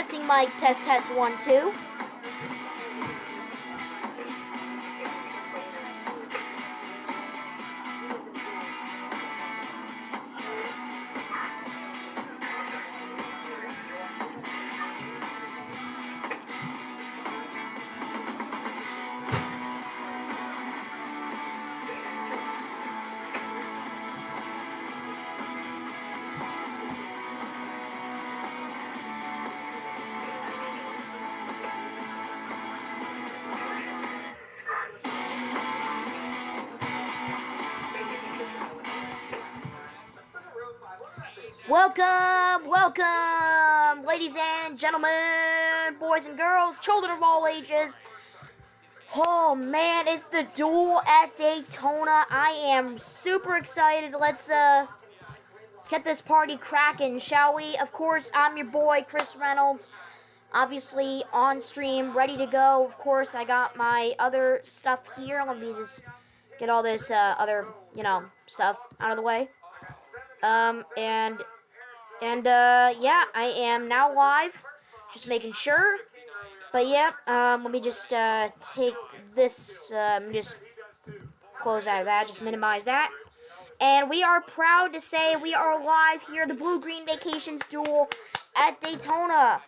Testing mic, test, 1, 2. Welcome, ladies and gentlemen, boys and girls, children of all ages. Oh man, it's the duel at Daytona. I am super excited. Let's get this party cracking, shall we? Of course, I'm your boy, Chris Reynolds. Obviously, on stream, ready to go. Of course, I got my other stuff here. Let me just get all this other, stuff out of the way. Yeah, I am now live, just making sure. But yeah, let me just take this, just close out of that, just minimize that. And we are proud to say we are live here, the Blue-Green Vacations Duel at Daytona.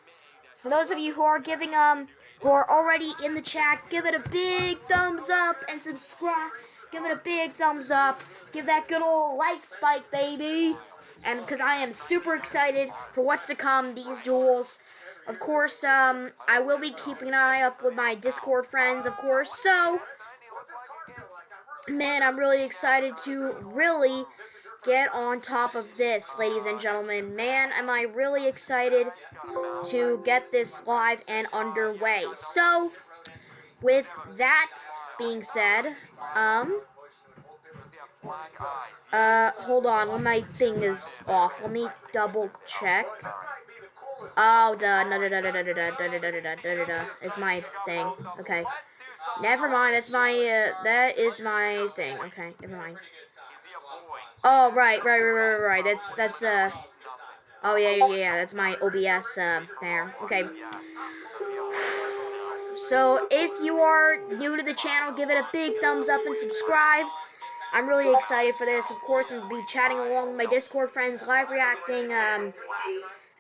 For those of you who are who are already in the chat, give it a big thumbs up and subscribe. Give it a big thumbs up. Give that good old like spike, baby. And because I am super excited for what's to come, these duels. Of course, I will be keeping an eye up with my Discord friends, of course. So, man, I'm really excited to really get on top of this, ladies and gentlemen. Man, am I really excited to get this live and underway. So, with that being said, hold on, my thing is off. Let me double check. Oh, it's my thing. Okay. Never mind, that's my, that is my thing. Okay, never mind. Oh, right. That's, oh, yeah, that's my OBS, there. Okay. So, if you are new to the channel, give it a big thumbs up and subscribe. I'm really excited for this. Of course, I'm going to be chatting along with my Discord friends, live reacting.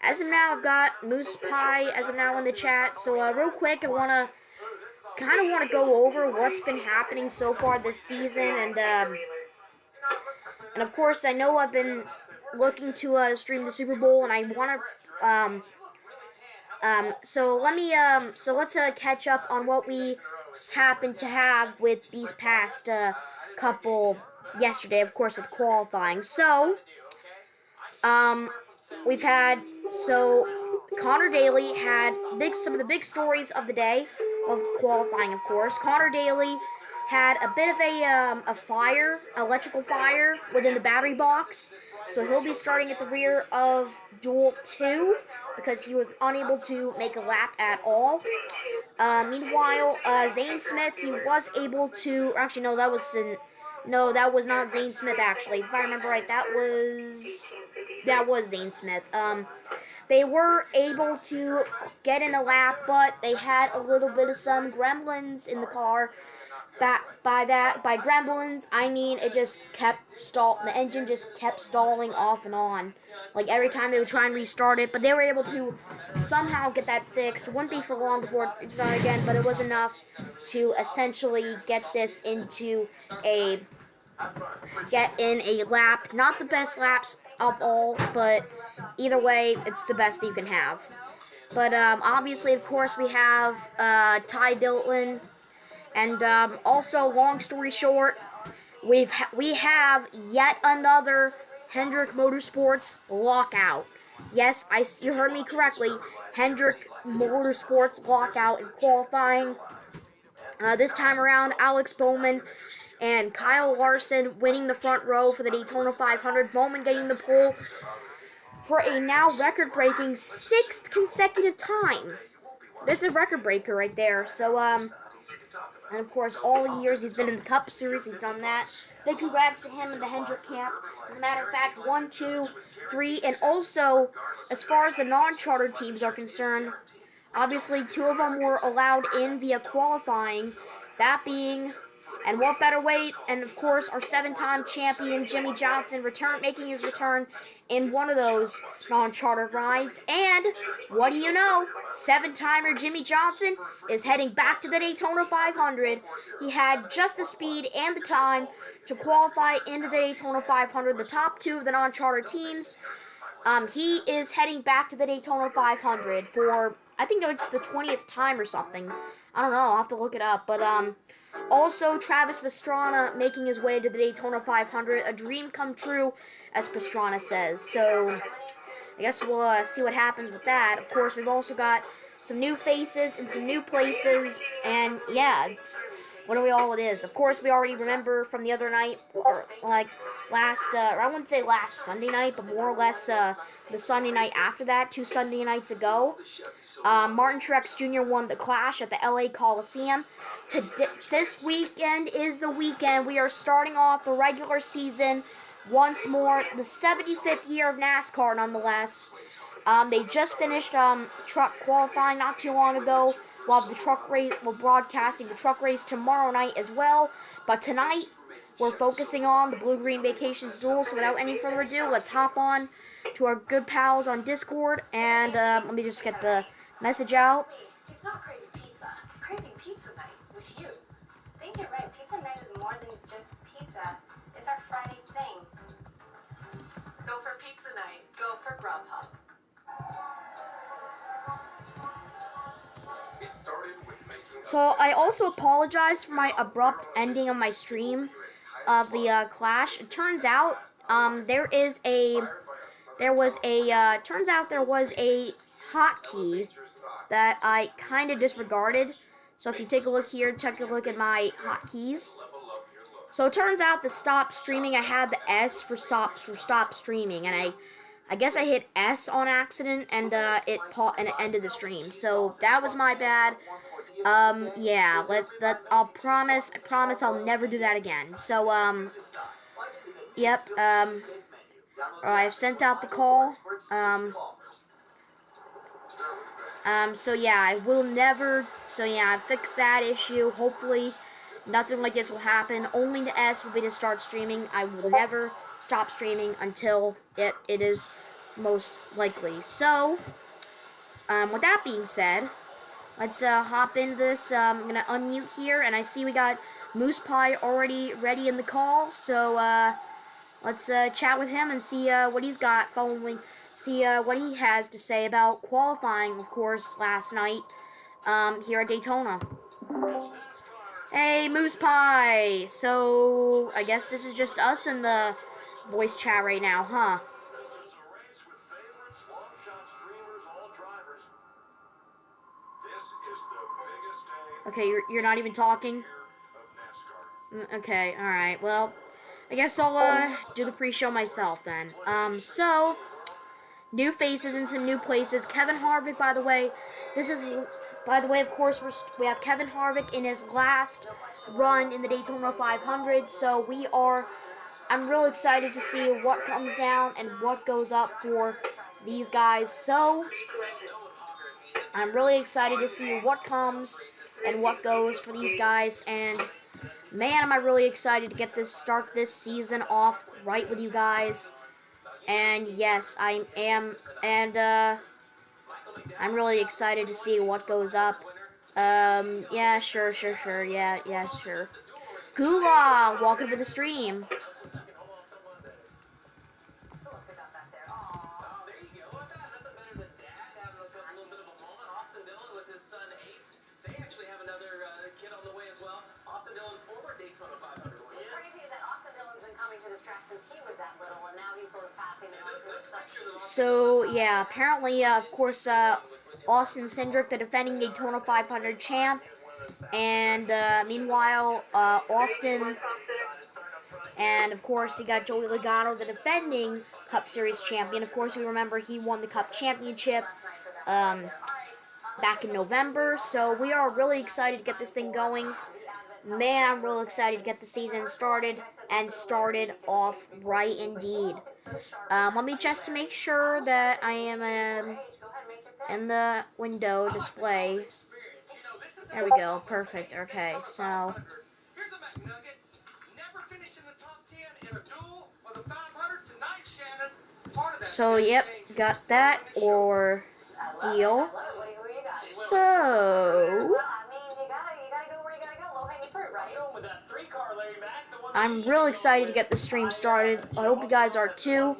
As of now, I've got Moose Pie as of now in the chat. So, real quick, I kind of want to go over what's been happening so far this season. And of course, I know I've been looking to stream the Super Bowl, and I want to... so let's catch up on what we happen to have with these past couple yesterday, of course, with qualifying. So, Connor Daly had some of the big stories of the day of qualifying, of course. Connor Daly had a bit of a fire, electrical fire within the battery box. So he'll be starting at the rear of Duel 2 because he was unable to make a lap at all. Meanwhile, Zane Smith, he was able to... Actually, no, that was not Zane Smith, actually. If I remember right, that was Zane Smith. They were able to get in a lap, but they had a little bit of some gremlins in the car. By gremlins, I mean it just kept the engine just kept stalling off and on. Like every time they would try and restart it, but they were able to somehow get that fixed. It wouldn't be for long before it started again, but it was enough to essentially get this into a lap. Not the best laps of all, but either way, it's the best that you can have. But obviously, of course, we have Ty Dillon. And also, long story short, we have yet another Hendrick Motorsports lockout. Yes, you heard me correctly. Hendrick Motorsports lockout in qualifying. This time around, Alex Bowman and Kyle Larson winning the front row for the Daytona 500. Bowman getting the pole for a now record-breaking 6th consecutive time. This is a record breaker right there. So, and of course, all the years he's been in the Cup Series, he's done that. big congrats to him and the Hendrick camp. As a matter of fact, 1, 2, 3, and also, as far as the non-chartered teams are concerned, obviously 2 of them were allowed in via qualifying, that being, and what better way, and of course our 7-time champion Jimmy Johnson making his return in one of those non-chartered rides. And what do you know, 7-timer Jimmy Johnson is heading back to the Daytona 500. He had just the speed and the time to qualify into the Daytona 500, the top 2 of the non-chartered teams. He is heading back to the Daytona 500 for, I think it's the 20th time or something. I don't know, I'll have to look it up. But also Travis Pastrana making his way to the Daytona 500, a dream come true, as Pastrana says. So I guess we'll see what happens with that. Of course, we've also got some new faces and some new places, and yeah, it's literally all it is. Of course, we already remember from the other night, or like last, or I wouldn't say last Sunday night, but more or less the Sunday night after that, 2 Sunday nights ago. Martin Truex Jr. won the Clash at the LA Coliseum. This weekend is the weekend. We are starting off the regular season once more, the 75th year of NASCAR nonetheless. They just finished truck qualifying not too long ago. We'll have the truck race, we're broadcasting the truck race tomorrow night as well. But tonight, we're focusing on the Blue-Green Vacations Duel. So without any further ado, let's hop on to our good pals on Discord. And let me just get the message out. It's not crazy pizza. It's crazy pizza night with you. Think it right. Pizza night is more than just pizza. It's our Friday thing. Go for pizza night. Go for Grubhub. So I also apologize for my abrupt ending of my stream of the Clash. It turns out there was a hotkey that I kind of disregarded. So if you take a look here, take a look at my hotkeys. So it turns out the stop streaming, I had the S for stop streaming, and I guess I hit S on accident, and it ended the stream. So that was my bad. Yeah, I promise I'll never do that again. So yep, I've sent out the call. So yeah, I will never, so yeah, I fixed that issue. Hopefully, nothing like this will happen. Only the S will be to start streaming. I will never stop streaming until it is most likely. So, with that being said, let's hop into this. I'm going to unmute here, and I see we got Moose Pie already ready in the call. So, let's chat with him and see what he's got following. See what he has to say about qualifying, of course, last night here at Daytona. Hey, Moose Pie! So, I guess this is just us in the voice chat right now, huh? Okay, you're not even talking? Okay, alright, well, I guess I'll do the pre-show myself then. So, new faces in some new places. Kevin Harvick, by the way, of course, we have Kevin Harvick in his last run in the Daytona 500, so I'm real excited to see what comes down and what goes up for these guys. So, I'm really excited to see what comes and what goes for these guys, and man, am I really excited to start this season off right with you guys. And yes, I am, and I'm really excited to see what goes up. Yeah, sure, yeah, sure. Gula, welcome to the stream. So, yeah, apparently, of course, Austin Cindric, the defending Daytona 500 champ, and meanwhile, Austin, and of course, you got Joey Logano, the defending Cup Series champion. Of course, we remember he won the Cup Championship back in November, so we are really excited to get this thing going. Man, I'm real excited to get the season started, and started off right indeed. Let me just to make sure that I am in the window display. There we go. Perfect. Okay, so yep, got that or deal. So I'm real excited to get the stream started. I hope you guys are too.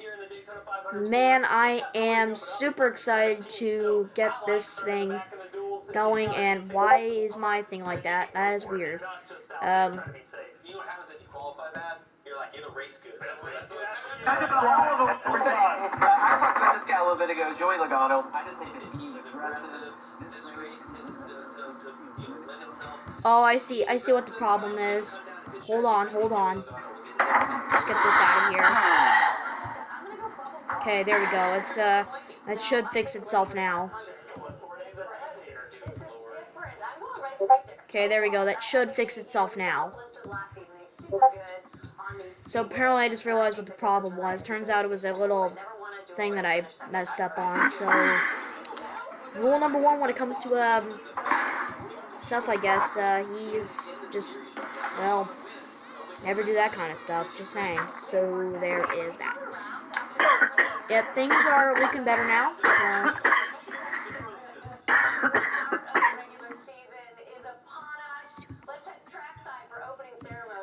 Man, I am super excited to get this thing going, and why is my thing like that? That is weird. I talked about this guy a little bit ago, Joey Logano. I just think that he's aggressive. Oh, I see what the problem is. Hold on. Let's get this out of here. Okay, there we go. It's that should fix itself now. Okay, there we go. That should fix itself now. So apparently I just realized what the problem was. Turns out it was a little thing that I messed up on. So rule number 1 when it comes to stuff, I guess, he's just, well, never do that kind of stuff. Just saying. So there is that. Yep, things are looking better now.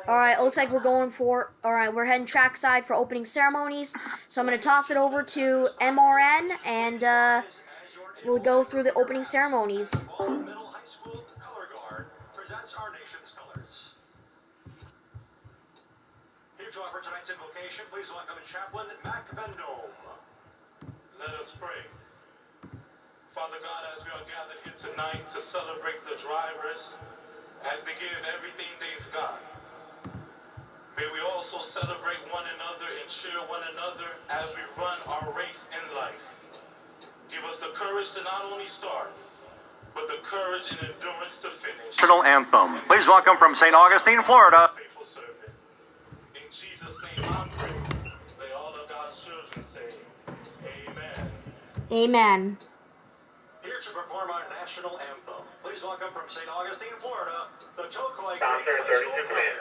Alright, it looks like we're heading trackside for opening ceremonies. So I'm going to toss it over to MRN, and we'll go through the opening ceremonies. Here to offer tonight's invocation, please welcome Chaplain Mac Vendome. Let us pray. Father God, as we are gathered here tonight to celebrate the drivers as they give everything they've got, may we also celebrate one another and cheer one another as we run our race in life. Give us the courage to not only start, but the courage and endurance to finish. National anthem. Please welcome from St. Augustine, Florida. Faithful servant. In Jesus' name I pray. May all of God's children say, Amen. Amen. Here to perform our national anthem, please welcome from St. Augustine, Florida, the Tokoi Doctor, 32 command.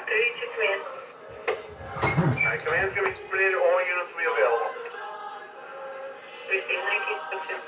32 command. Command's going to be split. All units will be available. 19, 19,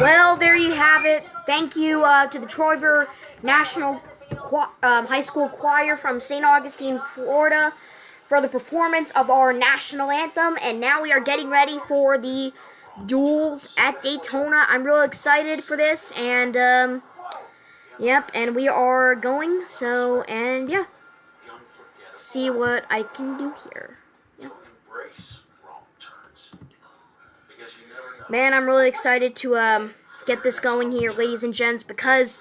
Well, there you have it. Thank you to the Troyber National High School Choir from St. Augustine, Florida, for the performance of our national anthem. And now we are getting ready for the duels at Daytona. I'm real excited for this, and yep, and we are going. So, and yeah, see what I can do here. Yep. Man, I'm really excited to get this going here, ladies and gents, because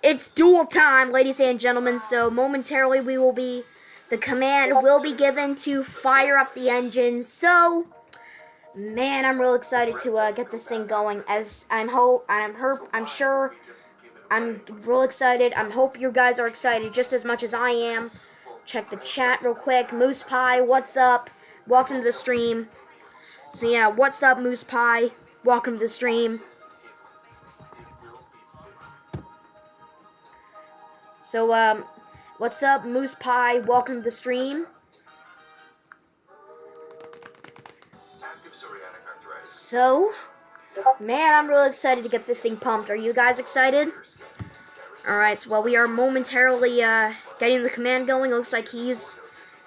it's duel time, ladies and gentlemen. So momentarily the command will be given to fire up the engines. So Man, I'm real excited to get this thing going. As I'm sure, I'm real excited. I hope you guys are excited just as much as I am. Check the chat real quick. Moose Pie, what's up? Welcome to the stream. So yeah, what's up, Moose Pie? Welcome to the stream. So what's up, Moose Pie? Welcome to the stream. So, man, I'm really excited to get this thing pumped. Are you guys excited? Alright, so well, we are momentarily getting the command going. Looks like he's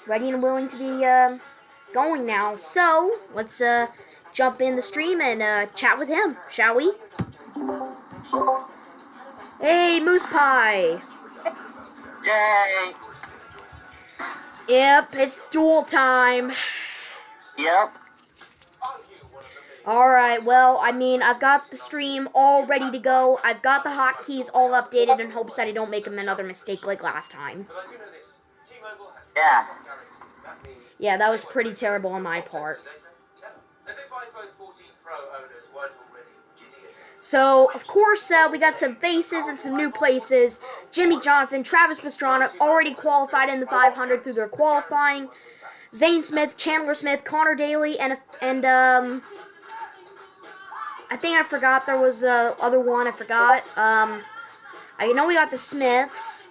ready and willing to be going now. So, let's jump in the stream and chat with him, shall we? Hey, Moose Pie! Yay! Yep, it's duel time. Yep. Alright, well, I mean, I've got the stream all ready to go. I've got the hotkeys all updated in hopes that I don't make another mistake like last time. Yeah. Yeah, that was pretty terrible on my part. So, of course, we got some faces and some new places. Jimmy Johnson, Travis Pastrana already qualified in the 500 through their qualifying. Zane Smith, Chandler Smith, Connor Daly, and I think I forgot there was the other one. I forgot. I know we got the Smiths,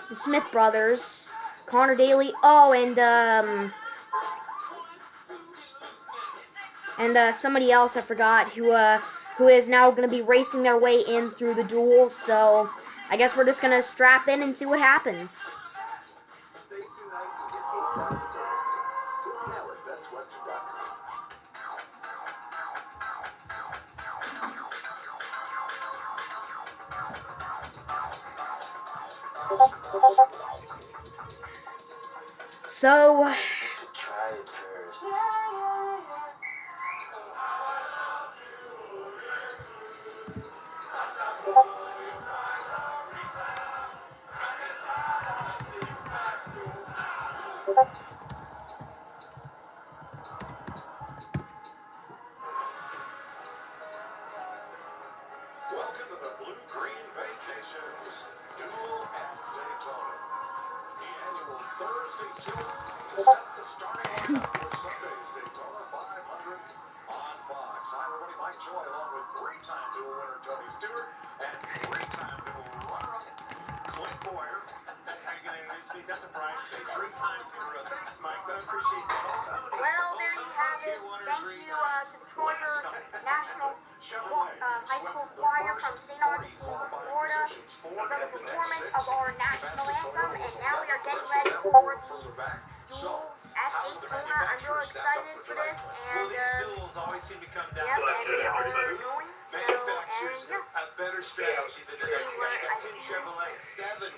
the Smith brothers, Connor Daly. Oh, and somebody else I forgot who is now going to be racing their way in through the duel. So I guess we're just going to strap in and see what happens. So, Welcome to the Blue-Green Vacations Duel at Daytona. The annual Thursday tour to set the starting lineup for Sunday's Daytona 500 on Fox. Hi, everybody. Mike Joy, along with three-time duel winner Tony Stewart and three-time duel runner-up Clint Boyer. That's how you're going to introduce me. That's a prize today. Three-time runner-up. Thanks, Mike. But I appreciate the call. well, there you have it. Thank you to the Troyer National High School Choir from St. Augustine, Florida, for the performance of our national anthem. And now we are getting ready for the duels at Daytona. I'm real excited for this. And duels always seem to come down yep, to and we are going. So, manufacturers and yeah. a better strategy than the next guy. Got 10 Chevrolet, 7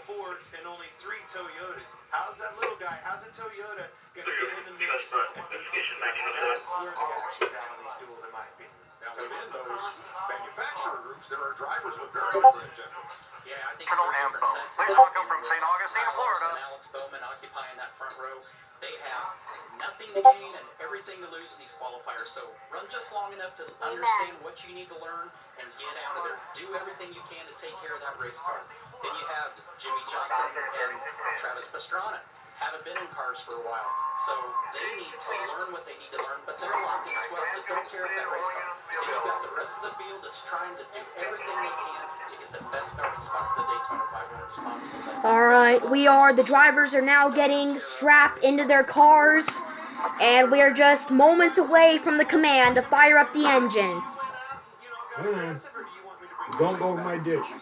Fords, and only 3 Toyotas. How's that little guy? How's a Toyota going to get in the mix? And that's where the action's out on these duels, in my opinion. Now, within those manufacturer groups, there are drivers with very different agendas. Yeah, I think For no three info, different sets. please welcome from St. Augustine, Florida. And Alex Bowman occupying that front row. They have nothing to gain and everything to lose in these qualifiers. So run just long enough to understand what you need to learn and get out of there. Do everything you can to take care of that race car. Then you have Jimmy Johnson and Travis Pastrana. Haven't been in cars for a while. So they need to learn what they need to learn, but they're locked in as well, so don't tear up that race car. Then you've got the rest of the field that's trying to do everything they can to get the best starting spot for the Daytona 500 as possible. Alright, the drivers are now getting strapped into their cars, and we are just moments away from the command to fire up the engines. Don't go over my dish, Let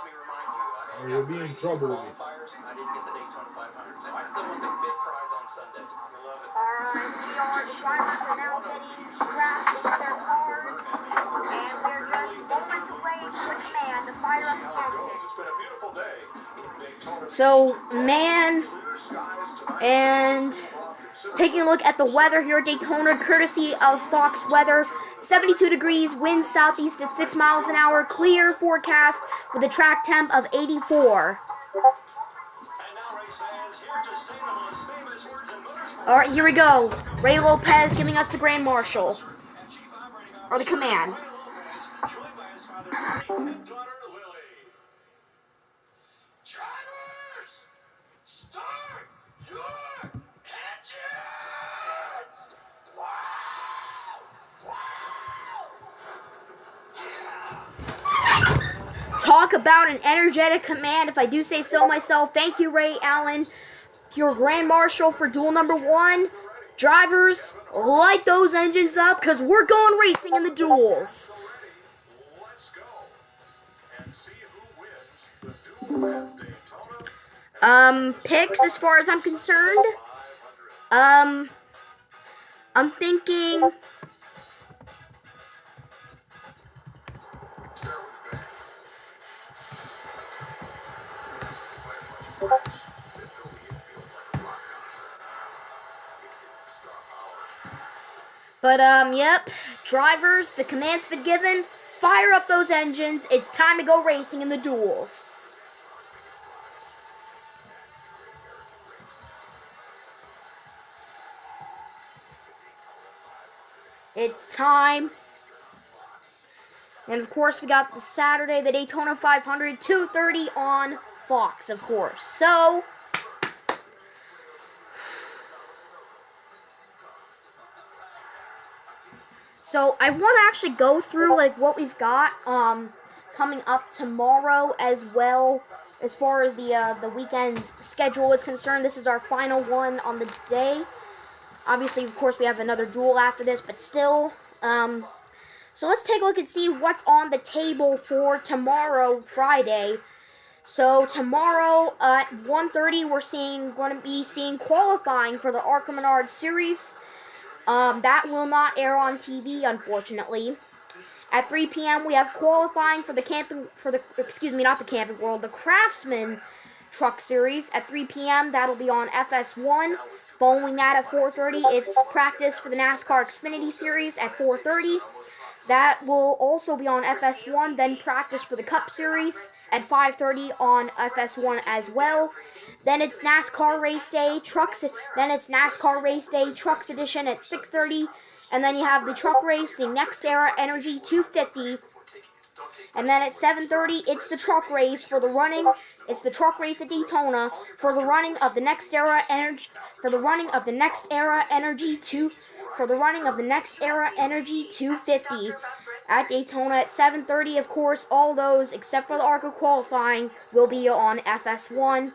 me remind you, or you'll be in trouble with me. qualifiers, I didn't get the Daytona 500, so I still want the big prize on Sunday. Alright, the drivers are now getting strapped into their cars, and we're just moments away from the command to fire up the engines. It's been a beautiful day in Daytona. So, man, and taking a look at the weather here at Daytona, courtesy of Fox Weather, 72 degrees, wind southeast at 6 miles an hour, clear forecast with a track temp of 84. And now, race fans, here to say the most famous words in motorsport. Alright, here we go. Ray Lopez giving us the Grand Marshal. Or the command. Joined by his father, Sonny, and daughter, Lily. Drivers, start your engines! Talk about an energetic command, if I do say so myself. Thank you, Ray Allen, your Grand Marshal for duel number 1. Drivers, light those engines up, because we're going racing in the duels. Let's go and see who wins the duel at Daytona. Picks as far as I'm concerned. I'm thinking... But, yep, drivers, the command's been given. Fire up those engines. It's time to go racing in the duels. It's time. And, of course, we got the Saturday, the Daytona 500, 2:30 on Fox, of course. So I want to actually go through like what we've got coming up tomorrow as well, as far as the weekend's schedule is concerned. This is our final one on the day. Obviously, of course, we have another duel after this, but still. So let's take a look and see what's on the table for tomorrow, Friday. So tomorrow at 1:30, we're going to be seeing qualifying for the ARCA Menard Series. That will not air on TV, unfortunately. At 3 p.m., we have qualifying for the the Craftsman Truck Series. At 3 p.m., that'll be on FS1. Following that at 4:30, it's practice for the NASCAR Xfinity Series at 4:30. That will also be on FS1, then practice for the Cup Series at 5:30 on FS1 as well. Then it's NASCAR Race Day Trucks. Then it's NASCAR Race Day Trucks Edition at 6:30, and then you have the truck race, the Next Era Energy 250. And then at 7:30, it's the truck race for the running. It's the truck race at Daytona for the running of the Next Era Energy. For the running of the Next Era Energy 250 at Daytona at 7:30. Of course, all those except for the ARCA qualifying will be on FS1.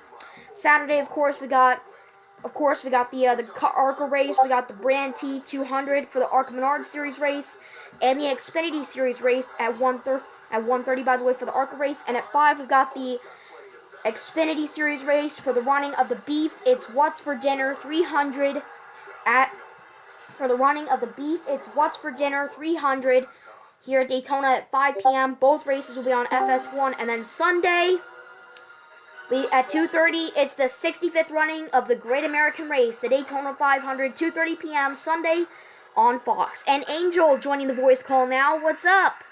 Saturday, of course, we got the ARCA race. We got the Brand T200 for the ARCA Menard Series race, and the Xfinity Series race at 1:30. By the way, for the ARCA race, and at 5 we've got the Xfinity Series race for the running of the Beef. It's What's for Dinner 300 for the running of the Beef. It's What's for Dinner 300 here at Daytona at 5 p.m. Both races will be on FS1, and then Sunday. At 2:30, it's the 65th running of the Great American Race, the Daytona 500, 2:30 p.m. Sunday on Fox. And Angel joining the voice call now. What's up?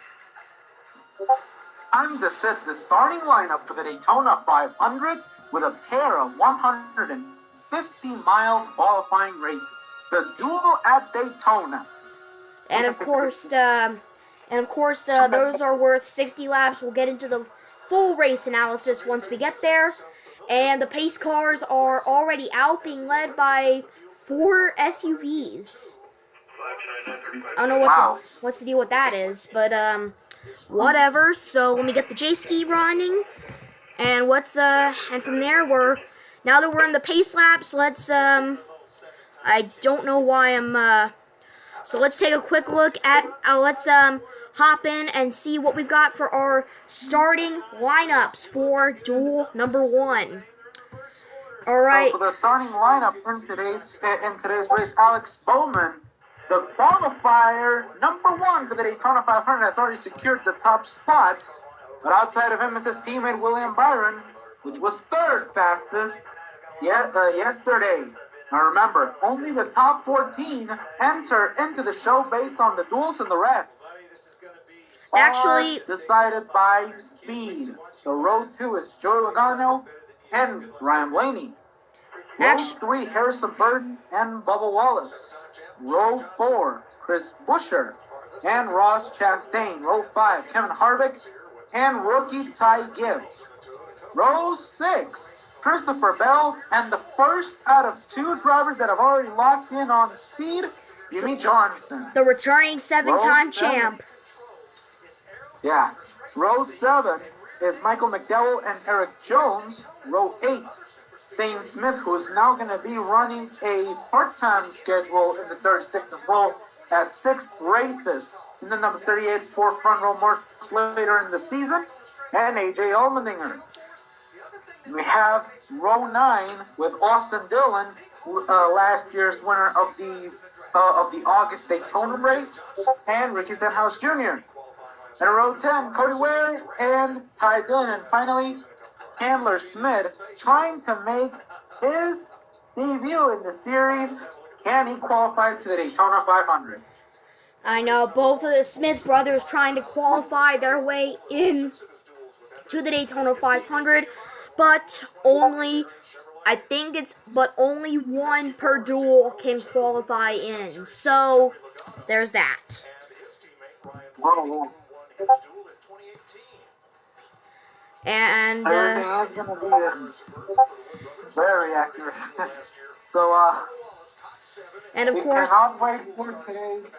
Time to set the starting lineup for the Daytona 500 with a pair of 150-mile qualifying races. The duel at Daytona. And of course, those are worth 60 laps. We'll get into the full race analysis once we get there. And the pace cars are already out, being led by 4 SUVs. I don't know what's the deal with that is, but whatever. So let me get the J ski running, and and from there now that we're in the pace laps, let's I don't know why I'm so let's take a quick look at let's hop in and see what we've got for our starting lineups for duel number 1. All right. So for the starting lineup in today's race, Alex Bowman, the qualifier number 1 for the Daytona 500, has already secured the top spot. But outside of him is his teammate William Byron, which was 3rd fastest yesterday. Now remember, only the top 14 enter into the show based on the duels, and the rest Actually, decided by speed. So row 2 is Joey Logano and Ryan Blaney. Row 3, Harrison Burton and Bubba Wallace. Row 4, Chris Buescher and Ross Chastain. Row 5, Kevin Harvick and rookie Ty Gibbs. Row 6, Christopher Bell, and the first out of 2 drivers that have already locked in on speed, Jimmy Johnson. The returning 7-time champ. Yeah. Row 7 is Michael McDowell and Eric Jones. Row 8, Zane Smith, who is now going to be running a part-time schedule in the 36th and row at 6 races. And then number 38, 4 front row marks later in the season, and AJ Allmendinger. We have row 9 with Austin Dillon, last year's winner of the August Daytona race, and Ricky Stenhouse Jr. And row 10, Cody Ware and Ty Dillon. And finally, Chandler Smith trying to make his debut in the series. Can he qualify to the Daytona 500? I know, both of the Smith brothers trying to qualify their way in to the Daytona 500, but only one per duel can qualify in. So, there's that. Oh, And, everything is going to be very accurate. So, and of we course, cannot wait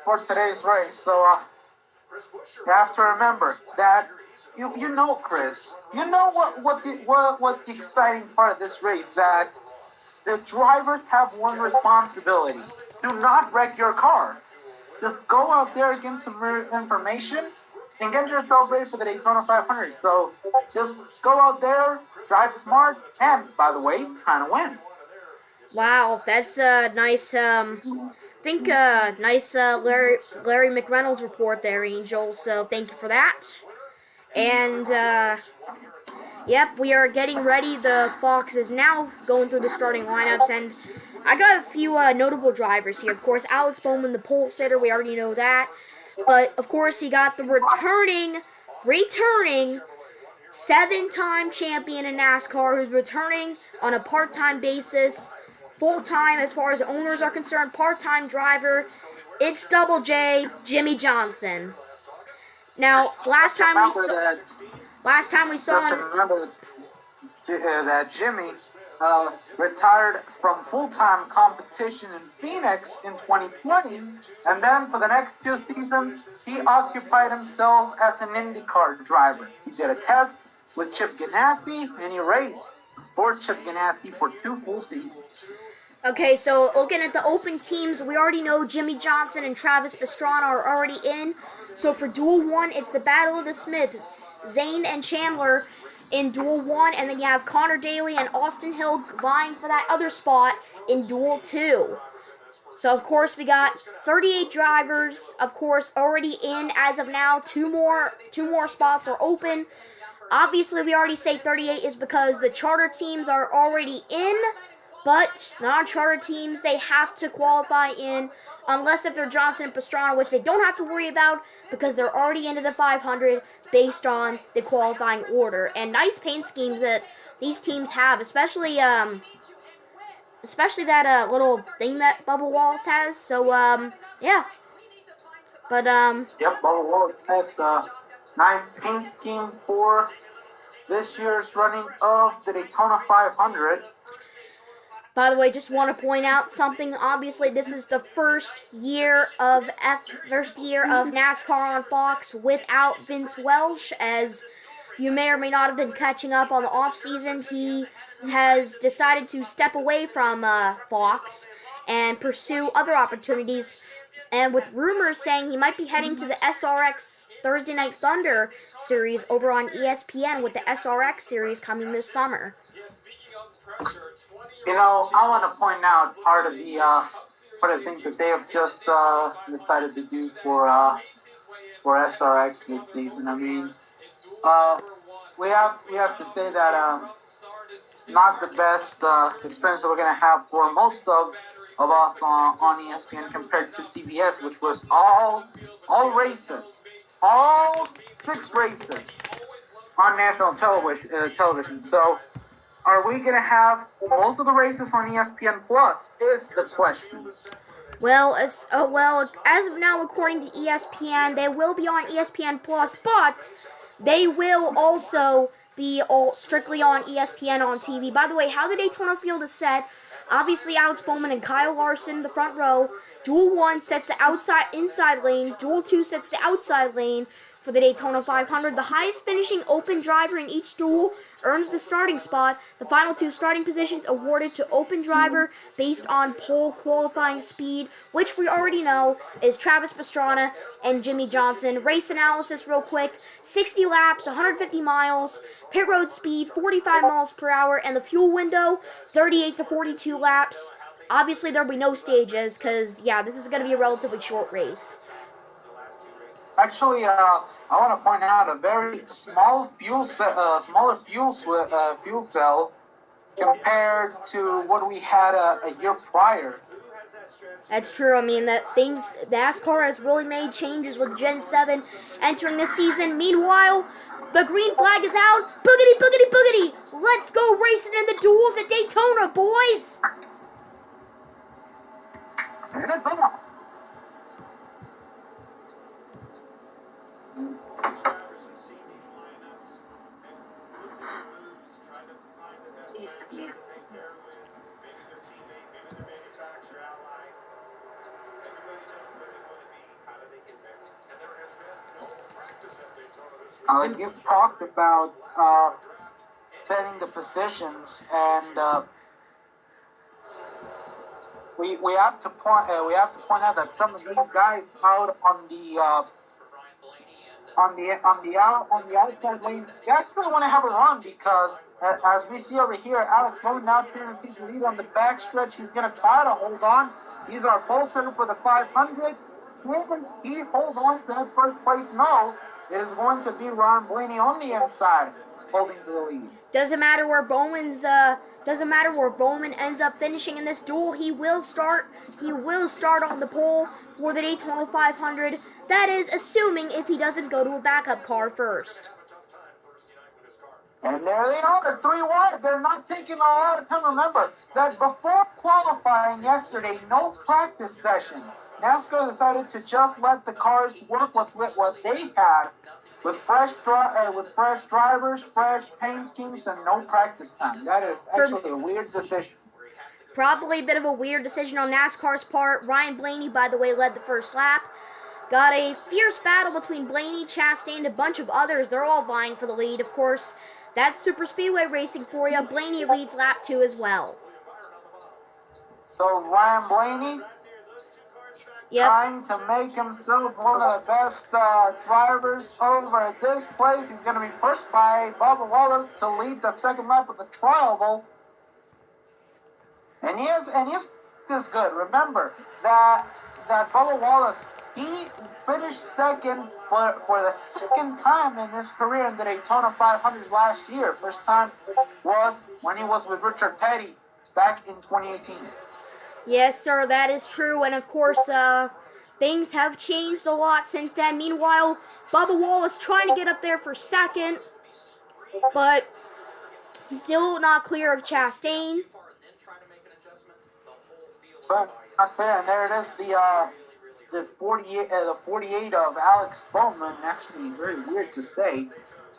for today's race. So, you have to remember that you know, Chris. You know what's the exciting part of this race? That the drivers have one responsibility: do not wreck your car. Just go out there, get some information, and get yourself ready for the Daytona 500. So just go out there, drive smart, and by the way, trying to win. wow, that's a nice, nice Larry McReynolds report there, Angel. So thank you for that. And, yep, we are getting ready. The Fox is now going through the starting lineups, and I got a few notable drivers here. Of course, Alex Bowman, the pole sitter, we already know that. But, of course, he got the returning 7-time champion in NASCAR, who's returning on a part-time basis, full-time as far as owners are concerned, part-time driver. It's Double J, Jimmy Johnson. Now, last time we saw him. Remember that Jimmy retired from full-time competition in Phoenix in 2020, and then for the next 2 seasons, he occupied himself as an IndyCar driver. He did a test with Chip Ganassi, and he raced for Chip Ganassi for 2 full seasons. Okay, so looking at the open teams, we already know Jimmy Johnson and Travis Pastrana are already in. So for Duel 1, it's the Battle of the Smiths, Zane and Chandler in Duel 1, and then you have Connor Daly and Austin Hill vying for that other spot in Duel 2. So, of course, we got 38 drivers, of course, already in as of now. Two more spots are open. Obviously, we already say 38 is because the charter teams are already in, but non-charter teams, they have to qualify in, unless if they're Johnson and Pastrana, which they don't have to worry about because they're already into the 500 based on the qualifying order. And nice paint schemes that these teams have, especially that little thing that Bubba Wallace has. So, yeah. But, Yep, Bubba Wallace has a nice paint scheme for this year's running of the Daytona 500. by the way, just want to point out something. Obviously, this is the first year of NASCAR on Fox without Vince Welsh, as you may or may not have been catching up on the off season. He has decided to step away from Fox and pursue other opportunities, and with rumors saying he might be heading to the SRX Thursday Night Thunder series over on ESPN, with the SRX series coming this summer. You know, I want to point out part of the things that they have just decided to do for SRX this season. I mean, we have to say that not the best experience that we're gonna have for most of us on ESPN compared to CBS, which was all races, all 6 races on national television. So, are we going to have most of the races on ESPN Plus is the question. Well, as of now, according to ESPN, they will be on ESPN Plus, but they will also be all strictly on ESPN on TV. By the way, how the Daytona field is set, obviously Alex Bowman and Kyle Larson, the front row. Duel 1 sets the inside lane. Duel 2 sets the outside lane for the Daytona 500. The highest finishing open driver in each duel earns the starting spot. The final 2 starting positions awarded to open driver based on pole qualifying speed, which we already know is Travis Pastrana and Jimmy Johnson. Race analysis real quick. 60 laps, 150 miles, pit road speed 45 miles per hour, and the fuel window 38 to 42 laps. Obviously, there'll be no stages because, yeah, this is going to be a relatively short race. Actually, I want to point out a very small smaller fuel cell compared to what we had a year prior. That's true. I mean, NASCAR has really made changes with Gen 7 entering this season. Meanwhile, the green flag is out. Boogity, boogity, boogity. Let's go racing in the duels at Daytona, boys. You talked about setting the positions, and we have to point out that some of these guys out on the outside lane, they actually want to have a run because as we see over here, Alex Bowman now trying to keep the lead on the backstretch. He's going to try to hold on. These are both for the 500. Can he hold on to that first place? No. It is going to be Ryan Blaney on the inside holding the lead. Doesn't matter where Bowman ends up finishing in this duel. He will start on the pole for the Daytona 500. That is assuming if he doesn't go to a backup car first. And there they are, 3 wide. They're not taking a lot of time. Remember that before qualifying yesterday, no practice session. NASCAR decided to just let the cars work with what they had, with fresh drivers, fresh paint schemes, and no practice time. That is actually a weird decision. Probably a bit of a weird decision on NASCAR's part. Ryan Blaney, by the way, led the first lap. Got a fierce battle between Blaney, Chastain, and a bunch of others. They're all vying for the lead, of course. That's Super Speedway racing for you. Blaney leads lap 2 as well. So Ryan Blaney, trying to make himself one of the best drivers over at this place. He's going to be pushed by Bubba Wallace to lead the second lap of the trial. And he is this good. Remember that Bubba Wallace, he finished second for the second time in his career in the Daytona 500 last year. First time was when he was with Richard Petty back in 2018. Yes, sir, that is true. And, of course, things have changed a lot since then. Meanwhile, Bubba Wallace trying to get up there for second, but still not clear of Chastain. So, not there, and there it is, the 48 of Alex Bowman. Actually, very weird to say.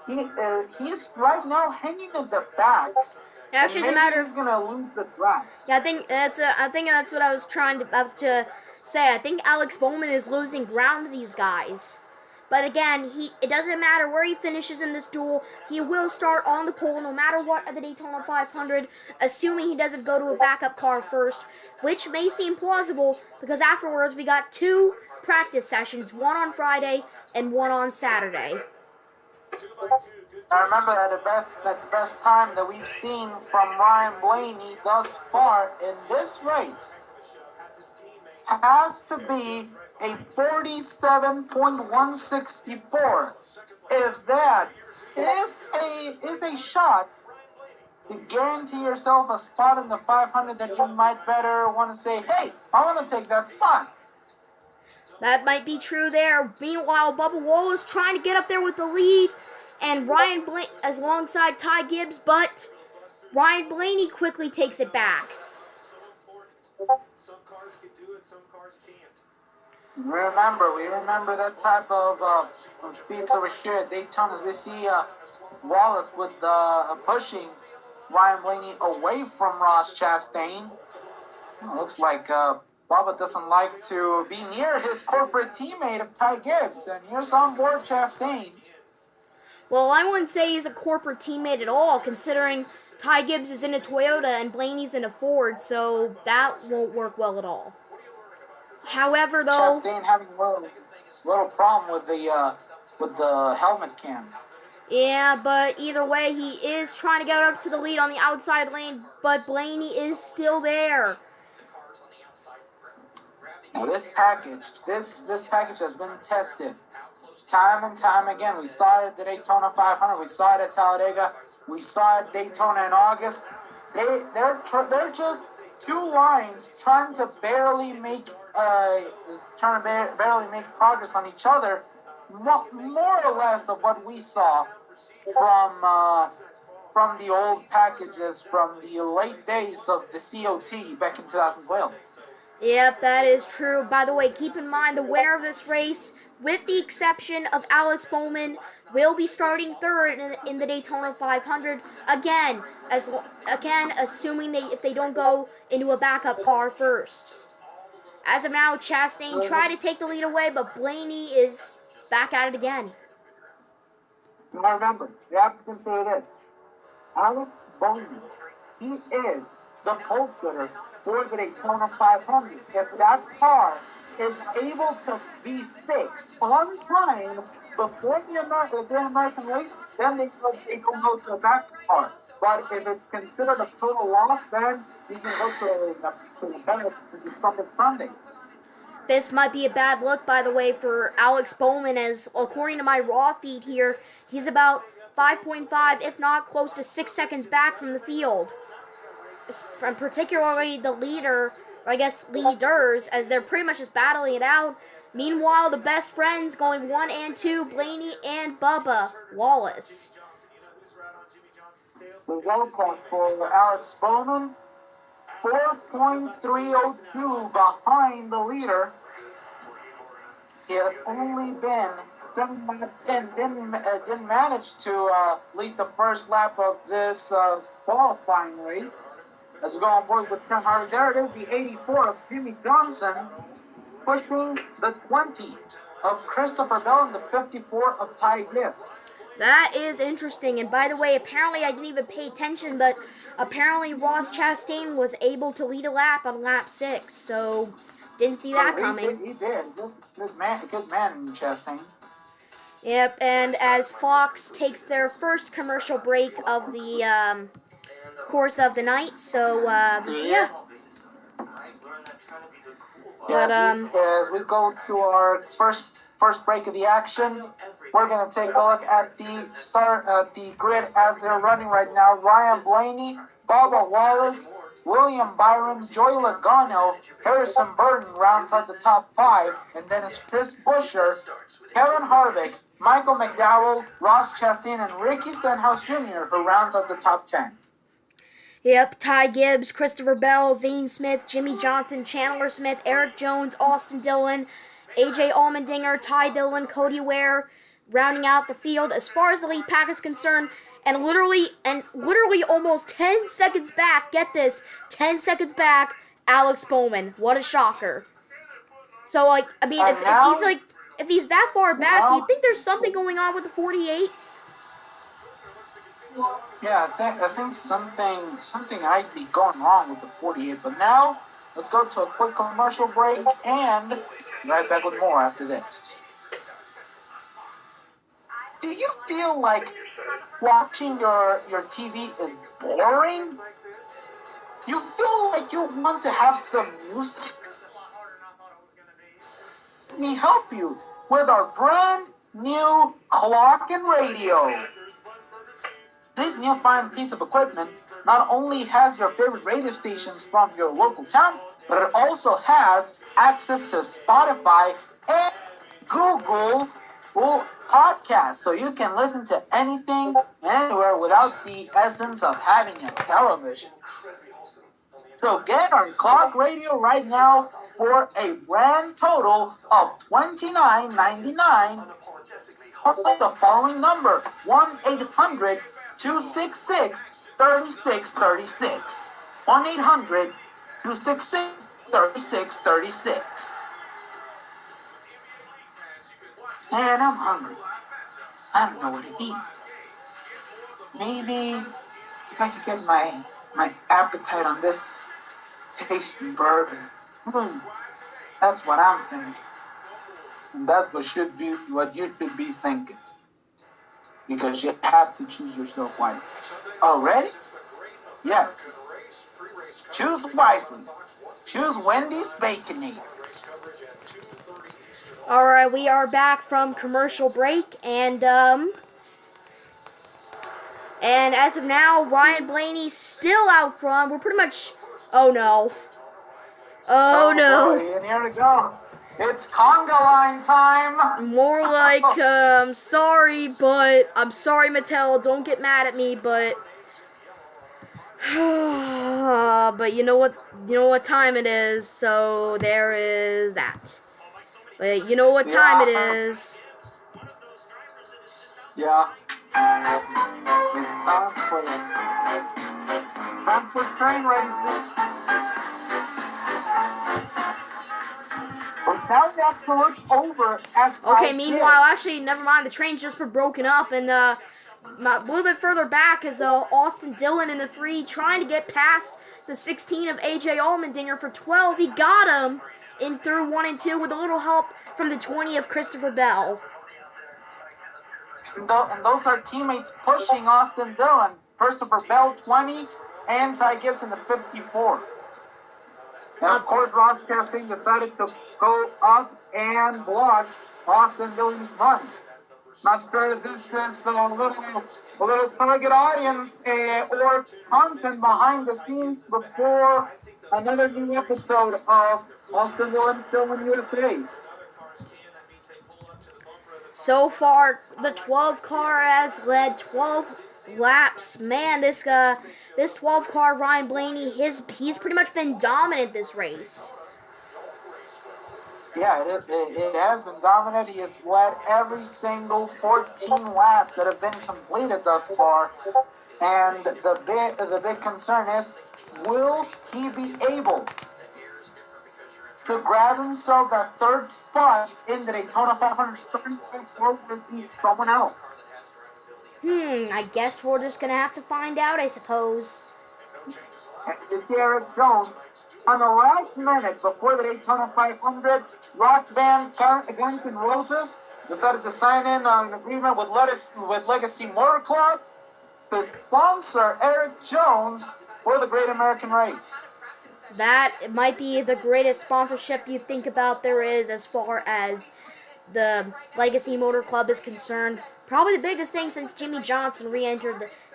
He is right now hanging in the back. Actually, it's a matter of he's gonna lose the track. Yeah, I think that's what I was trying to say. I think Alex Bowman is losing ground to these guys. But again, it doesn't matter where he finishes in this duel. He will start on the pole no matter what at the Daytona 500, assuming he doesn't go to a backup car first, which may seem plausible because afterwards we got 2 practice sessions, one on Friday and one on Saturday. I remember that the best time that we've seen from Ryan Blaney thus far in this race has to be a 47.164. If that is a shot to guarantee yourself a spot in the 500, then you might better want to say, hey, I want to take that spot. That might be true there. Meanwhile, Bubba Wallace trying to get up there with the lead, and Ryan Blaney as alongside Ty Gibbs, but Ryan Blaney quickly takes it back. Some cars can do it, some cars We remember that type of speeds over here at Daytona. As we see Wallace with pushing Ryan Blaney away from Ross Chastain. Looks like Bubba doesn't like to be near his corporate teammate of Ty Gibbs, and here's on board Chastain. Well, I wouldn't say he's a corporate teammate at all, considering Ty Gibbs is in a Toyota and Blaney's in a Ford, so that won't work well at all. However, though, Chastain having a little problem with the helmet cam. yeah, but either way, he is trying to get up to the lead on the outside lane, but Blaney is still there. Now this package has been tested time and time again. We saw it at the Daytona 500. We saw it at Talladega. We saw it at Daytona in August. They're just two lines trying to barely make progress on each other. More or less of what we saw from the old packages from the late days of the COT back in 2012. Yep, that is true. By the way, keep in mind the winner of this race, with the exception of Alex Bowman, will be starting third in the Daytona 500. Again, assuming if they don't go into a backup car first. As of now, Chastain tried to take the lead away, but Blaney is back at it again. Now remember, you have to consider this. Alex Bowman, he is the pole sitter for the Daytona 500. If that car is able to be fixed on time before the American race, then they don't go to a backup car. But if it's considered a total loss, then you can go to the benefit and do something Sunday. This might be a bad look, by the way, for Alex Bowman, as according to my raw feed here, he's about 5.5, if not close to 6 seconds back from the field. From particularly the leader, or I guess leaders, as they're pretty much just battling it out. Meanwhile, the best friends going 1 and 2, Blaney and Bubba Wallace. The yellow point for Alex Bowman, 4.302 behind the leader. He had only been 7 laps in, didn't manage to lead the first lap of this qualifying race. As we go on board with Ken Harvick, there it is, the 84 of Jimmy Johnson, pushing the 20 of Christopher Bell and the 54 of Ty Gibbs. That is interesting, and by the way, apparently I didn't even pay attention, but apparently Ross Chastain was able to lead a lap on lap 6, so didn't see that coming. He did. Good man, Chastain. Yep, and as Fox takes their first commercial break of the course of the night, so yeah. But as we go to our first break of the action, we're going to take a look at the grid as they're running right now. Ryan Blaney, Bubba Wallace, William Byron, Joey Logano, Harrison Burton rounds out the top 5, and then it's Chris Buescher, Kevin Harvick, Michael McDowell, Ross Chastain, and Ricky Stenhouse Jr., who rounds out the top 10. Yep, Ty Gibbs, Christopher Bell, Zane Smith, Jimmy Johnson, Chandler Smith, Eric Jones, Austin Dillon, AJ Allmendinger, Ty Dillon, Cody Ware, rounding out the field. As far as the lead pack is concerned, and literally almost 10 seconds back, get this, 10 seconds back, Alex Bowman. What a shocker. So, if he's that far back, do you think there's something going on with the 48? Yeah, I think something might be going wrong with the 48. But now, let's go to a quick commercial break and right back with more after this. Do you feel like watching your TV is boring? You feel like you want to have some music? Let me help you with our brand new clock and radio. This new fine piece of equipment not only has your favorite radio stations from your local town, but it also has access to Spotify and Google Podcasts, so you can listen to anything anywhere without the essence of having a television. So get our clock radio right now for a grand total of $29.99. Call the following number, 1-800-266-3636. 1-800-266-3636. And I'm hungry. I don't know what to eat. Maybe if I could get my appetite on this tasty burger. That's what I'm thinking. And that's what you should be thinking. Because you have to choose yourself wisely. Already? Yes. Choose wisely. Choose Wendy's Baconator. Alright, we are back from commercial break, and as of now, Ryan Blaney's still out front. We're pretty much, oh no. Oh no. Boy, and here we go. It's conga line time. More like, sorry, but, I'm sorry, Mattel, don't get mad at me, but, but you know what time it is, so there is that. But you know what time it is. Yeah. It's time for train racing. But now we have to look over at Okay, meanwhile, actually, never mind, the train's just been broken up, and, a little bit further back is, Austin Dillon in the 3 trying to get past the 16 of AJ Allmendinger for 12. He got him in through 1 and 2 with a little help from the 20 of Christopher Bell. And those are teammates pushing Austin Dillon. Christopher Bell, 20, and Ty Gibson, the 54. And of course, Ross Chastain decided to go up and block Austin Dillon's run. Not sure if this is a little target audience or content behind the scenes before another new episode of Austin Dillon Filming USA. So far, the 12 car has led 12 laps. Man, this 12 car Ryan Blaney, he's pretty much been dominant this race. Yeah, it has been dominant. He has led every single 14 laps that have been completed thus far. And the big concern is, will he be able to grab himself that third spot in the Daytona 500 starting point, or will he someone else? I guess we're just gonna have to find out, I suppose. And it's Eric Jones. On the last minute before the Daytona 500, rock band Guns N' Roses decided to sign in on an agreement with Legacy Motor Club to sponsor Eric Jones for the Great American Race. That might be the greatest sponsorship you think about there is as far as the Legacy Motor Club is concerned. Probably the biggest thing since Jimmy Johnson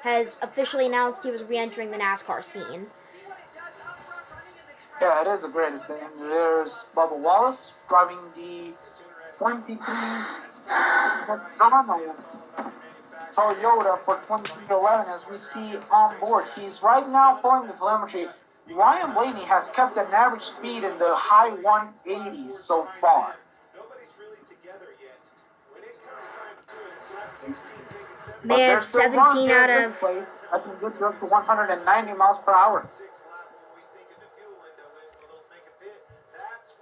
has officially announced he was re-entering the NASCAR scene. Yeah, it is the greatest thing. There's Bubba Wallace driving the 23 Toyota for 2011 as we see on board. He's right now following the telemetry. Ryan Blaney has kept an average speed in the high 180s so far. Man, 17 out of... I can get up to 190 miles per hour.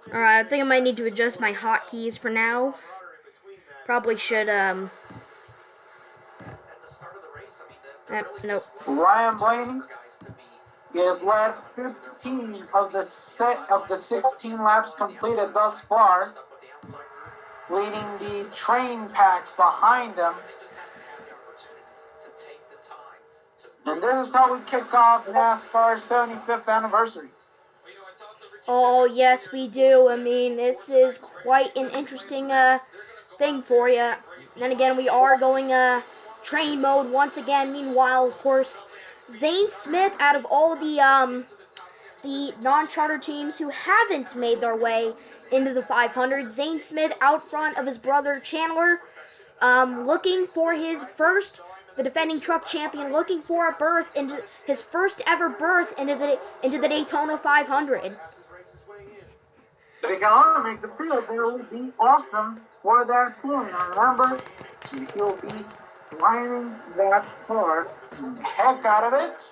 Alright, I think I might need to adjust my hotkeys for now. Probably should, nope. Ryan Blaney has led 15 of the 16 laps completed thus far, leading the train pack behind him. And this is how we kick off NASCAR's 75th anniversary. Oh, yes, we do. I mean, this is quite an interesting thing for you. And then again, we are going train mode once again. Meanwhile, of course, Zane Smith, out of all the non-charter teams who haven't made their way into the 500, Zane Smith out front of his brother Chandler, looking for his first, the defending truck champion, looking for a berth into his first ever berth into the Daytona 500. If he can only make the field, it will be awesome for that team. And remember, he'll be lining that car the heck out of it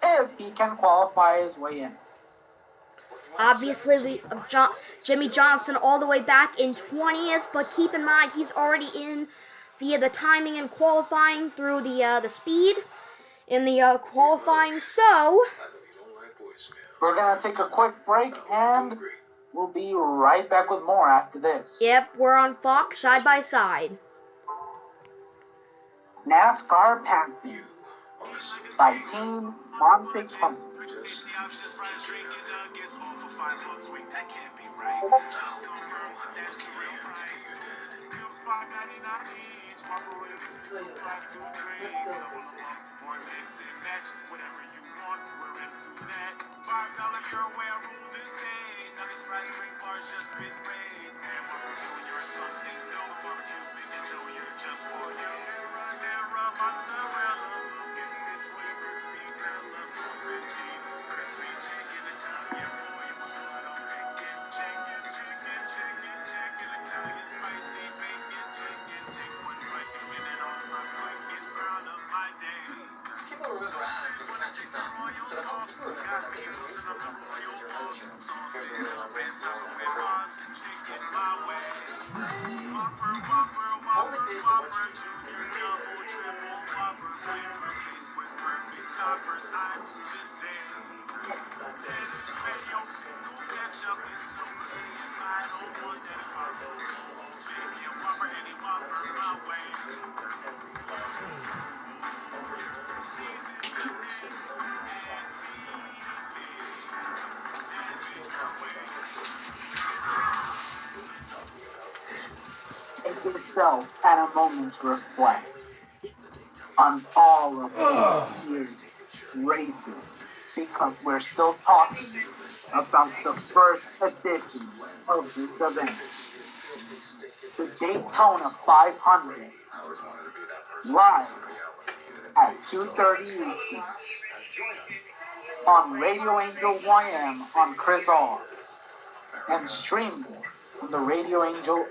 if he can qualify his way in. Obviously, Jimmy Johnson all the way back in 20th, but keep in mind he's already in via the timing and qualifying through the speed in the qualifying. So we're gonna take a quick break and we'll be right back with more after this. Yep, we're on Fox side by side. NASCAR Passion by Team Monte Company. Take yourself and a moment to reflect on all of these races, because we're still talking about the first edition of this event, the Daytona 500, live at 2:30 Eastern on Radio Angel YM on Chris R, and streamed on the Radio Angel.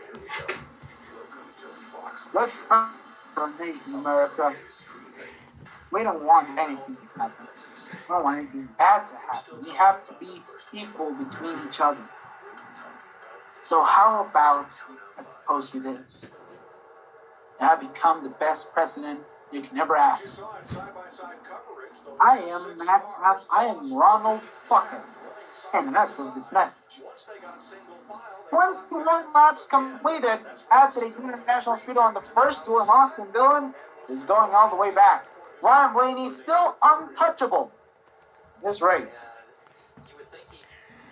Let's turn to the nation, America. We don't want anything to happen. We don't want anything bad to happen. We have to be equal between each other. So how about I propose you this? That I become the best president you can ever ask for. I am Ronald Fucker, and that was this message. 21 laps completed after the International Speedway on the first tour. Austin Dillon is going all the way back. Ryan Blaney still untouchable this race.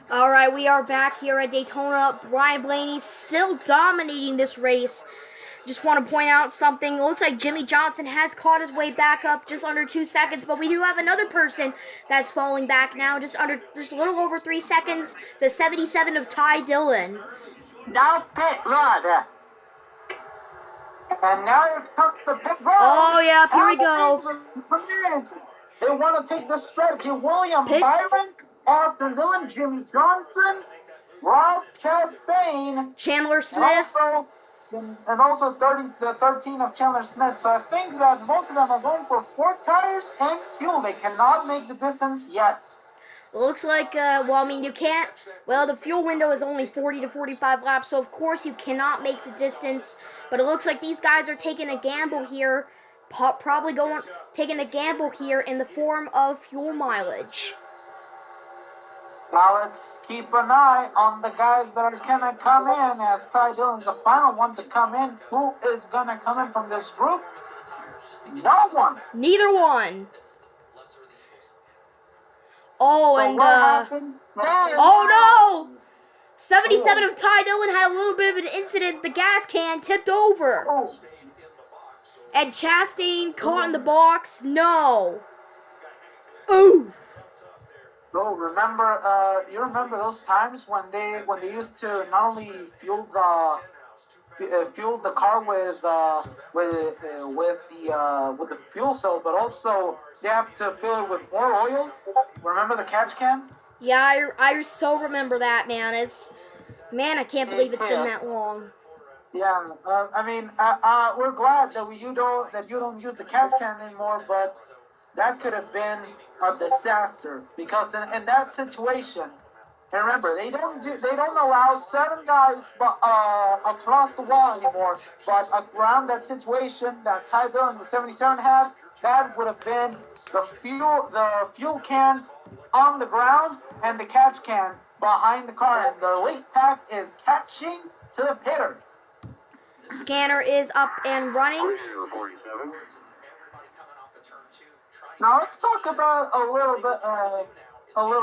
All right, we are back here at Daytona. Ryan Blaney still dominating this race. Just want to point out something. It looks like Jimmy Johnson has caught his way back up just under 2 seconds, but we do have another person that's falling back now, just a little over 3 seconds. The 77 of Ty Dillon. Now pit rod. And now here comes the pit road. Oh, yeah, here we go. They want to take the strategy. William Pits. Byron, Austin Dillon, Jimmy Johnson, Rob Chastain, Chandler Smith. and also the 13 of Chandler Smith. So I think that most of them are going for 4 tires and fuel. They cannot make the distance yet. Looks like, you can't. Well, the fuel window is only 40 to 45 laps, so of course you cannot make the distance. But it looks like these guys are taking a gamble here, taking a gamble here in the form of fuel mileage. Now let's keep an eye on the guys that are gonna come in, as Ty Dillon's the final one to come in. Who is gonna come in from this group? No one. Neither one. Oh, So and what happened? oh no! 77 of Ty Dillon had a little bit of an incident. The gas can tipped over. Oh. And Chastain caught in the box. No. Oof. So you remember those times when they used to not only fuel the car with the fuel cell, but also they have to fill it with more oil. Remember the catch can? Yeah, I so remember that, man. Man, I can't believe it's been that long. Yeah, I mean, we're glad that you don't use the catch can anymore, but that could have been a disaster because in that situation, and remember they don't allow 7 guys across the wall anymore, but around that situation that Ty Dillon the 77 had, that would have been the fuel can on the ground and the catch can behind the car, and the late pack is catching to the pitter. Scanner is up and running. Now let's talk about a little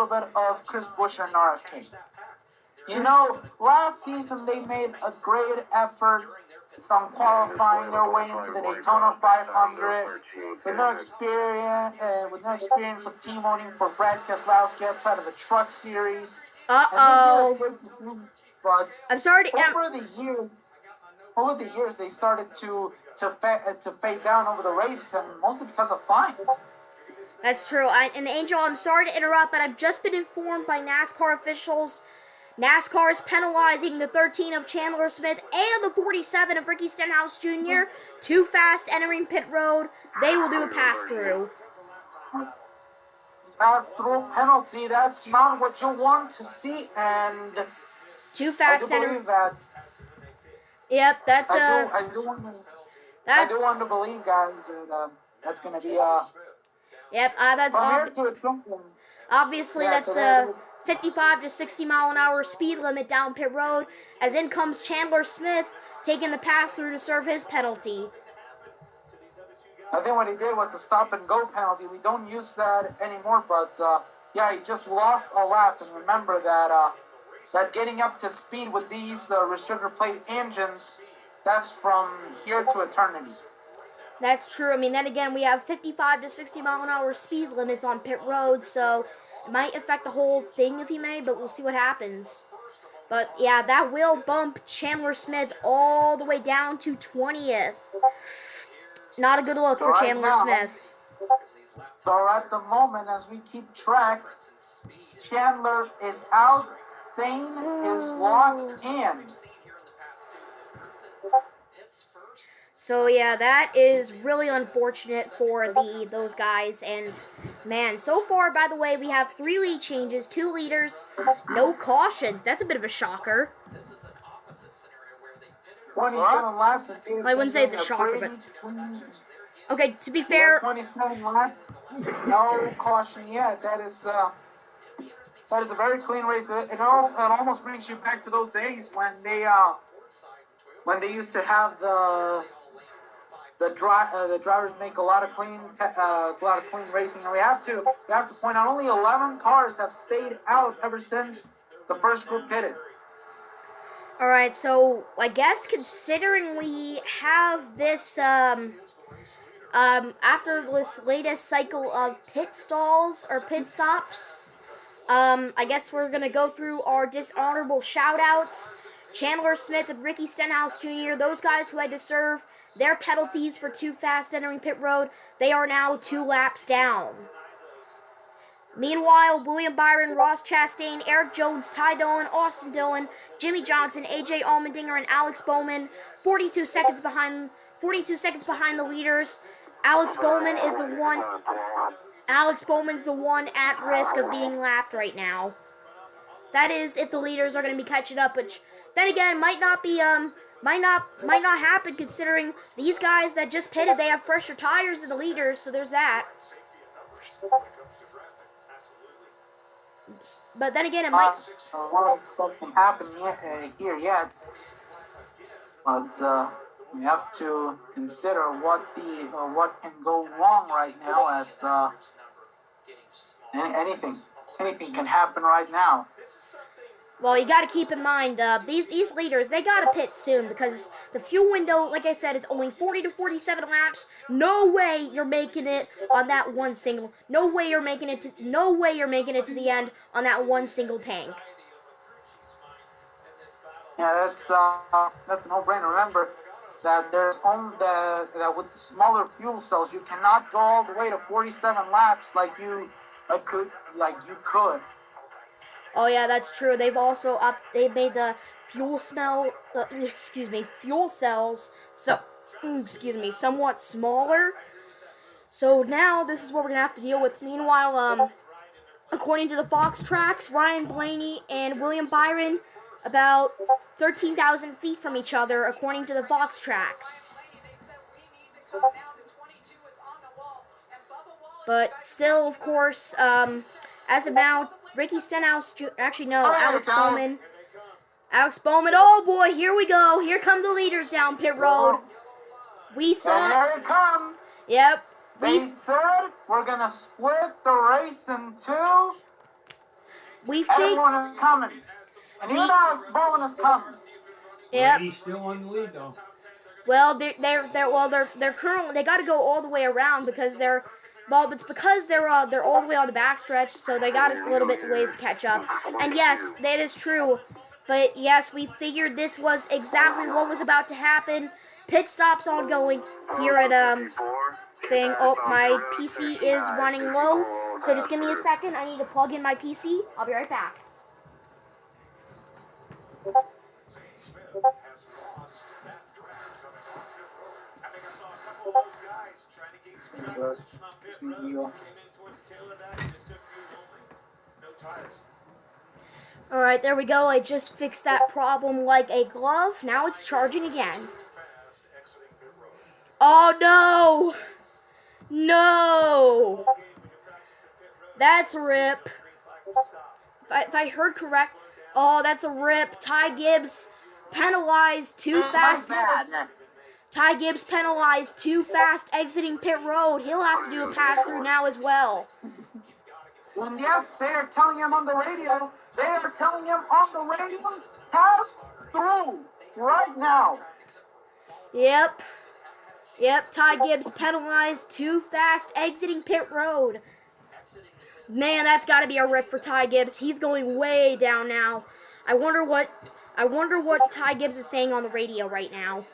bit of Chris Buescher and RFK. You know, last season they made a great effort from qualifying their way into the Daytona 500 with no experience of team owning for Brad Keselowski outside of the Truck Series. Uh-oh. But I'm sorry to... over the years, they started to fade down over the races, and mostly because of fines. That's true. And Angel, I'm sorry to interrupt, but I've just been informed by NASCAR officials. NASCAR is penalizing the 13 of Chandler Smith and the 47 of Ricky Stenhouse Jr. Too fast entering pit road. They will do a pass-through. Pass-through penalty, that's not what you want to see, and too fast entering that. Yep, that's I do want to believe, guys, that that's going to be Yep, that's obviously that's a 55 to 60 mile an hour speed limit down pit road. As in comes Chandler Smith taking the pass through to serve his penalty. I think what he did was a stop and go penalty. We don't use that anymore, but yeah, he just lost a lap. And remember that getting up to speed with these restrictor plate engines, that's from here to eternity. That's true. I mean, then again, we have 55 to 60 mile an hour speed limits on pit road, so it might affect the whole thing if he may, but we'll see what happens. But yeah, that will bump Chandler Smith all the way down to 20th. Not a good look for Chandler Smith. So at the moment, as we keep track, Chandler is out. Thane is locked in. So yeah, that is really unfortunate for those guys. And man, so far, by the way, we have 3 lead changes, 2 leaders, no cautions. That's a bit of a shocker. 27 laps. I wouldn't say it's a shocker, but okay. To be fair, 27 laps, no caution yet. That is a very clean race. It almost brings you back to those days when they used to have the drivers make a lot of clean racing, and we have to point out only 11 cars have stayed out ever since the first group pitted. All right, so I guess considering we have this after this latest cycle of pit stalls or pit stops, I guess we're gonna go through our dishonorable shout-outs. Chandler Smith and Ricky Stenhouse Jr., those guys who had to serve their penalties for too fast entering pit road, they are now 2 laps down. Meanwhile, William Byron, Ross Chastain, Eric Jones, Ty Dillon, Austin Dillon, Jimmy Johnson, AJ Allmendinger, and Alex Bowman, 42 seconds behind the leaders. Alex Bowman's the one at risk of being lapped right now. That is if the leaders are going to be catching up, which then again might not happen considering these guys that just pitted, they have fresher tires than the leaders, so there's that. But then again, it might. A lot of can happen here yet, but we have to consider what can go wrong right now, as anything can happen right now. Well, you got to keep in mind, these leaders, they got to pit soon because the fuel window, like I said, is only 40 to 47 laps. No way you're making it on that one single. No way you're making it to the end on that one single tank. Yeah, that's a no-brainer. Remember that there's only that with the smaller fuel cells, you cannot go all the way to 47 laps like you could. Oh yeah, that's true. They've also they made the fuel fuel cells, somewhat smaller. So now this is what we're gonna have to deal with. Meanwhile, according to the Fox tracks, Ryan Blaney and William Byron about 13,000 feet from each other, according to the Fox tracks. But still, of course, as of now, Ricky Stenhouse, actually no, Alex Bowman. Alex Bowman, oh boy, here we go. Here come the leaders down pit road. We saw. And here it comes. Yep. They said we're gonna split the race in two. Everyone is coming, and even Alex Bowman is coming. Yep. He's still on the lead though. Well, they're currently, they got to go all the way around because it's because they're all the way on the backstretch, so they got a little bit ways to catch up. And yes, that is true. But yes, we figured this was exactly what was about to happen. Pit stops ongoing here at thing. Oh, my PC is running low, so just give me a second. I need to plug in my PC. I'll be right back. Alright, there we go. I just fixed that problem like a glove. Now it's charging again. Oh no! No! That's a rip. If I heard correct, oh, that's a rip. Ty Gibbs penalized too fast. Ty Gibbs penalized too fast exiting pit road. He'll have to do a pass through now as well. And yes, they are telling him on the radio. They are telling him on the radio, pass through right now. Yep, Ty Gibbs penalized too fast exiting pit road. Man, that's got to be a rip for Ty Gibbs. He's going way down now. I wonder what Ty Gibbs is saying on the radio right now.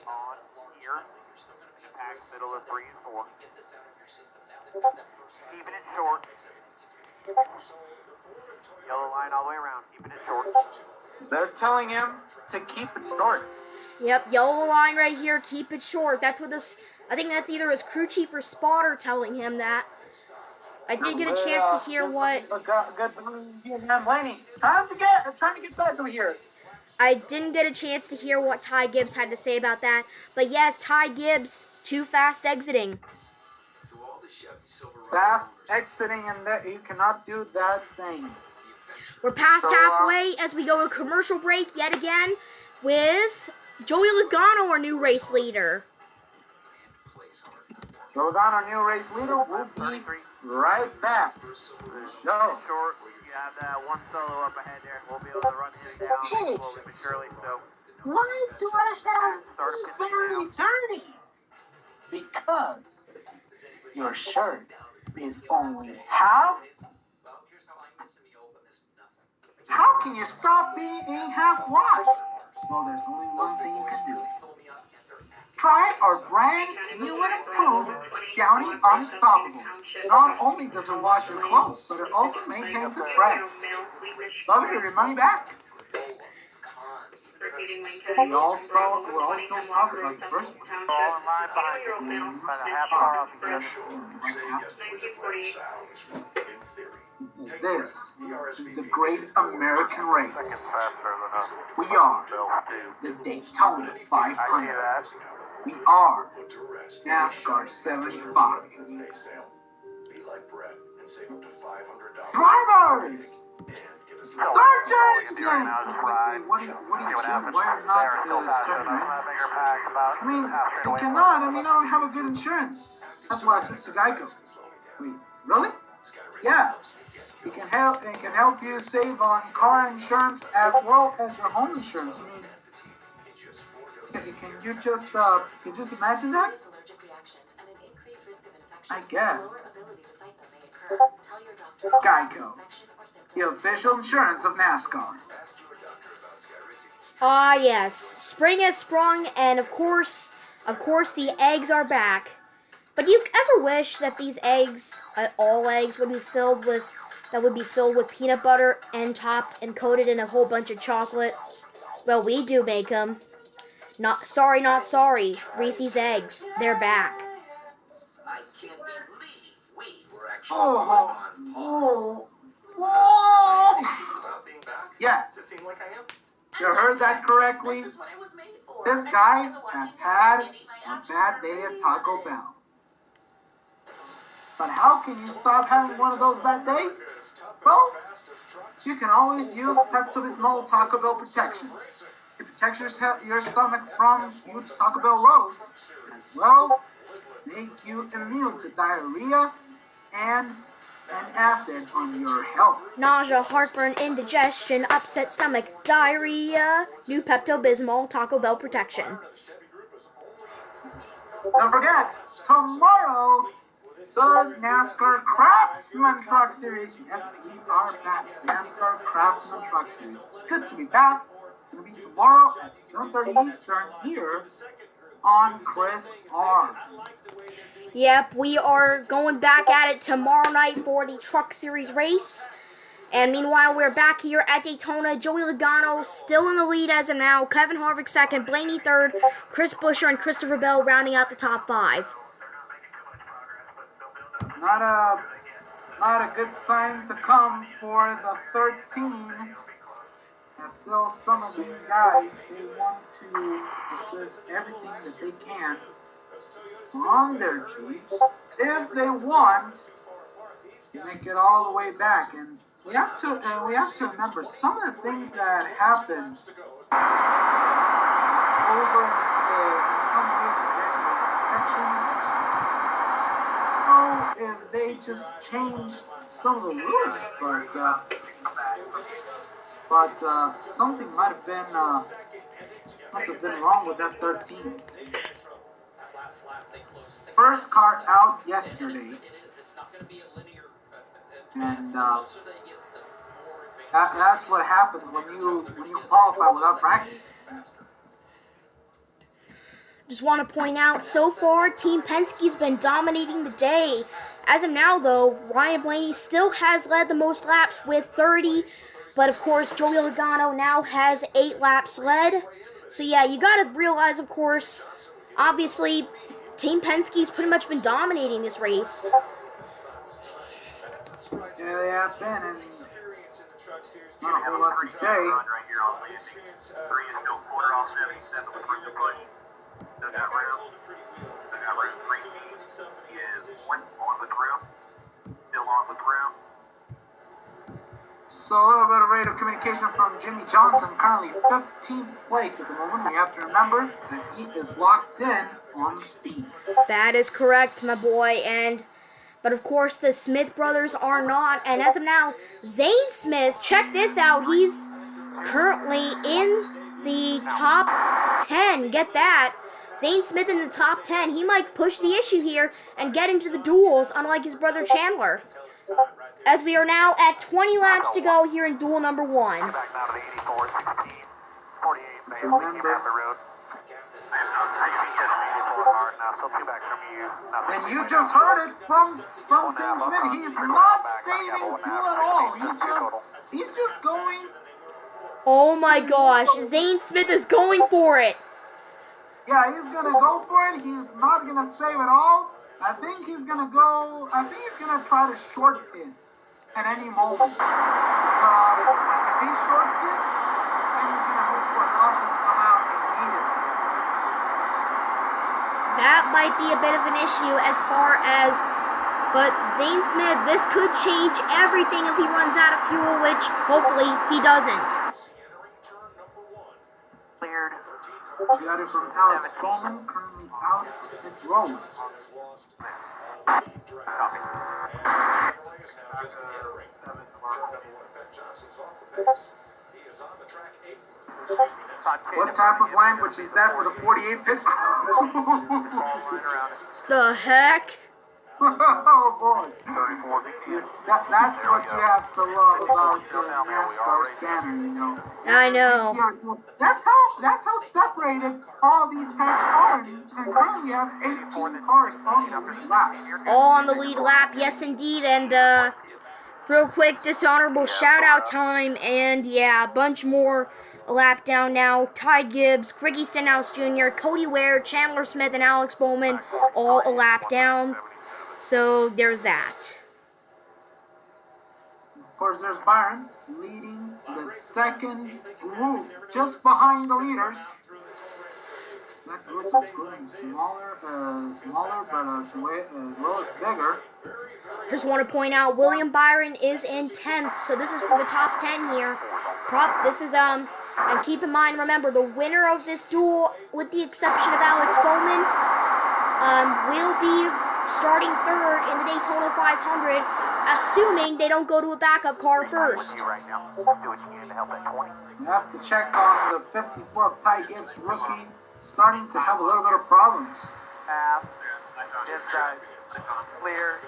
On here, pack middle of 3 and 4. Keeping it short. Yellow line all the way around, keeping it short. They're telling him to keep it short. Yep, yellow line right here, keep it short. That's what this, I think that's either his crew chief or spotter telling him that. I did get a chance to hear what... Good Blaney. Trying to get back over here. I didn't get a chance to hear what Ty Gibbs had to say about that. But yes, Ty Gibbs, too fast exiting. Fast exiting, and that you cannot do that thing. We're past halfway as we go to commercial break yet again with Joey Logano, our new race leader. Joey Logano, our new race leader, will be right back. Show. Short, you have that one solo up ahead there. We'll be able to run him down slowly but surely. So, why do I have this very dirty? Because your shirt is only half. How can you stop being half washed? Well, there's only one thing you can do. Try our brand new and improved Downy Unstoppable. Not only does it wash your clothes, but it also maintains it fresh. Love it, your money back. We'll all still talk about the first one. all in line behind you. About a half hour off together. This is the great American race. We are the Daytona 500. We are NASCAR 75. Drivers! Start your engines! What are you doing? Why are not starting right? I mean, you cannot. I don't have a good insurance. That's why I switched to Geico. Wait, really? Yeah. It can help you save on car insurance as well as your home insurance. Can you just imagine that? I guess. Geico, the official insurance of NASCAR. Ah, yes. Spring has sprung, and of course, the eggs are back. But do you ever wish that these eggs, all eggs, would be filled with that would be filled with peanut butter and topped and coated in a whole bunch of chocolate. Well, we do make them. Not sorry, not sorry. Reese's Eggs, they're back. I can't believe we were actually Oh, on oh, oh. about being back. Yes, Does it seem like I am? you heard that correctly. This is what it was made for. This guy has had a bad day at Taco Bell. But how can you stop having one of those bad days? Well, you can always use Pepto-Bismol Taco Bell Protection. It protects your stomach from huge Taco Bell loads, as well make you immune to diarrhea and an acid on your health. Nausea, heartburn, indigestion, upset stomach, diarrhea. New Pepto-Bismol Taco Bell Protection. Don't forget, tomorrow, the NASCAR Craftsman Truck Series. Yes, we are back. NASCAR Craftsman Truck Series. It's good to be back. It's going to be tomorrow at 7:30 Eastern here on Chris R. Yep, we are going back at it tomorrow night for the Truck Series race. And meanwhile, we're back here at Daytona. Joey Logano still in the lead as of now. Kevin Harvick second, Blaney third, Chris Buescher and Christopher Bell rounding out the top five. Not a good sign to come for the 13. There's still some of these guys, they want to assert everything that they can on their Jeeps. If they want to make it all the way back, and we have to remember some of the things that happen over in some way protection. If they just changed some of the rules, but something might have been wrong with that 13. First car out yesterday, and that's what happens when you qualify without practice. Just want to point out, so far, Team Penske's been dominating the day. As of now, though, Ryan Blaney still has led the most laps with 30. But, of course, Joey Logano now has 8 laps led. So, yeah, you got to realize, of course, obviously, Team Penske's pretty much been dominating this race. Yeah, they have been, and not a whole lot to say. So a little bit of rate of communication from Jimmy Johnson, currently 15th place at the moment. We have to remember that he is locked in on speed. That is correct, my boy. But of course, the Smith brothers are not. And as of now, Zane Smith, check this out. He's currently in the top 10. Get that. Zane Smith in the top 10. He might push the issue here and get into the duels, unlike his brother Chandler. As we are now at 20 laps to go here in duel number 1. And you just heard it from Zane Smith. He's not saving fuel at all. He's just going. Oh my gosh, Zane Smith is going for it. Yeah, he's gonna go for it. He's not gonna save at all. I think he's gonna try to short pit at any moment. Because if he short pits, then he's gonna hope for a caution to come out immediately. That might be a bit of an issue as far as, but Zane Smith, this could change everything if he runs out of fuel, which hopefully he doesn't. Cleared. We got it from Alex Bowman, currently out at the road. What type of language is that for the 48 pit crew? The heck? Oh boy. That's what you have to love about NASCAR scanner, you know. I know. That's how separated all these packs are. And currently you have 18 cars on the lead lap. All on the lead lap, yes indeed. And Real quick, dishonorable shout out time, and yeah, a bunch more a lap down now. Ty Gibbs, Ricky Stenhouse Jr., Cody Ware, Chandler Smith, and Alex Bowman all a lap down. So there's that. Of course, there's Byron leading the second group, just behind the leaders. That group is growing smaller, but as well as bigger. Just want to point out, William Byron is in 10th, so this is for the top 10 here. And keep in mind, remember, the winner of this duel, with the exception of Alex Bowman, will be starting third in the Daytona 500, assuming they don't go to a backup car first. You have to check on the 54 of Ty Gibbs rookie, starting to have a little bit of problems. Inside. Clear.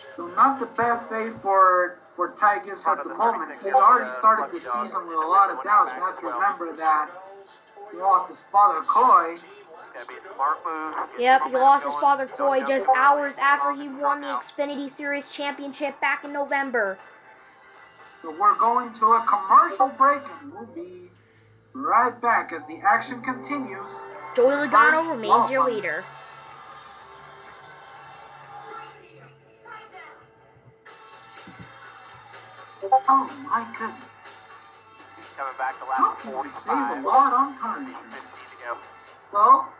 So not the best day for Ty Gibbs at the moment. He already started the season with a lot of doubts. You have to remember that he lost his father, Coy. Yep, he lost his father, Coy, just hours after he won the Xfinity Series Championship back in November. So we're going to a commercial break, and we'll be right back as the action continues. Joey Logano remains your leader. Oh my goodness. Coming back to How lap can we 45. save a lot on car insurance? Go. Well,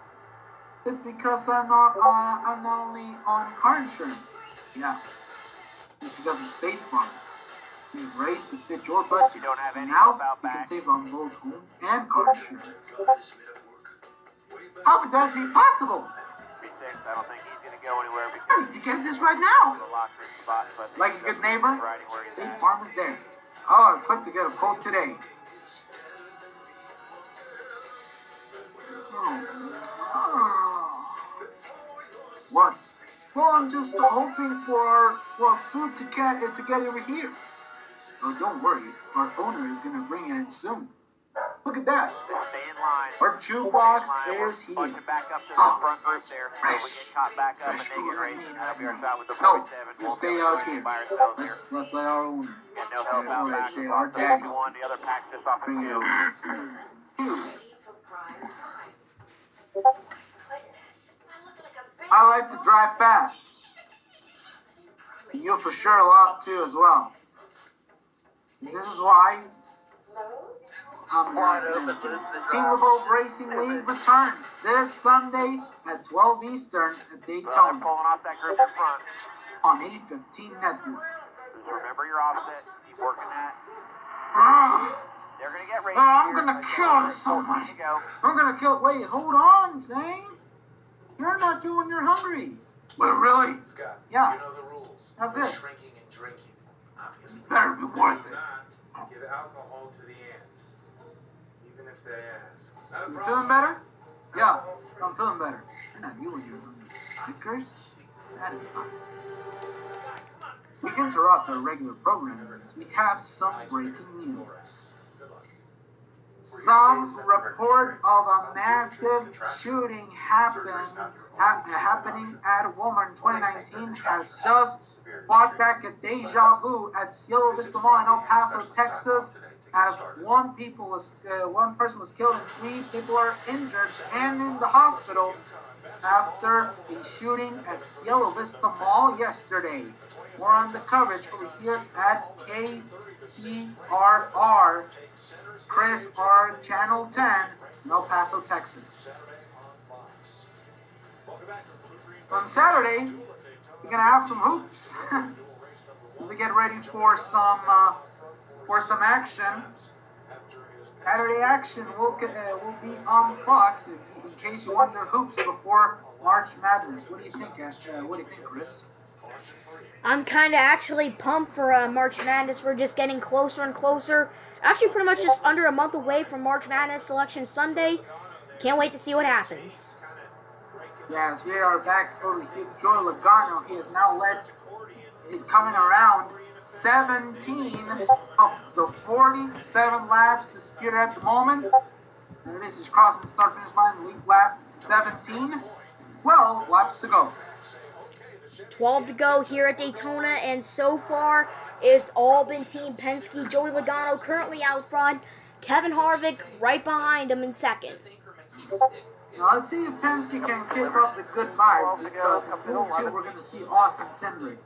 it's because I'm not only on car insurance. Yeah. It's because of State Farm. We've raised to fit your budget. Don't have So any now help out you can back. save on both home and car insurance. How could that be possible? I don't think he's going to go anywhere I because need to get this right now. the locker room spot. But Like a good neighbor, riding where he's State at. Farm is there. Oh, I'm quick to get a quote today. What? Well, I'm just hoping for food to get over here. Oh, don't worry. Our owner is gonna bring it in soon. Look at that. Stay in line. Our jukebox is here. Bunch it back up to the Oh. front group there. So we get caught back up and Fresh they get food. racing. That'll be our shot with the No, 47. you stay out here. Let's let our owner. Got no help out back. Say our daddy. The other pack just off the Bring it field. over. I like to drive fast. You for sure love to as well. This is why I'm announcing Team LeBeau Racing League returns this Sunday at 12 Eastern at They're Daytona pulling off that group in front. on 815 Network. Just remember your offset. Keep working that. Ah, They're going to get racing. I'm here. gonna kill someone. There you go. I'm gonna kill. Wait, hold on, Zane. You're not doing your hungry. But really? Scott, Yeah. you know the rules. Have this. Drinking and drinking, obviously. Better be worth it. Not give alcohol to the ants, even if they ask. Not a You problem. feeling better? Yeah, I'm feeling better. You're not you and your Snickers. Satisfied. We interrupt our regular programming because we have some breaking news. Some report of a massive shooting happening at Walmart in 2019 has just brought back a deja vu at Cielo Vista Mall in El Paso, Texas, as one person was killed and 3 people are injured and in the hospital after a shooting at Cielo Vista Mall yesterday. More on the coverage over here at KCRR, Chris R. Channel 10, in El Paso, Texas. On Saturday, we're gonna have some hoops. We get ready for some action. Saturday action will be on Fox in case you want your hoops before March Madness. What do you think, Chris? I'm kind of actually pumped for March Madness. We're just getting closer and closer. Actually, pretty much just under a month away from March Madness Selection Sunday. Can't wait to see what happens. Yes, we are back over here. Joey Logano, he has now led, coming around 17 of the 47 laps disputed at the moment. And this is crossing the start-finish line, lead lap 17. 12 laps to go. 12 to go here at Daytona, and so far it's all been Team Penske. Joey Logano currently out front. Kevin Harvick right behind him in second. Now let's see if Penske can keep up the good vibes, because in Pool 2 we're going to see Austin Cindric.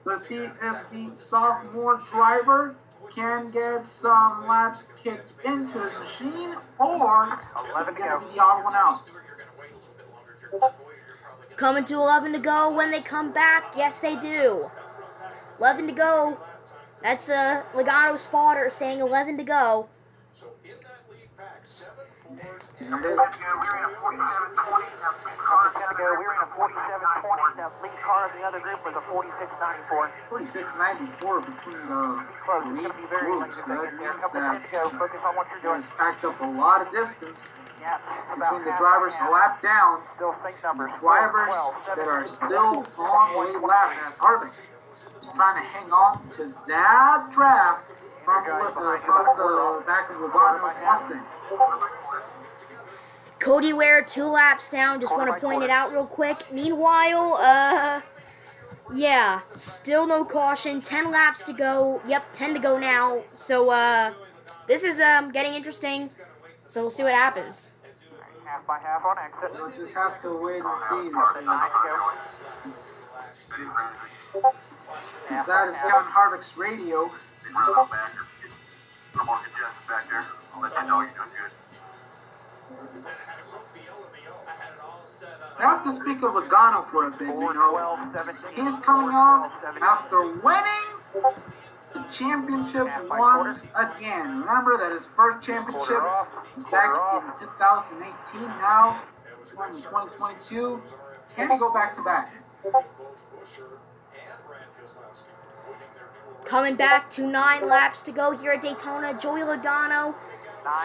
Let's see if the sophomore driver can get some laps kicked into his machine, or is he going to be the odd one out. Coming to 11 to go when they come back. Yes, they do. 11 to go. That's a Logano spotter saying 11 to go. And it is. We were in a 47-20. That lead car of the other group was a 46-94. 46-94 between the lead groups. That means that Focus on what you're doing. it's packed up a lot of distance Yeah, between the drivers a lap down. Still think numbers. Drivers that are still on late lap, as Harvick is trying to hang on to that draft from the back of Logano's Mustang. Cody Ware 2 laps down. Just want to point it out real quick. Meanwhile, yeah, still no caution. 10 laps to go. Yep, 10 to go now. So, this is getting interesting. So we'll see what happens. Half by half on exit. We'll just have to wait and see. That is Kevin Harvick's radio. I have to speak of Logano for a bit, you know. He's coming off after winning the championship once again. Remember that his first championship was back in 2018. Now, we're in 2022. Can he go back to back? Coming back to 9 laps to go here at Daytona. Joey Logano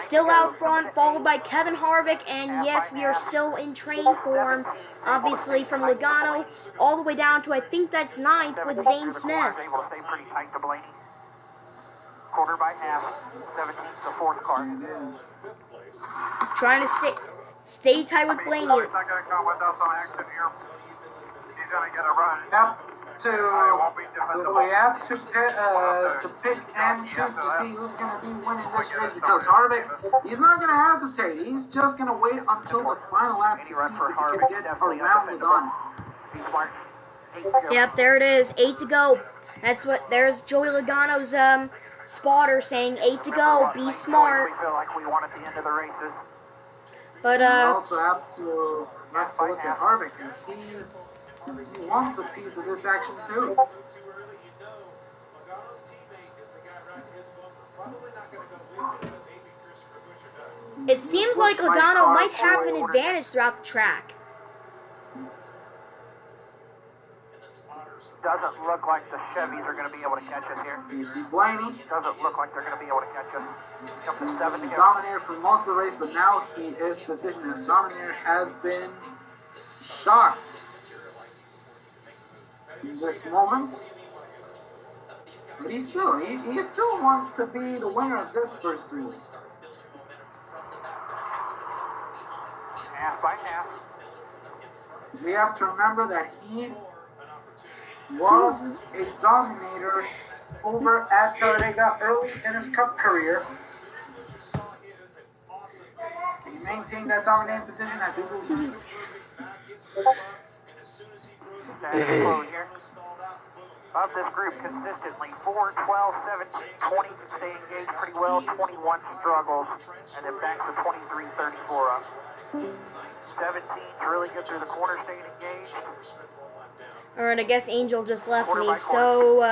still out front, followed by Kevin Harvick, and yes, we are still in train form, obviously, from Logano all the way down to, I think that's 9th with Zane Smith. Quarter by half, 17th the fourth car. It is. Trying to stay tight with Blaney. He's not going to come with us on exit here. He's going to get a run. We have to pick and choose to see who's going to be winning this race, because Harvick, he's not going to hesitate. He's just going to wait until the final lap to see if he can get around Logano. Yep, there it is, 8 to go. There's Joey Logano's spotter saying 8 to go. Be smart. But we also have to look at Harvick, as he wants a piece of this action too. It seems like Logano might have an advantage throughout the track. Doesn't look like the Chevys are going to be able to catch us here. You see Blaney. Doesn't look like they're going to be able to catch us. Up to 7 to go. Dominator for most of the race, but now he is positioned as Dominator has been shocked in this moment. But he still wants to be the winner of this first duel. Half by half. We have to remember that he was a Dominator over at Talladega early in his Cup career. Can he maintain that dominating position? I do believe. Here. Of this group consistently, 4, 12, 17, 20 stay engaged pretty well, 21 struggles, and then back to 23, 34 up. 17 really good through the corner, staying engaged. Alright, I guess Angel just left me, so,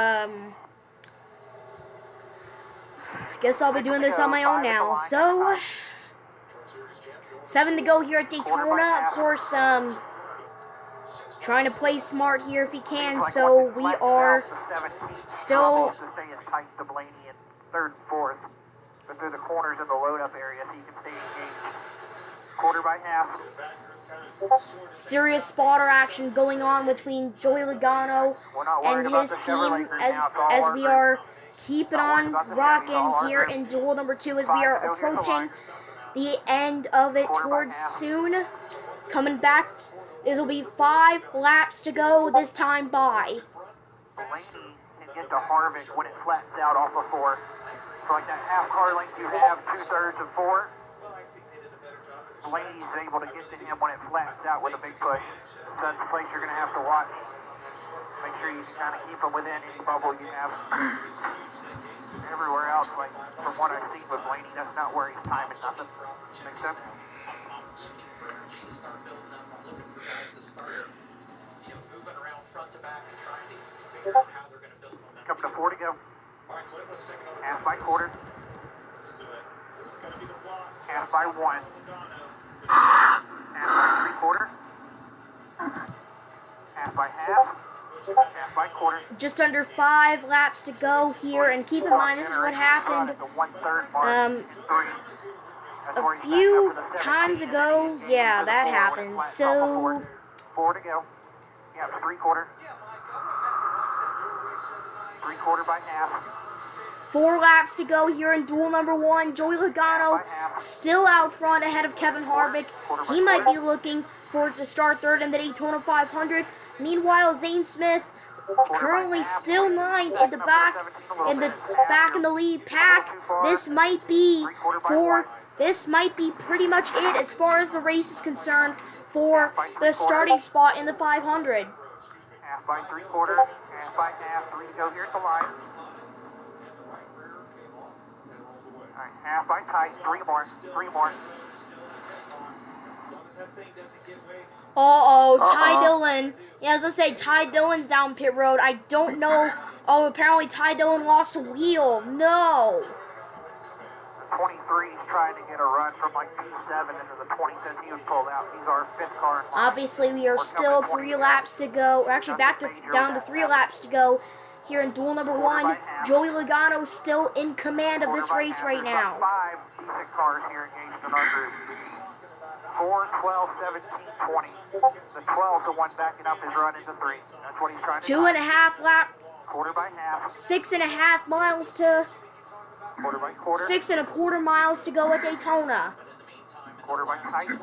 guess I'll be doing this on my own now. So, 7 to go here at Daytona. Of course, trying to play smart here if he can, so we are still to Blaney in 3rd and 4th, but through the corners in the load-up area so you can stay engaged. Quarter by half. Serious spotter action going on between Joey Logano and his team as we are keeping on rocking here in duel number 2 as we are approaching the end of it towards soon. Coming back This will be 5 laps to go this time by. Blaney can get to Harvick when it flattens out off of 4. So like that half car length you have, 2/3 of 4. Blaney's able to get to him when it flattens out with a big push. So that's a place you're going to have to watch. Make sure you kind of keep him within any bubble you have. Everywhere else, like from what I've seen with Blaney, that's not where he's timing nothing. Make sense? Coming to 4 to go. Half by quarter. Half by 1. Half by 3/4. Half by half. Half by quarter. Just under 5 laps to go here, and keep in mind this is what happened a few times ago. Yeah, that happened. So 4 to go. Yeah, 3/4. 3/4 by half. 4 laps to go here in duel number 1. Joey Logano still out front ahead of Kevin Harvick. He might be looking for it to start third in the Daytona 500. Meanwhile, Zane Smith currently still 9th in the back in the lead pack. This might be pretty much it as far as the race is concerned for the starting spot in the 500. Half by 3/4. Half by half. 3 to go here at the line. All right, half by tight. 3 more. 3 more. Ty Dillon. Yeah, I was gonna say Ty Dillon's down pit road. I don't know. Oh, apparently Ty Dillon lost a wheel. No. The 23 is trying to get a run from like P7 into the 20 since he was pulled out. He's our 5th car in line. Obviously, we are still 3 laps to go. We're actually down to 3 laps to go here in duel number 1. Joey Logano still in command of this race right now. 5 decent cars here engaged in our group. 4, 12, 17, 20. The 12, the one backing up, is run into 3. That's what he's trying to do. 2.5 lap. Quarter by half. 6.5 miles to. Quarter by quarter. 6.25 miles to go at Daytona. Quarter by tight. 2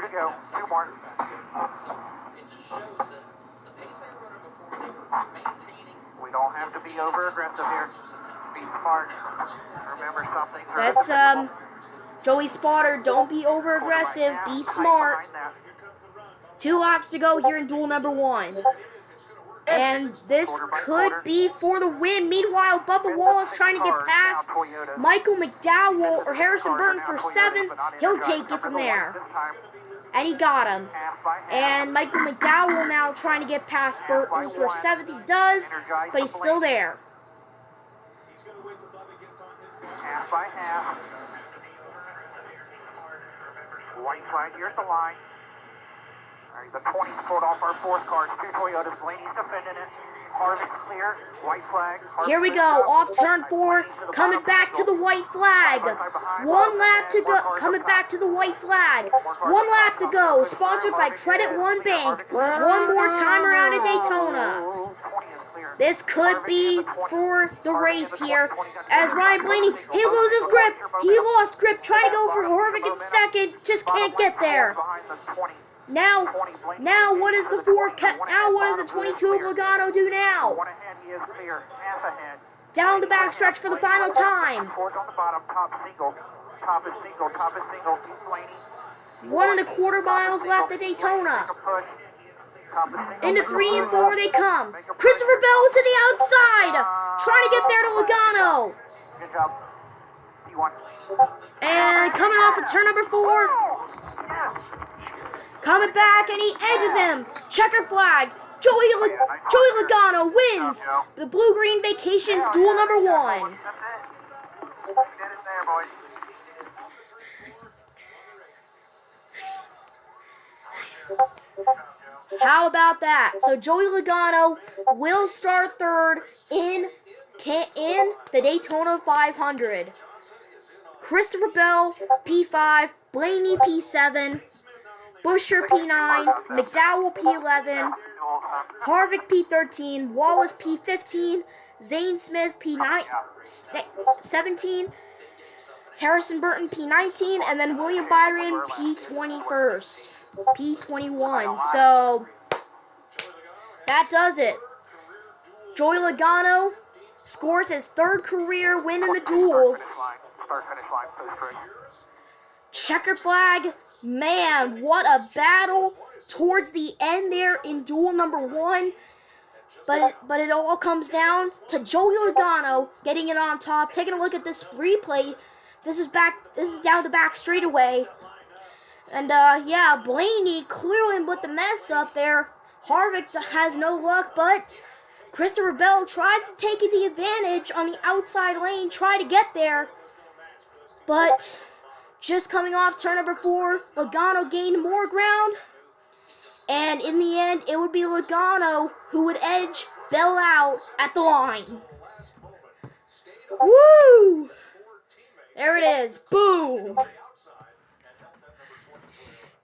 to go. 2 more. We don't have to be over aggressive here. Be smart. Remember something. That's Joey Spotter. Don't be over aggressive. Be smart. 2 laps to go here in duel number 1. And this could be for the win. Meanwhile, Bubba Wallace trying to get past Michael McDowell or Harrison Burton for 7th. He'll take it from there. And he got him. And Michael McDowell now trying to get past Burton for 7th. He does, but he's still there. Half by half. White flag here at the line. All right, the 20 pulled off our 4th car. 2 Toyotas. Blaney's defending it. Harvick's clear. White flag. Here we go. Off turn 4. Coming back to the white flag. 1 lap to go. Coming back to the white flag. 1 lap to go. Sponsored by Credit One Bank. One more time around at Daytona. This could be for the race here. As Ryan Blaney, he loses grip. He lost grip. Trying to go for Harvick in 2nd. Just can't get there. Now what is the 4th? Now what does the 22 of Logano do now? Down the backstretch for the final time. 1.25 miles left at Daytona. Into 3 and 4 they come. Christopher Bell to the outside. Trying to get there to Logano. Good job. And coming off of turn number 4. Coming back, and he edges him. Checker flag. Joey Logano wins the Blue-Green Vacations duel number 1. How about that? So Joey Logano will start 3rd in the Daytona 500. Christopher Bell, P5, Blaney, P7. Busher P9, McDowell P11, Harvick P13, Wallace P15, Zane Smith P17, Harrison Burton P19, and then William Byron P21st. P21. So that does it. Joey Logano scores his 3rd career win in the duels. Start-finish line, post-race. Checker flag. Man, what a battle towards the end there in duel number 1. But it all comes down to Joey Logano getting it on top. Taking a look at this replay. This is down the back straightaway. And yeah, Blaney clearly with the mess up there. Harvick has no luck, but Christopher Bell tries to take the advantage on the outside lane, try to get there. But just coming off turn number 4, Logano gained more ground. And in the end, it would be Logano who would edge Bell out at the line. Woo! There it is. Boom!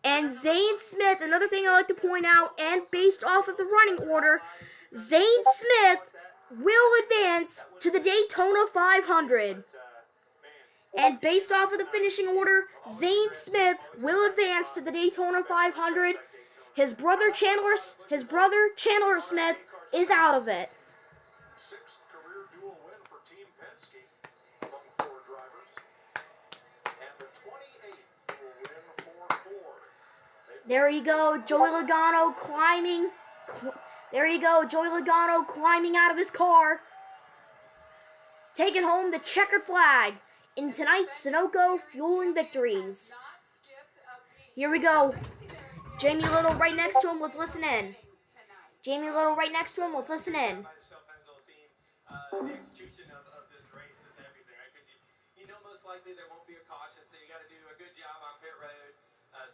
And Zane Smith, another thing I like to point out, and based off of the running order, Zane Smith will advance to the Daytona 500. And based off of the finishing order, Zane Smith will advance to the Daytona 500. His brother Chandler Smith is out of it. 6th career dual win for Team Penske among 4 drivers. And the 28th dual win for Ford. There you go, Joey Logano climbing. There you go, Joey Logano climbing out of his car. Taking home the checkered flag in tonight's Sunoco Fueling Victories. Here we go. Jamie Little right next to him, let's listen in. Jamie Little right next to him, let's listen in. The execution of this race is everything, right? Because you know most likely there won't be a caution, so you got to do a good job on pit road,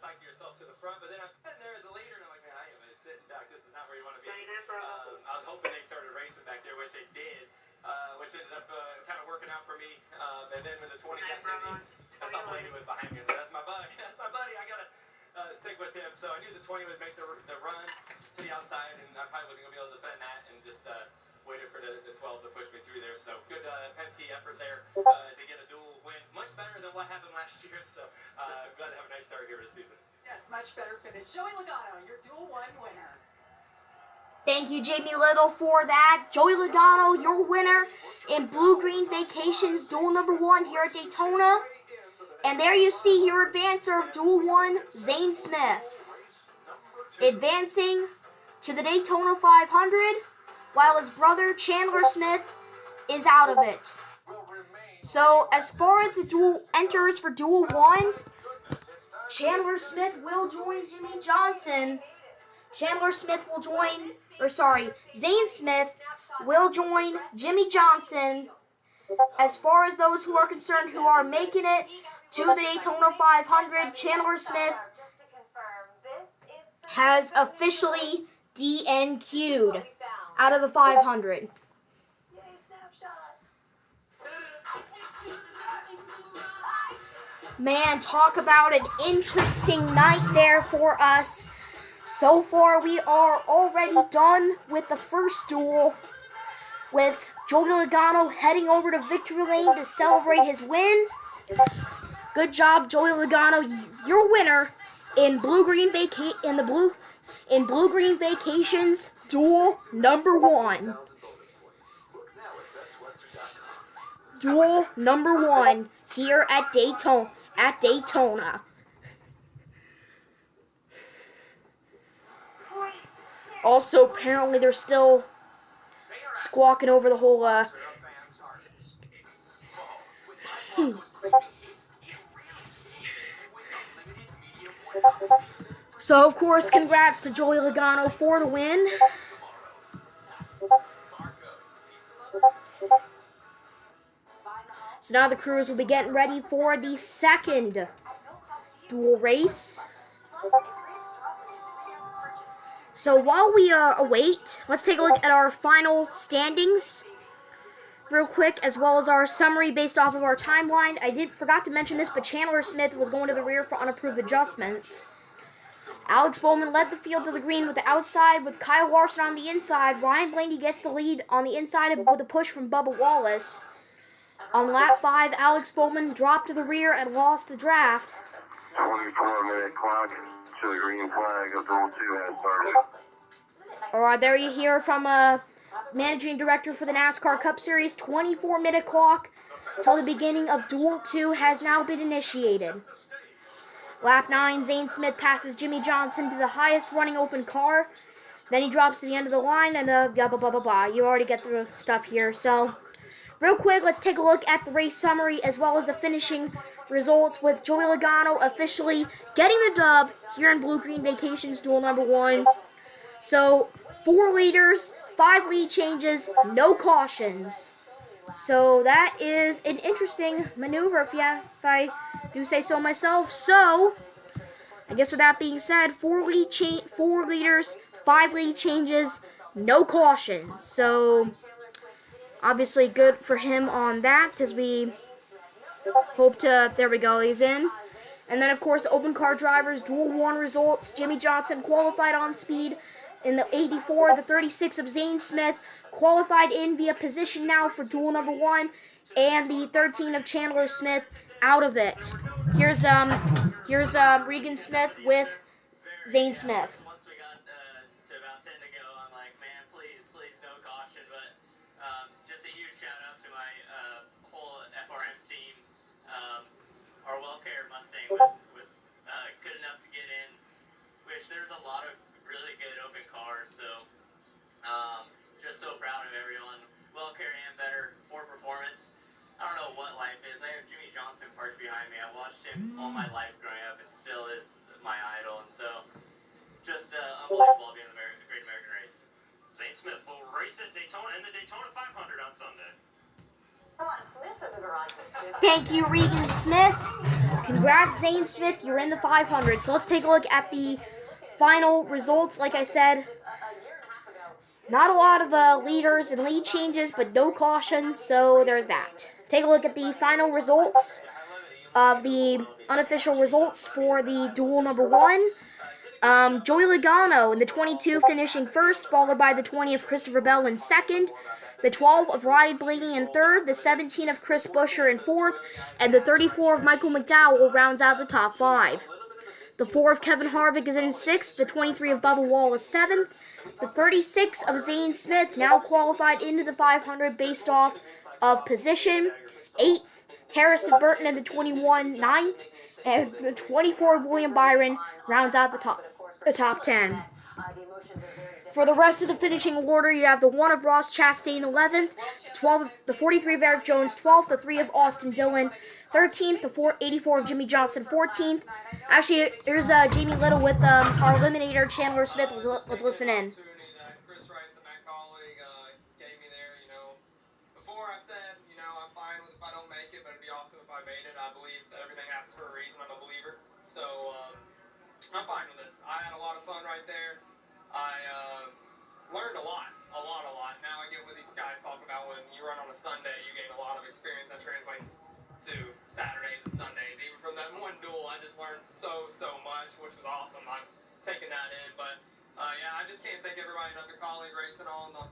cycle yourself to the front. But then I'm sitting there as a leader, and I'm like, man, I am sitting back. This is not where you want to be. I was hoping they started racing back there, which they did, which ended up kind of working out for me. And then when the 20 got to me, I saw Blaney was behind me. That's my buddy. That's my buddy. I got to stick with him. So I knew the 20 would make the run to the outside, and I probably wasn't going to be able to defend that, and just waited for the 12 to push me through there. So good Penske effort there to get a dual win. Much better than what happened last year. So glad to have a nice start here this season. Yes, much better finish. Joey Logano, your dual 1 winner. Thank you, Jamie Little, for that. Joey Logano, your winner in Blue Green Vacations duel number 1 here at Daytona. And there you see your advancer of duel 1, Zane Smith, advancing to the Daytona 500, while his brother Chandler Smith is out of it. So as far as the duel enters for duel 1, Chandler Smith will join Jimmy Johnson. Zane Smith will join Jimmy Johnson. As far as those who are concerned who are making it to the Daytona 500, Chandler Smith has officially DNQ'd out of the 500. Man, talk about an interesting night there for us. So far, we are already done with the first duel, with Joey Logano heading over to victory lane to celebrate his win. Good job, Joey Logano. Your winner in Blue Green Vacations duel number 1. Duel number 1 here at Daytona. Also, apparently they're still squawking over the whole So, of course, congrats to Joey Logano for the win. So now the crews will be getting ready for the second duel race. So while we await, let's take a look at our final standings real quick, as well as our summary based off of our timeline. I forgot to mention this, but Chandler Smith was going to the rear for unapproved adjustments. Alex Bowman led the field to the green with the outside, with Kyle Larson on the inside. Ryan Blaney gets the lead on the inside with a push from Bubba Wallace. On lap 5, Alex Bowman dropped to the rear and lost the draft. 24-minute clock to the green flag of Duel 2 has started. Alright, there you hear from Managing Director for the NASCAR Cup Series. 24-minute clock till the beginning of Duel 2 has now been initiated. Lap 9, Zane Smith passes Jimmy Johnson to the highest running open car. Then he drops to the end of the line and blah, blah, blah, blah, blah. You already get the stuff here. So, real quick, let's take a look at the race summary as well as the finishing results with Joey Logano officially getting the dub here in Blue Green Vacations Duel number 1. So, 4 leaders, 5 lead changes, no cautions. So, that is an interesting maneuver if I do say so myself. So, I guess with that being said, 4 leaders, 5 lead changes, no cautions. So, obviously good for him on that as we hope to, there we go, he's in. And then, of course, open car drivers, Duel 1 results. Jimmy Johnson qualified on speed in the 84, the 36 of Zane Smith qualified in via position now for Duel number 1, and the 13 of Chandler Smith out of it. Here's Regan Smith with Zane Smith. Once we got to about 10 to go, I'm like, man, please, no caution. But just a huge shout out to my whole FRM team. Our well-cared Mustang was good enough to get in, which there's a lot of really good open cars. So just so proud of everyone. Well-cared and better for performance. I don't know what life is. I have Jimmy Johnson parked behind me. I watched him all my life growing up and still is my idol. And so, just unbelievable being the Great American Race. Zane Smith will race at Daytona in the Daytona 500 on Sunday. Thank you, Regan Smith. Congrats, Zane Smith. You're in the 500. So let's take a look at the final results. Like I said, not a lot of leaders and lead changes, but no cautions, so there's that. Take a look at the final results of the unofficial results for the Duel number 1. Joey Logano in the 22 finishing first, followed by the 20 of Christopher Bell in second, the 12 of Ryan Blaney in third, the 17 of Chris Buescher in fourth, and the 34 of Michael McDowell rounds out the top 5. The 4 of Kevin Harvick is in 6th, the 23 of Bubba Wall is 7th, the 36 of Zane Smith now qualified into the 500 based off of position, 8th, Harrison Burton in the 21, 9th, and the 24 of William Byron rounds out the top 10. For the rest of the finishing order, you have the 1 of Ross Chastain 11th, the 43 of Eric Jones 12th, the 3 of Austin Dillon 13th, the 84 of Jimmy Johnson 14th. Actually, here's Jamie Little with our eliminator, Chandler Smith. Let's listen in. Chris Rice, my colleague, gave me there, before I said, I'm fine with if I don't make it, but it'd be awesome if I made it. I believe that everything happens for a reason. I'm a believer. So, I'm fine with this. I had a lot of fun right there. I learned a lot. Now I get what these guys talk about when you run on a Sunday, you gain a lot of experience that translates to Saturdays and Sundays. Even from that one duel, I just learned so much, which was awesome. I'm taking that in, but yeah, I just can't thank everybody enough, the colleague racing, all the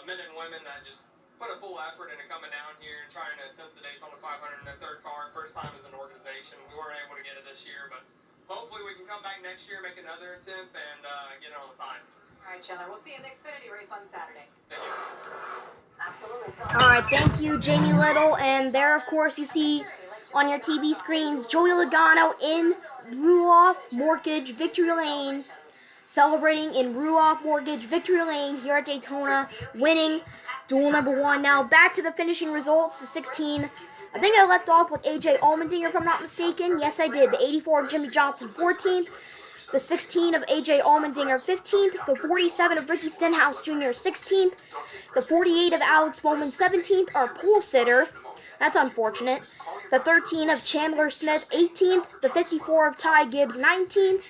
men and women that just put a full effort into coming down here and trying to attempt the Daytona 500 in their third car, first time as an organization. We weren't able to get it this year, but hopefully we can come back next year, make another attempt, and get it on the time. All right, Chandler, we'll see you in the Xfinity race on Saturday. Thank you. Absolutely. All right, thank you, Jamie Little. And there, of course, you see on your TV screens Joey Logano in Ruoff Mortgage Victory Lane, celebrating in Ruoff Mortgage Victory Lane here at Daytona, winning Duel number 1. Now, back to the finishing results, the 16. I think I left off with A.J. Allmendinger, if I'm not mistaken. Yes, I did. The 84 of Jimmy Johnson, 14th. The 16 of A.J. Allmendinger, 15th. The 47 of Ricky Stenhouse Jr., 16th. The 48 of Alex Bowman, 17th. Our pole sitter. That's unfortunate. The 13 of Chandler Smith, 18th. The 54 of Ty Gibbs, 19th.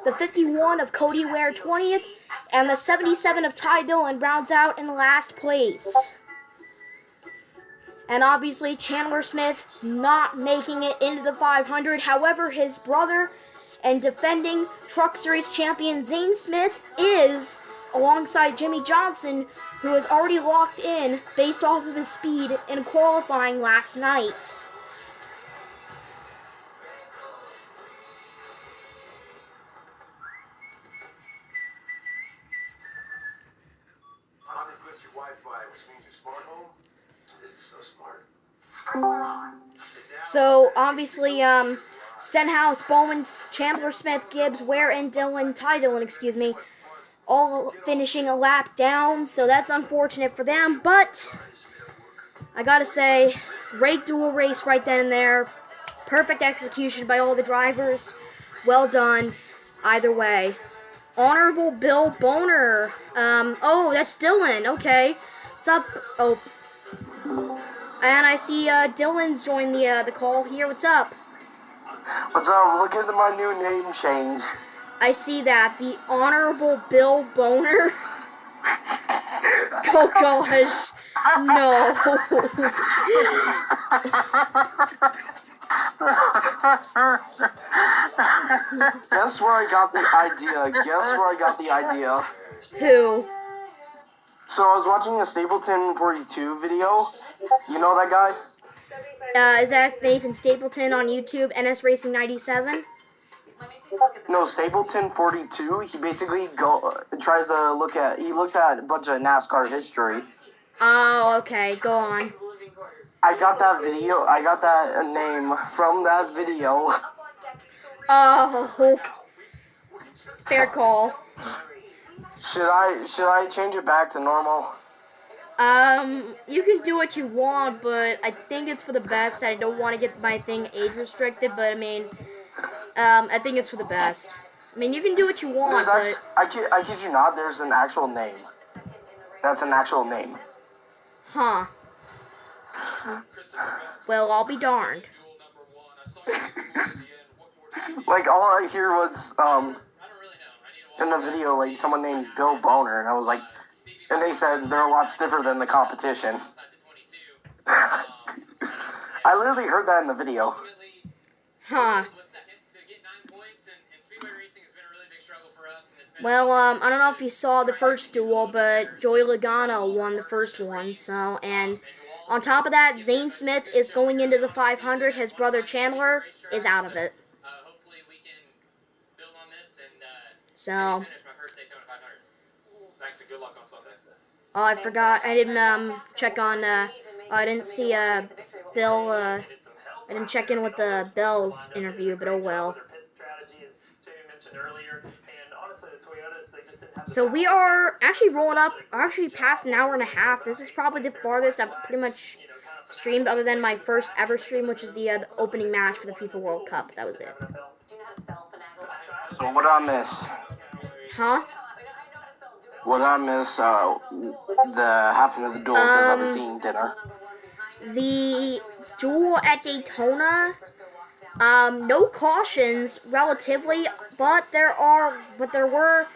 The 51 of Cody Ware, 20th. And the 77 of Ty Dillon rounds out in last place. And obviously, Chandler Smith not making it into the 500. However, his brother and defending Truck Series champion Zane Smith is, alongside Jimmy Johnson, who is already locked in based off of his speed in qualifying last night. Wi-Fi, which means your smart home. This is so smart. So obviously, Stenhouse, Bowman, Chandler, Smith, Gibbs, Ware, and Ty Dillon, excuse me, all finishing a lap down. So that's unfortunate for them, but I gotta say, great dual race right then and there. Perfect execution by all the drivers. Well done, either way. Honorable Bill Boner. Oh, that's Dylan. Okay, what's up? Oh, and I see Dylan's joined the call here. What's up? What's up? Look at my new name change. I see that, the Honorable Bill Boner. Oh gosh, no. Guess where I got the idea? Who? So I was watching a Stapleton 42 video. You know that guy? Is that Nathan Stapleton on YouTube, NS Racing 97? No, Stapleton 42. He basically tries to look at a bunch of NASCAR history. Oh, okay, go on. I got that name from that video. Oh, fair call. Should I change it back to normal? You can do what you want, but I think it's for the best. I don't want to get my thing age restricted, but I mean, I think it's for the best. I mean, you can do what you want, but... I kid you not, there's an actual name. That's an actual name. Huh. Well, I'll be darned. Like, all I hear was, in the video, like, someone named Bill Boner, and I was like, and they said they're a lot stiffer than the competition. I literally heard that in the video. Huh. Well, I don't know if you saw the first duel, but Joey Logano won the first one, so, and on top of that, Zane Smith is going into the 500. His brother Chandler is out of it. So, oh, I forgot, I didn't, check on, I didn't see, Bill, I didn't check in with the Bell's interview, but oh well. So we are actually rolling up, actually past an hour and a half. This is probably the farthest I've pretty much streamed other than my first ever stream, which is the opening match for the FIFA World Cup. That was it. So what did I miss? Huh? What did I miss, the happening of the duel because I was eating dinner? The duel at Daytona, no cautions relatively, but there were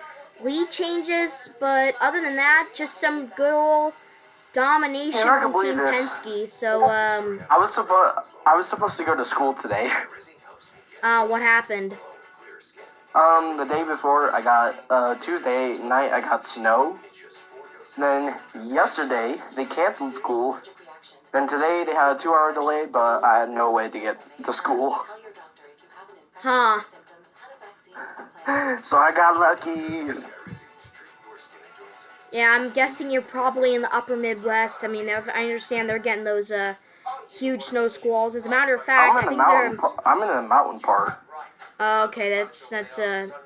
lead changes, but other than that, just some good old domination from Team Penske. So, I was supposed to go to school today. What happened? The day before, I got, Tuesday night, I got snow. Then, yesterday, they canceled school. Then today, they had a 2-hour delay, but I had no way to get to school. Huh. So I got lucky. Yeah, I'm guessing you're probably in the upper Midwest. I mean, I understand they're getting those, huge snow squalls. As a matter of fact, I'm in a mountain part. Okay, that's I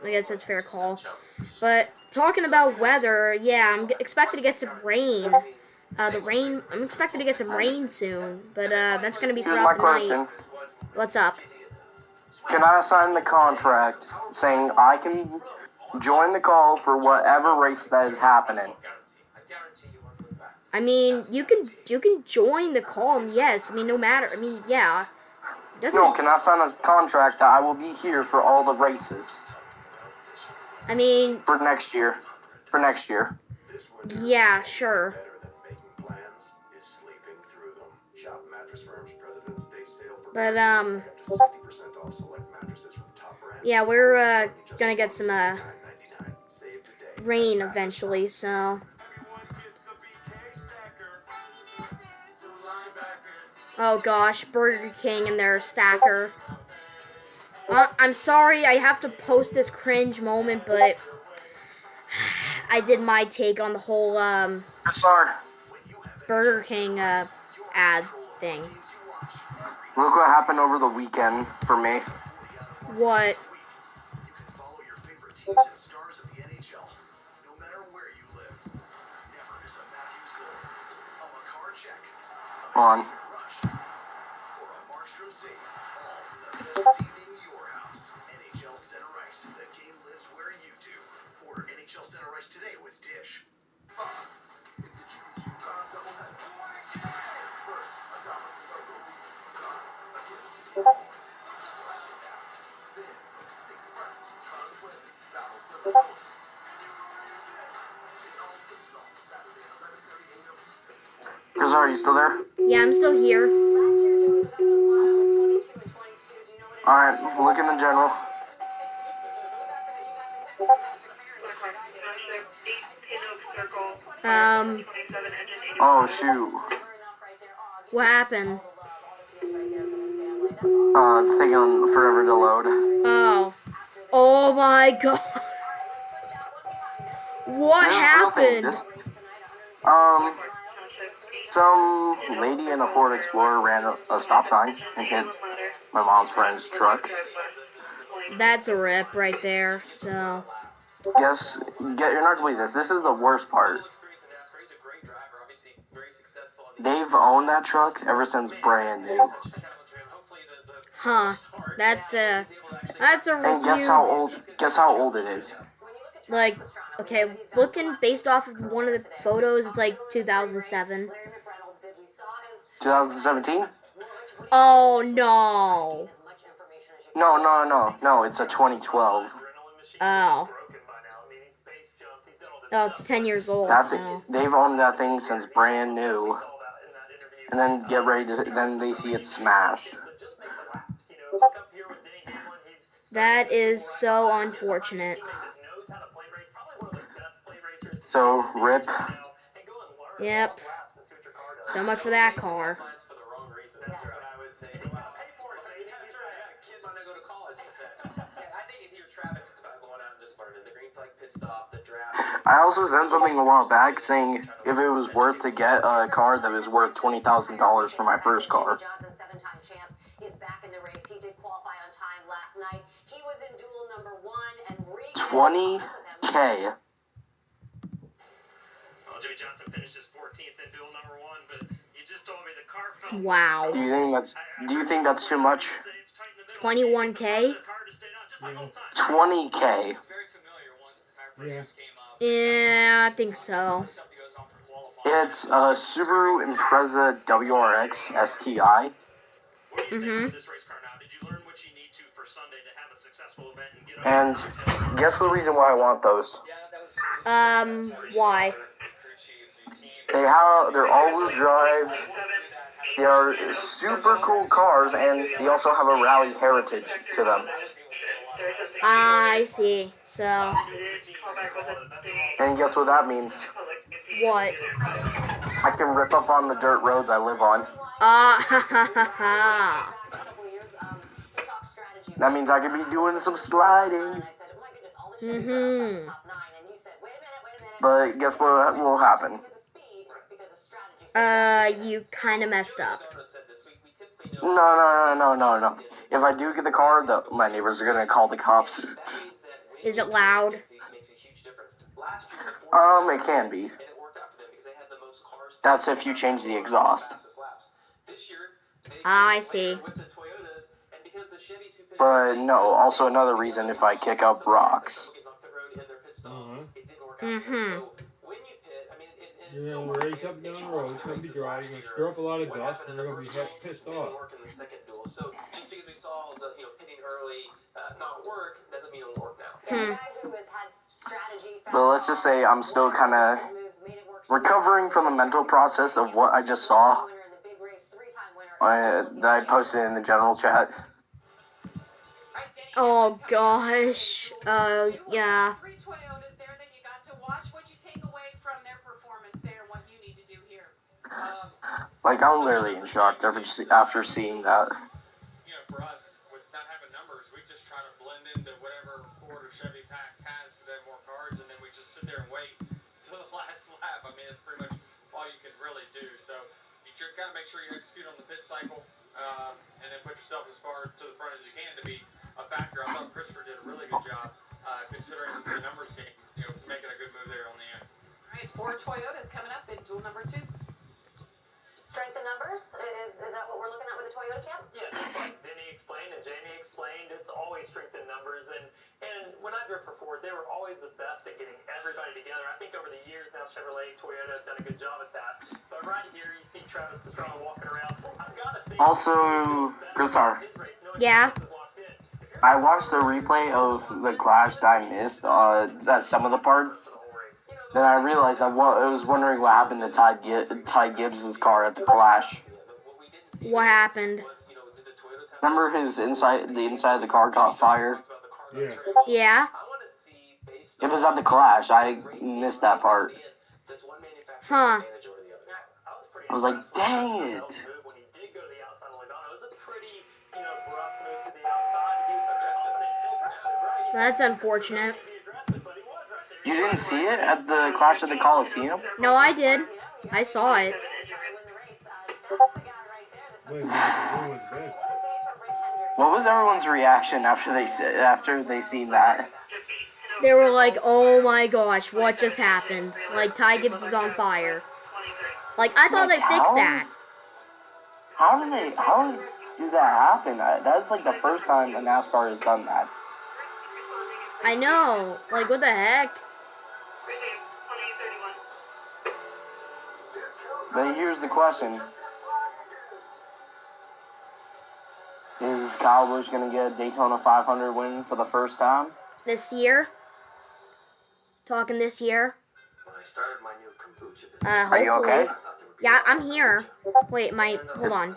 guess that's a fair call. But talking about weather, yeah, I'm expected to get some rain. I'm expected to get some rain soon, but that's gonna be throughout the night. What's up? Can I sign the contract saying I can join the call for whatever race that is happening? I mean, you can join the call, and yes, I mean, no matter, I mean, yeah. No, can I sign a contract that I will be here for all the races? I mean... For next year. Yeah, sure. But, yeah, we're, gonna get some, rain eventually, so... Oh gosh, Burger King and their stacker. I'm sorry, I have to post this cringe moment, but I did my take on the whole, Sorry. Burger King ad thing. Look what happened over the weekend for me. What? You can follow your favorite teams and stars of the NHL, no matter where you live. Never miss a Matthews goal, a Makar check, On. rush, or a Markstrom save. All from the best seat in your house. NHL Center Ice. The game lives where you do. Order NHL Center Ice today with Dish. It's a huge UConn doubleheader. First, a Dallas logo beats UConn against City Hall. Then, on the sixth round, UConn win battle for the gold. It all tips off Saturday at 11:30 a.m. Eastern. Chris, are you still there? Yeah, I'm still here. Alright, look in the general. Oh, shoot. What happened? It's taking forever to load. Oh. Oh my god. What happened? Some lady in a Ford Explorer ran a stop sign and hit my mom's friend's truck. That's a rip right there, so. You're not gonna believe this. This is the worst part. They've owned that truck ever since brand new. Huh. That's a And review. guess how old it is. Like, okay, looking based off of one of the photos, it's like 2007. 2017? Oh, no. No, it's a 2012. Oh. Oh, it's 10 years old, so. They've owned that thing since brand new. And then then they see it smashed. That is so unfortunate. So, rip. Yep. So much for that car. I also sent something a while back saying if it was worth to get a car that was worth $20,000 for my first car. 20K. Jimmy Johnson finished his 14th in duel number 1, but you just told me the car felt. Wow. Do you think that's too much? 21K? 20K. Yeah. Yeah, I think so. It's a Subaru Impreza WRX STI. Mm-hmm. And guess the reason why I want those? Why? They're all-wheel drive. They are super cool cars, and they also have a rally heritage to them. I see. So. And guess what that means? What? I can rip up on the dirt roads I live on. Ha ha ha ha. That means I could be doing some sliding. Mm-hmm. But guess what will happen? You kind of messed up. No. If I do get the car, my neighbors are gonna call the cops. Is it loud? It can be. That's if you change the exhaust. I see. But no, also another reason if I kick up rocks. Mm-hmm. You're going to race up and down the road, it's going to be dry, you're going to stir up a lot of dust, and they're going to be pissed off. But let's just say I'm still kind of recovering from the mental process of what I just saw that I posted in the general chat. Oh gosh. Yeah. Like, I'm literally in shock after seeing that. You know, for us, with not having numbers, we just try to blend into whatever Ford or Chevy pack has because they have more cards, and then we just sit there and wait until the last lap. I mean, it's pretty much all you can really do. So you got to make sure you execute on the pit cycle, and then put yourself as far to the front as you can to be a factor. I thought Christopher did a really good job, considering the numbers game, making a good move there on the end. All right, 4 Toyotas coming up in duel number 2. Strength in numbers? Is that what we're looking at with the Toyota camp? Yeah, just like Vinny explained and Jamie explained, it's always strength in numbers. And when I drove for Ford, they were always the best at getting everybody together. I think over the years now, Chevrolet, Toyota has done a good job at that. But right here, you see Travis Pastrana walking around. I've got to think. Also, Grisar, Yeah. I watched the replay of the crash that I missed at some of the parts. Then I realized I was wondering what happened to Ty Gibbs' car at the clash. What happened? Remember the inside of the car caught fire? Yeah. Yeah. It was at the clash. I missed that part. Huh. I was like, dang it. That's unfortunate. You didn't see it at the clash at the Coliseum? No, I did. I saw it. Wait, everyone's dead. What was everyone's reaction after they seen that? They were like, oh my gosh, what just happened? Like, Ty Gibbs is on fire. Like, I thought they fixed that. How did that happen? That's like the first time a NASCAR has done that. I know. Like, what the heck? But here's the question. Is Kyle Busch going to get a Daytona 500 win for the first time? This year? Talking this year? When I started my new kombucha business, Hopefully. Are you okay? Yeah, I'm here. Wait, hold on.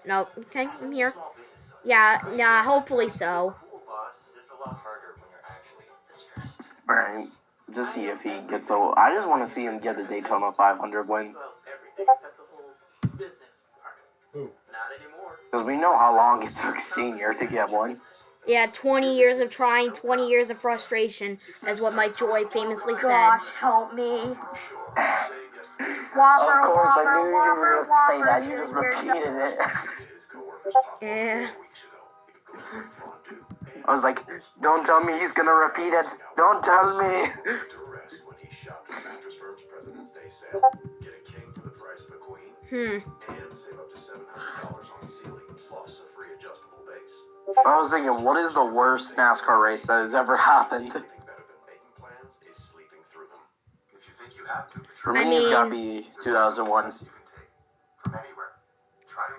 No, okay, I'm here. Yeah, nah, hopefully so. cool boss is a lot harder when you're actually distressed. Right. Just see if he gets I just want to see him get a Daytona 500 win. Well, everything except the whole business part. Who? Not anymore. Because we know how long it took Senior to get one. Yeah, 20 years of trying, 20 years of frustration, as what Mike Joy famously said. Gosh, help me. Of course, I knew you were going to say that. You just repeated it. Yeah. I was like, don't tell me he's going to repeat it. Don't tell me. I was thinking, what is the worst NASCAR race that has ever happened? For me, it's gotta be 2001.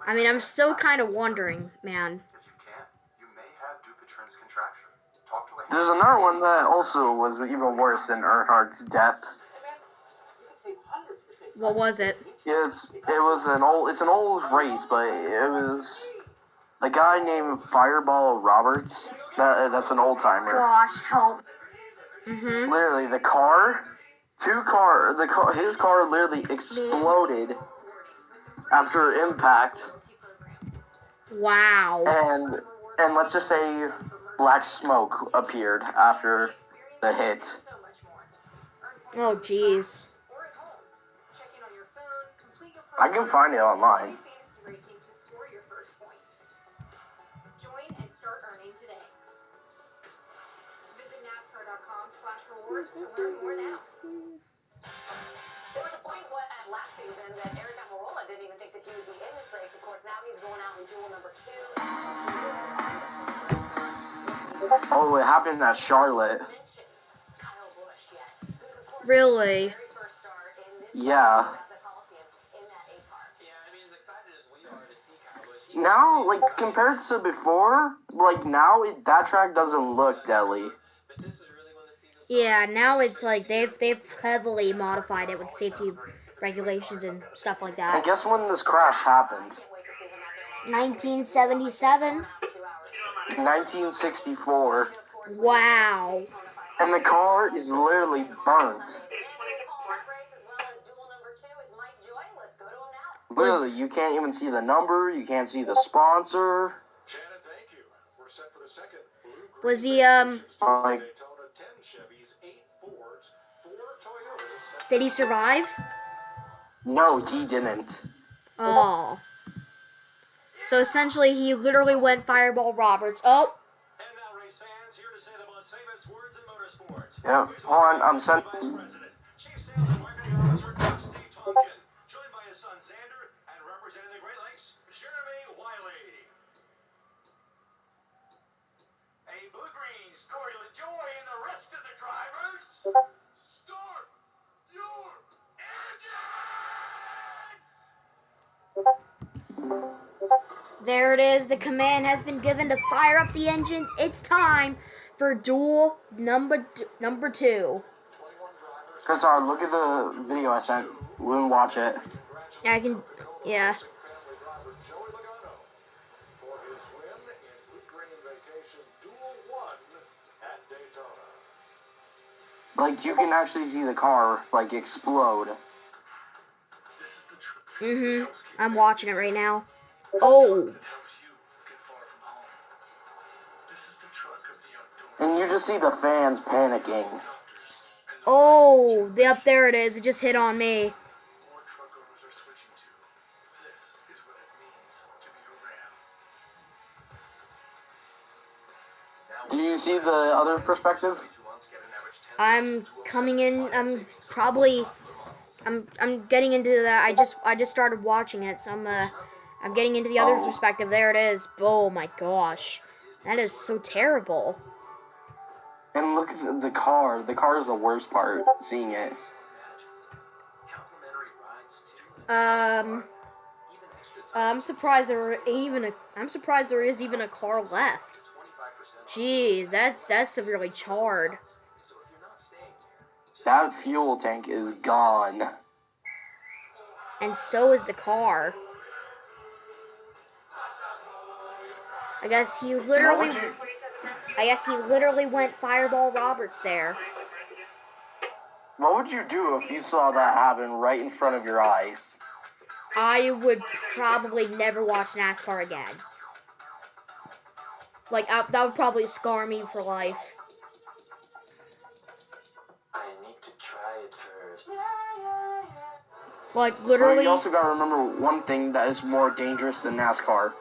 I mean, I'm still kind of wondering, man. There's another one that also was even worse than Earnhardt's death. What was it? It's an old race, but it was a guy named Fireball Roberts. That's an old timer. Gosh, help. Mm-hmm. Literally, his car literally exploded after impact. Wow. And let's just say black smoke appeared after the hit. Oh, jeez. I can find it online. Join and start earning today. Visit NASCAR.com/rewards to learn more now. There was a point last season that Eric Almirola didn't even think that he would be in this race. Of course, now he's going out in duel number 2. Oh, it happened at Charlotte. Kyle Busch yet. Really? Very first start in this Yeah. the Coliseum in that A car. Yeah, I mean, as excited as we are to see Kyle Busch, Now, like, compared to before, like, now that track doesn't look deadly. but this is really when the season Yeah, now it's like they've heavily modified it with safety regulations and stuff like And that. guess when this crash happened? 1977. 1964. Wow. And the car is literally burnt. Literally, you can't even see the number, you can't see the sponsor. Shannon, thank you. We're set for the second BLUEGREEN Was he Like, Daytona, 10 Chevys, 8 Fords, 4 Toyotas. did he survive? No, he didn't. Oh. So essentially, he literally went Fireball Roberts. Oh. And now, race fans, here to say the most famous words in motorsports. Yeah, hold on, I'm sent. Vice President, Chief Sales and Marketing Officer, Dusty Tonkin, joined by his son Xander, and representing the Great Lakes, Jeremy Wiley. Hey, Blue Greens, Corey LaJoy, and the rest of the drivers, start your engines! There it is. The command has been given to fire up the engines. It's time for duel number 2. Chris, look at the video I sent. We'll watch it. I can, yeah. Like, you can actually see the car, like, explode. I'm watching it right now. Oh. And you just see the fans panicking. Oh, yep, there it is. It just hit on me. Do you see the other perspective? I'm coming in. I'm getting into that. I just started watching it, so I'm getting into the other perspective. There it is. Oh my gosh, that is so terrible. And look at the car. The car is the worst part. Seeing it. I'm surprised there is even a car left. Jeez, that's severely charred. That fuel tank is gone. And so is the car. I guess he literally went Fireball Roberts there. What would you do if you saw that happen right in front of your eyes? I would probably never watch NASCAR again. Like, that would probably scar me for life. I need to try it first. Like, literally... Well, you also gotta remember one thing that is more dangerous than NASCAR.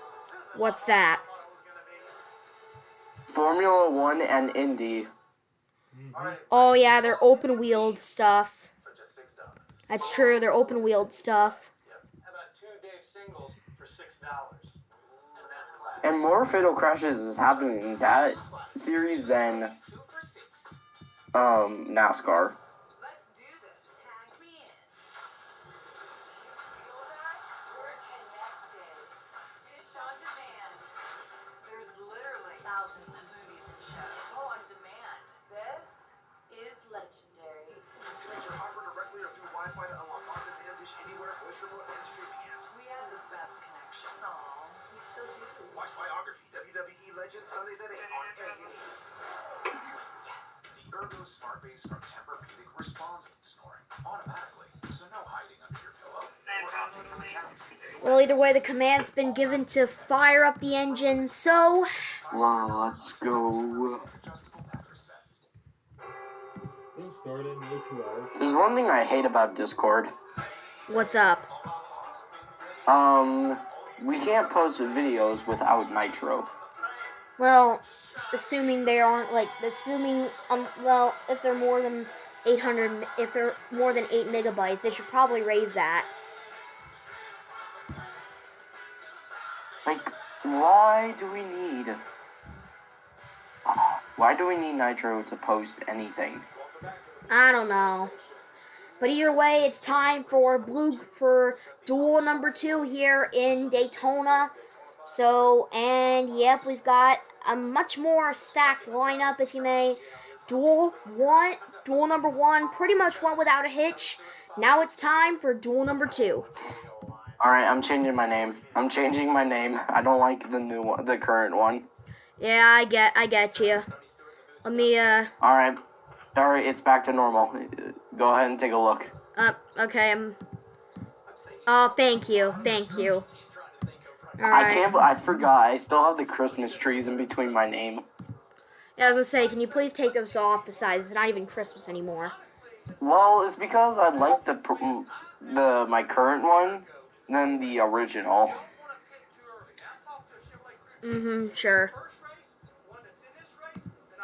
What's that? Formula 1 and Indy. Oh, yeah, they're open-wheeled stuff. That's true, they're open-wheeled stuff. How about 2 Dave singles for $6? And more fatal crashes is happening in that series than NASCAR. Let's do this. Tag me in. Feel that? We're connected. Dish on demand. There's literally thousands of movies and shows. Oh, on demand. This is legendary. Connect your hardware directly or through Wi-Fi to unlock on-demand dish anywhere, voice remote, and streaming apps. We have the best connection. Aw, we still do. Watch Biography, WWE Legends, Sundays at 8 on A&E. The Ergo Smart Base from Tempur-Pedic responds to snoring automatically, so no hiding under your pillow or opting for the couch. Well, either way, the command's been given to fire up the engine, so... Let's go. Don't start it, no 2 hours. There's one thing I hate about Discord. What's up? We can't post videos without Nitro. Well, assuming they aren't, like, well, if they're more than 800, if they're more than 8 megabytes, they should probably raise that. Like, why do we need Nitro to post anything? I don't know. But either way, it's time for duel number 2 here in Daytona. So, and yep, we've got a much more stacked lineup, if you may. Duel number 1 pretty much went without a hitch. Now it's time for duel number 2. Alright, I'm changing my name. I don't like the new one, the current one. Yeah, I get you. Let me, Alright, it's back to normal. Go ahead and take a look. Okay, oh, thank you. Alright. I forgot, I still have the Christmas trees in between my name. Yeah, I was gonna say, can you please take those off? Besides, it's not even Christmas anymore. Well, it's because I like my current one than the original. Sure.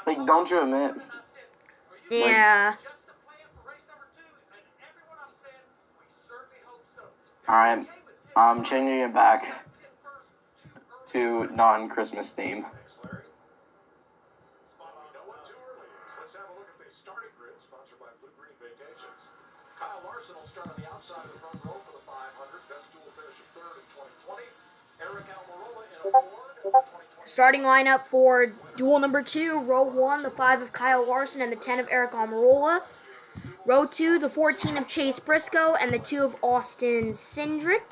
Like, don't you admit? Yeah. Alright, I'm changing it back to non-Christmas theme. Let's have a look at the starting grid, sponsored by Blue Green Vacations. Kyle Larson will start on the outside of the front row for the 500. Best duel finish of third in 2020. Eric Almirola in a Ford. 2020. Starting lineup for duel number 2, row 1, the 5 of Kyle Larson and the 10 of Eric Almirola. Row 2, the 14 of Chase Briscoe and the 2 of Austin Cindric.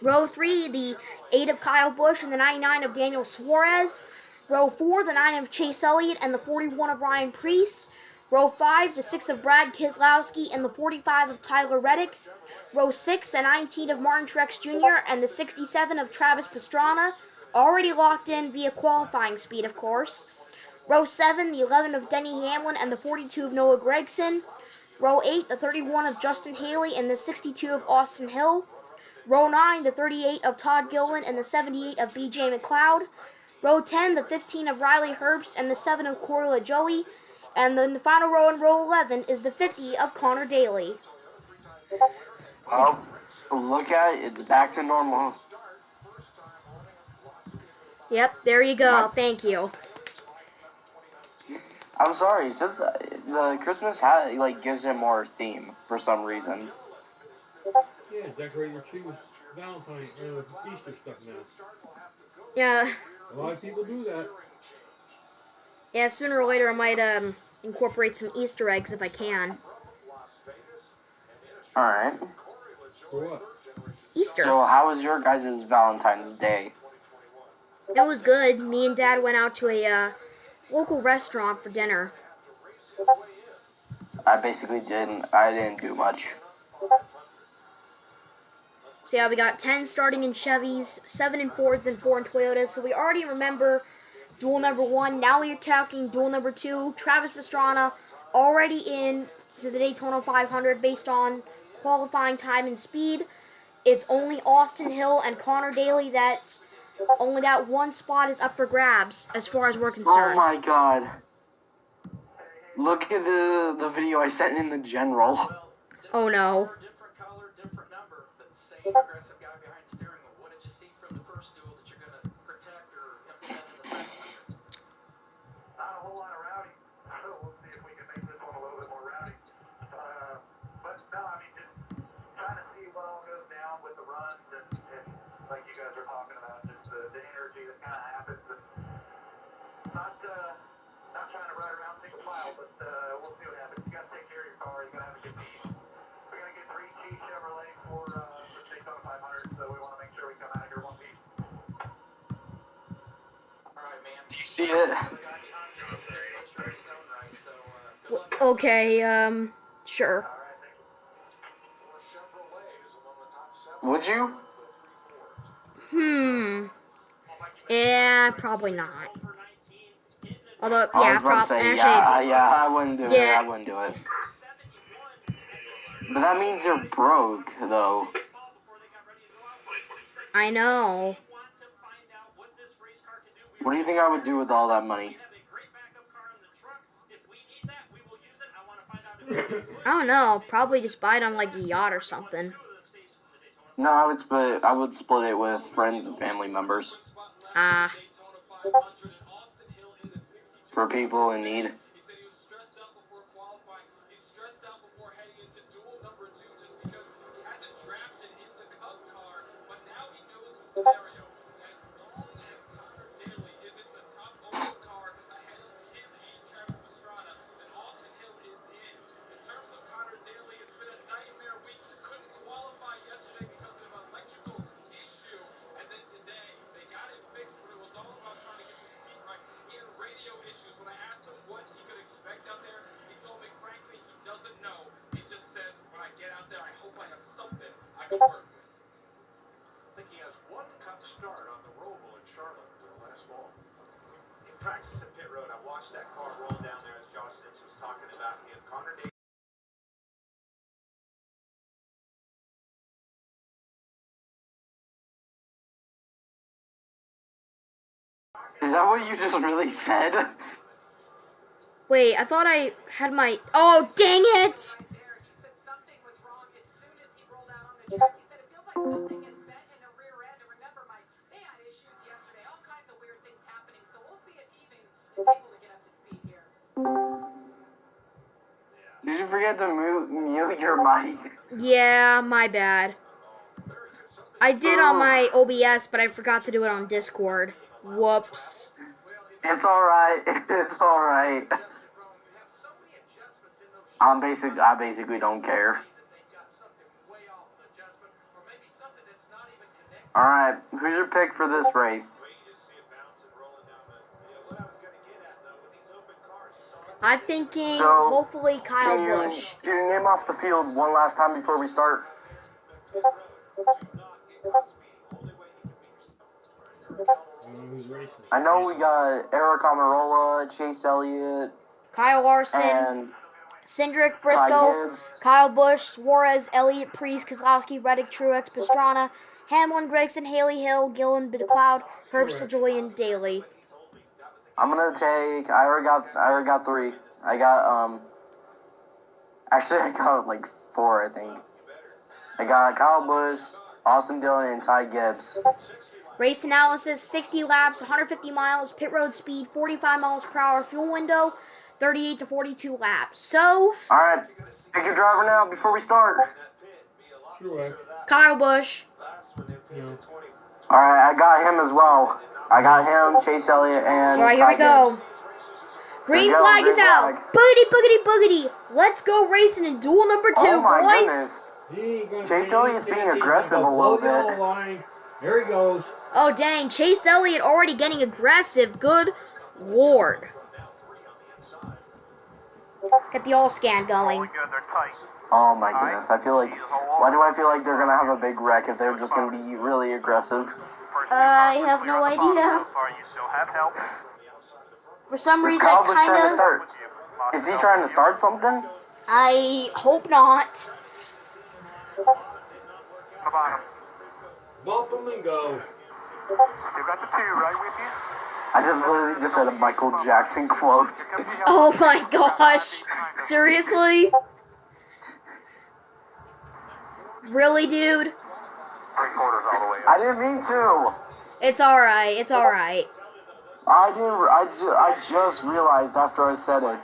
Row 3, the 8 of Kyle Busch and the 99 of Daniel Suarez. Row 4, the 9 of Chase Elliott and the 41 of Ryan Preece. Row 5, the 6 of Brad Keselowski and the 45 of Tyler Reddick. Row 6, the 19 of Martin Truex Jr. and the 67 of Travis Pastrana, already locked in via qualifying speed, of course. Row 7, the 11 of Denny Hamlin and the 42 of Noah Gragson. Row 8, the 31 of Justin Haley and the 62 of Austin Hill. Row 9, the 38 of Todd Gilliland and the 78 of BJ McLeod. Row 10, the 15 of Riley Herbst and the 7 of Corey LaJoie. And then the final row in row 11 is the 50 of Connor Daly. Oh, look at it. It's back to normal. Yep, there you go. Thank you. I'm sorry. It's just the Christmas hat gives it more theme for some reason. Yeah, decorate your tree with Valentine or Easter stuff now. Yeah. A lot of people do that. Yeah, sooner or later I might incorporate some Easter eggs if I can. Alright. For what? Easter. So how was your guys' Valentine's Day? It was good. Me and Dad went out to a local restaurant for dinner. I basically didn't do much. So yeah, we got 10 starting in Chevys, 7 in Fords, and 4 in Toyotas. So we already remember duel number 1. Now we're talking duel number 2. Travis Pastrana already in to the Daytona 500 based on qualifying time and speed. It's only Austin Hill and Connor Daly that's only that one spot is up for grabs as far as we're concerned. Oh my god. Look at the video I sent in the general. Oh no. Different color, different number, but same aggressive guy behind the steering wheel. What did you see from the first duel that you're going to protect or implement in the second one? Not a whole lot of rowdy. So we'll see if we can make this one a little bit more rowdy. But no, I mean, just trying to see what all goes down with the runs and like you guys are talking about, just the energy that kind of happens. And not trying to ride around single file, but we'll see what happens. You got to take care of your car. You got to have a good team. We're going to get 3G Chevrolet for the Daytona 500, so we want to make sure we come out of here one piece. All right, man. Do you see it? Okay, sure. Would you? Yeah, probably not. Although, I yeah, was about to say, actually, I wouldn't do it. I wouldn't do it. But that means you're broke, though. I know. What do you think I would do with all that money? I don't know. Probably just buy it on like a yacht or something. No, I would split it with friends and family members. For people in need. I think he has one cut start on the Roval in Charlotte last fall. In practice at pit road, I watched that car roll down there as Josh Sims was talking about him. Connor Is that what you just really said? Wait, I thought I had my... Oh, dang it! He said something was wrong as soon as he rolled out on the track. He said it feels like something is bent in the rear end. And remember, they had issues yesterday. All kinds of weird things happening. So we'll see if he even is able to get up to speed here. Did you forget to mute your mic? Yeah, my bad. I did on my OBS, but I forgot to do it on Discord. Whoops. It's alright. It's alright. I basically don't care. Alright, who's your pick for this race? I'm thinking, So, hopefully, Kyle Busch. Can you name off the field one last time before we start? I know we got Eric Almirola, Chase Elliott, Kyle Larson, and Cindric, Briscoe, Gibbs. Kyle Busch, Suarez, Elliott, Priest, Kozlowski, Reddick, Truex, Pastrana, Hamlin, Gregson, Haley, Hill, Gillen, BitCloud, Herbst, Julian, Daly. I'm gonna take. I already got 3. Actually, I got like 4, I think. I got Kyle Busch, Austin Dillon, and Ty Gibbs. Race analysis, 60 laps, 150 miles, pit road speed, 45 miles per hour, fuel window, 38 to 42 laps. So, Alright, pick your driver now before we start. Sure. Kyle Busch. Yeah. Alright, I got him as well. I got him, Chase Elliott, and Alright, here Ty we go. Gibbs. Green Here we go, flag is green out. flag. Boogity, boogity, boogity. Let's go racing in duel number 2, Oh my boys. goodness. He ain't gonna Chase pay Elliott's any being attention. aggressive He's a gonna little blow the bit. yellow line. There he goes. Oh, dang. Chase Elliott already getting aggressive. Good Lord. Get the all scan going. Good, they're tight. Oh my goodness, I feel like, why do I feel like they're gonna have a big wreck if they're just gonna be really aggressive? I have no idea. You still have help. For some Is reason, Kyle Busch trying to I start? Is he trying to start something? I hope not. The bottom. Bump him and go. You got the 2 right with you? I just literally just said a Michael Jackson quote. Oh my gosh. Seriously? Really, dude? 3/4 all the way up. I didn't mean to. It's alright. It's alright. I just realized after I said it.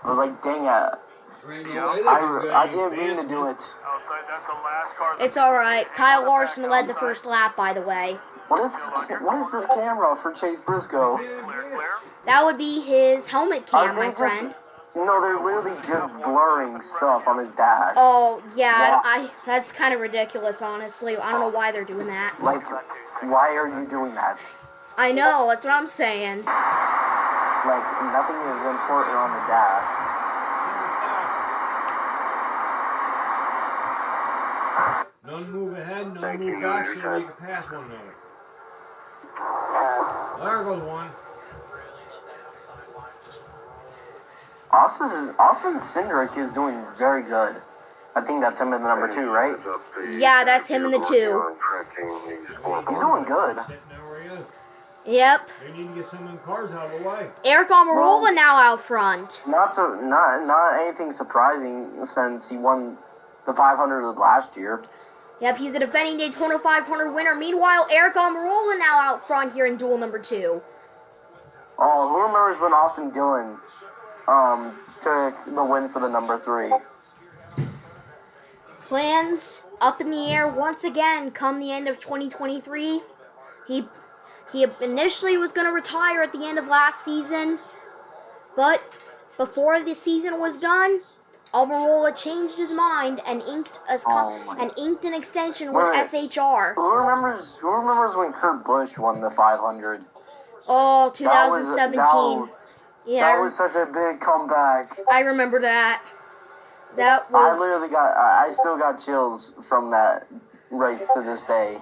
I was like, dang it. Right now, I I didn't mean to do it. Outside, that's the last car. It's alright. Kyle Larson led the first lap, by the way. What is this camera for Chase Briscoe? Clear. That would be his helmet Are cam, they my just- friend. No, they're literally just blurring stuff on his dash. Oh, yeah, that's kind of ridiculous, honestly. I don't know why they're doing that. Like, why are you doing that? I know, that's what I'm saying. Like, nothing is important on the dash. None move ahead, none move back, so you can pass one another. There goes one. Austin Cindric is doing very good. I think that's him in the number 2, right? Yeah, that's him in the 2. He's doing good. Now where he is. Yep. They need to get some of them cars out of the way. Eric Almirola now out front. Not anything surprising since he won the 500 last year. Yep, he's the defending Daytona 500 winner. Meanwhile, Eric Almirola now out front here in duel number 2. Oh, who remembers when Austin Dillon took the win for the number 3? Plans up in the air once again come the end of 2023. He initially was going to retire at the end of last season, but before the season was done, Almirola changed his mind and inked an extension with Wait. SHR. Who remembers when Kurt Busch won the 500? Oh, 2017. That was such a big comeback. I remember that. That was... I still got chills from that race to this day.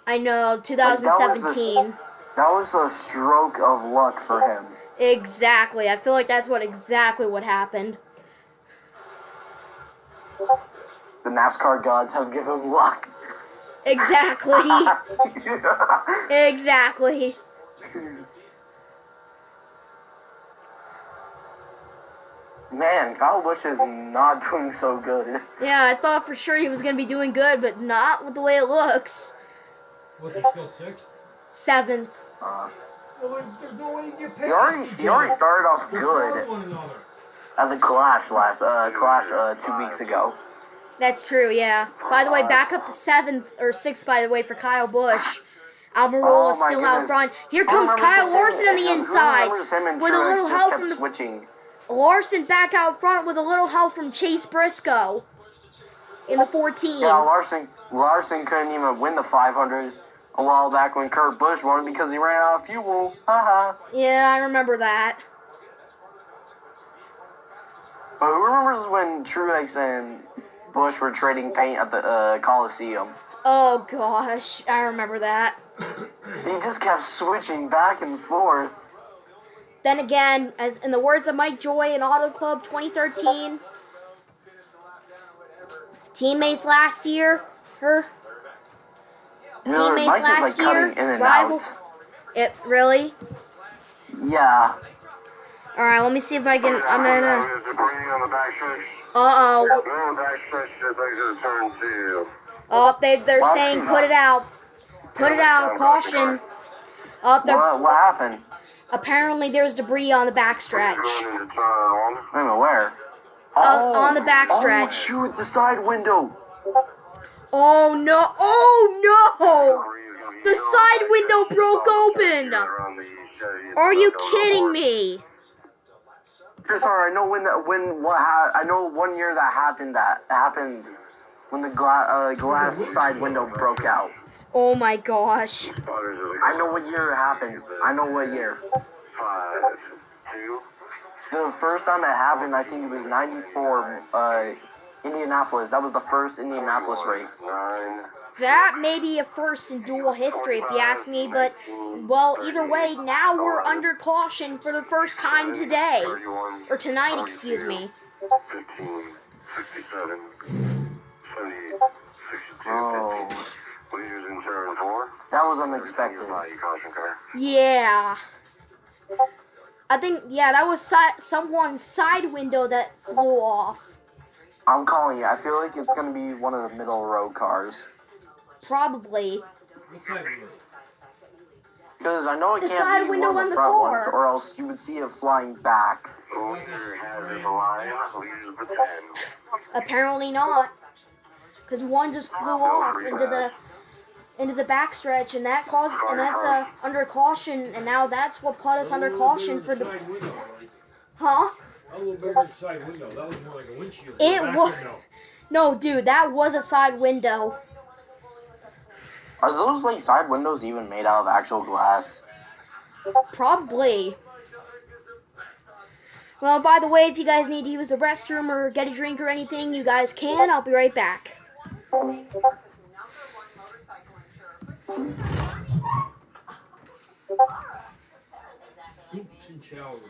I know, 2017. That was a stroke of luck for him. Exactly. I feel like that's exactly what happened. The NASCAR gods have given him luck. Exactly. Exactly. Man, Kyle Busch is not doing so good. Yeah, I thought for sure he was going to be doing good, but not with the way it looks. What's he still 6th? 7th. There's no way you can get past He already started off good one another. at the Clash 2 weeks ago. That's true, yeah. By the way, back up to 7th or 6th, by the way, for Kyle Busch. Almirola Oh, my still out goodness. front. Here comes Kyle Larson on the inside with a little help from the switching. Larson back out front with a little help from Chase Briscoe in the 14. Yeah, Larson couldn't even win the 500 a while back when Kurt Busch won because he ran out of fuel. Haha. Yeah, I remember that. But who remembers when Truex and Busch were trading paint at the Coliseum? Oh gosh, I remember that. He just kept switching back and forth. Then again, as in the words of Mike Joy in Auto Club 2013, teammates last year, teammates Mike last was, like, year, cutting in and rival. out. It really? Yeah. All right, let me see if I can. I'm gonna. Oh, they're saying put it out. Put it out. Caution. Oh, What happened? apparently there's debris on the backstretch. Wait a minute, where? On the backstretch. Oh, shoot, the side window. Oh no! Oh no! The side window broke open. Are you kidding me? Chris, I know I know 1 year that happened when the glass side window broke out. Oh my gosh. I know what year it happened. I know what year. The first time it happened, I think it was 94, Indianapolis. That was the first Indianapolis race. That may be a first in dual history, if you ask me, but, well, either way, now we're under caution for the first time today. Or tonight, excuse me. Oh. That was unexpected. Yeah. I think, yeah, that was someone's side window that flew off. I'm calling it. I feel like it's going to be one of the middle row cars. Probably. Because I know it The can't side be window one of on the the front car. ones, or else you would see it flying back. Apparently not. Because one just flew off into the backstretch, and that's under caution, and now that's what put us under caution for the. Huh? A little bigger than side window. That was more like a windshield. It was. No, dude, that was a side window. Are those like side windows even made out of actual glass? Probably. Well, by the way, if you guys need to use the restroom or get a drink or anything, you guys can. I'll be right back. Soups and showers.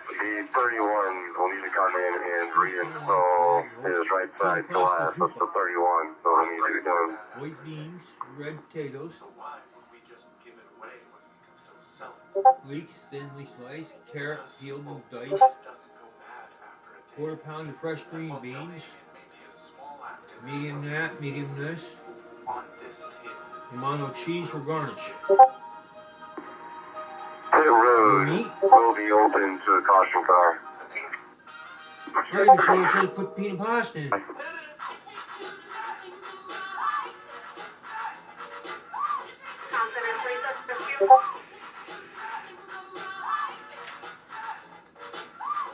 The 31 will need to come in and reinstall his right side glass. That's the 31, so he'll need to be done. White beans, red potatoes. So why would we just give it away when we can still sell it? Leeks, thinly sliced, carrot, peeled and diced. Doesn't go bad after a day. Quarter pound of fresh green beans. Maybe a small act of Medium that, medium this. on this table. Romano cheese for garnish. Pit road Meat. will be open to a caution car. Yeah, you should have said put peanut pasta in.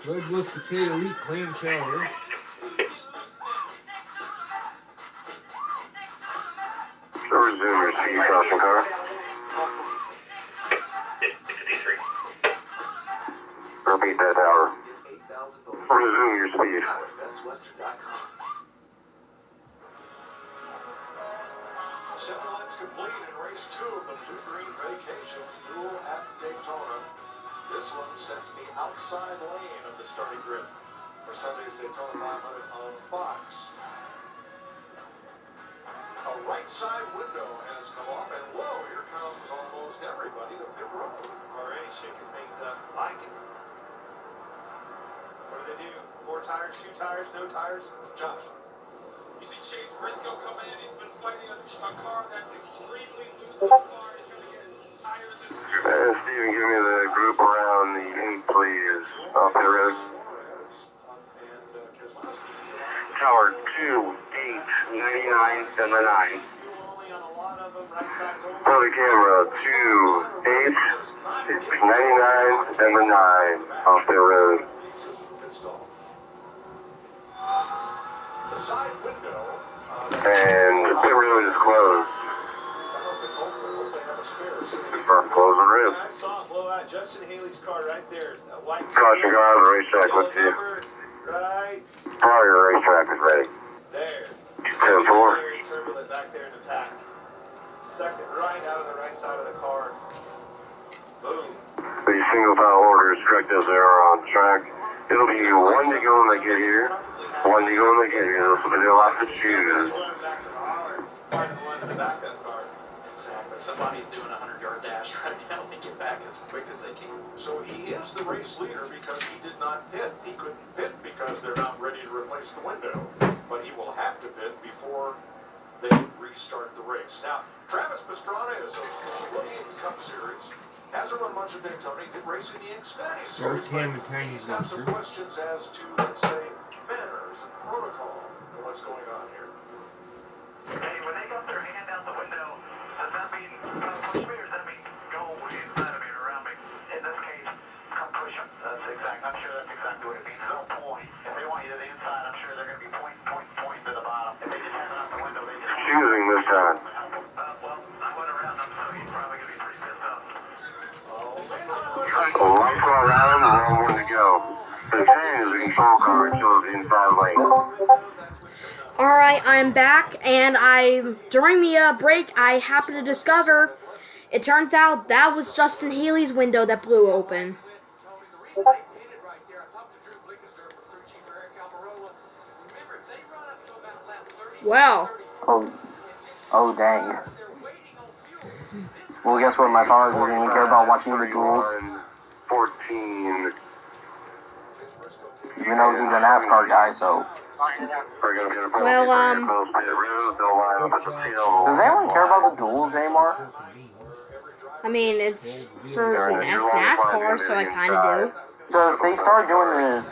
Red Wolf potato wheat clam chowder. So resume your speed caution car. Repeat that tower. Resume your speed. Seven laps complete in race 2 of the Blue Green Vacations Duel at Daytona. This one sets the outside lane of the starting grid for Sunday's Daytona 500 on Fox. A right side window has come off, and whoa, here comes almost everyone. like it. What do they do? 4 tires, 2 tires, no tires? Josh. You see Chase Briscoe coming in. He's been fighting a car that's extremely loose on the car. He's going to get his tires in. Steven, give me the group around the 8, please. Off the road. Tower 2, 8, 99, and the 9. For the camera, 2, 8, 99, and the 9. Off the road. And the pit road is closed. Confirm closing road. Justin Haley's car right there. Caution car on the racetrack with you. Right Prior racetrack is ready. there. 10-4. Turbulent back there in the pack. Second right out of the right side of the car. Boom. The single file orders, correct as they are on track. It'll be 1 to go when they get here. 1 to go when they get here. So they'll have to choose. Somebody's doing a 100-yard dash right now. They get back as quick as they can. So he is the race leader because he did not pit. He couldn't pit because they're not ready to replace the window. But he will have to pit before they restart the race. Now, Travis Pastrana is a rookie in the Cup Series. Hasn't run much of Daytona. He did race in the Xfinity Series. He's got some questions as to, let's say, manners and protocol and what's going on here. Hey, when they got their hand out the window, does that mean push me or does that mean go inside of me or around me? In this case, come push them. I'm sure that's exactly what it means. Don't point. If they want you to the inside, I'm sure they're going to be pointing to the bottom. If they just have it out the window, they just... Choosing this time. Well, I went around them, so he's probably going to be pretty pissed off. Lights are around, the wrong one to go. The 10 is a control car, chose the inside lane. Alright, I'm back, and during the break, I happened to discover, it turns out that was Justin Haley's window that blew open. Well. Oh dang. Well, guess what? My father doesn't even care about watching the duels. 14. Even though he's a NASCAR guy, so. Well, does anyone care about the duels anymore? I mean, it's NASCAR, so I kind of do. Because they started doing this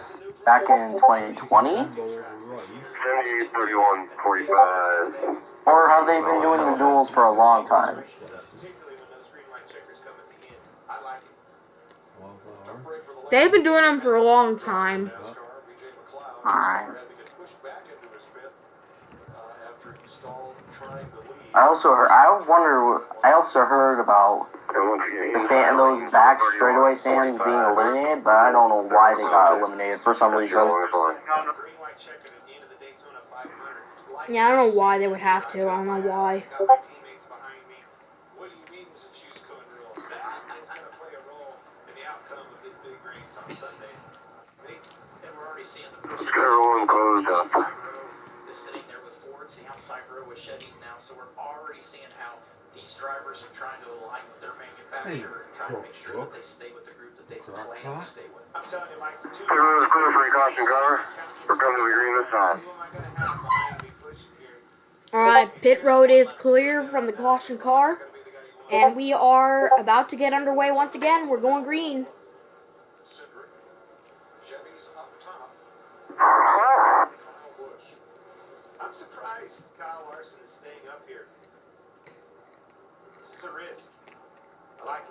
back in 2020? 78, 31, 45. Or have they been doing the duels for a long time? They've been doing them for a long time. Alright. I also heard about those back straightaway stands being eliminated, but I don't know why they got eliminated for some reason. Yeah, I don't know why they would have to. I don't know why. Everyone closed up. Is sitting there with Fords, the outside row with Chevys now, so we're already seeing how these drivers are trying to align with their manufacturer and trying to make sure that they stay with the group that they plan to stay with. I'm telling you, Mike, Everyone is clear for your caution car. We're coming to the green this time. Alright, pit road is clear from the caution car, and we are about to get underway once again. We're going green. I'm surprised Kyle Larson is staying up here. It's a risk. I like it.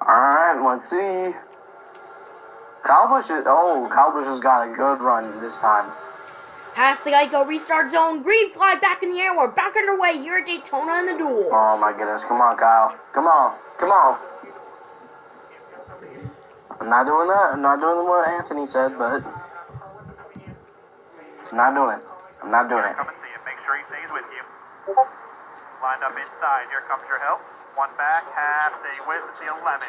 Alright, let's see. Kyle Busch has got a good run this time. Past the Geico restart zone, green flag back in the air. We're back underway here at Daytona in the duels. Oh my goodness, come on, Kyle. Come on. I'm not doing that. I'm not doing what Anthony said, but I'm not doing it. Come and see him. Make sure he stays with you. Lined up inside. Here comes your help. One back, half, stay with the 11.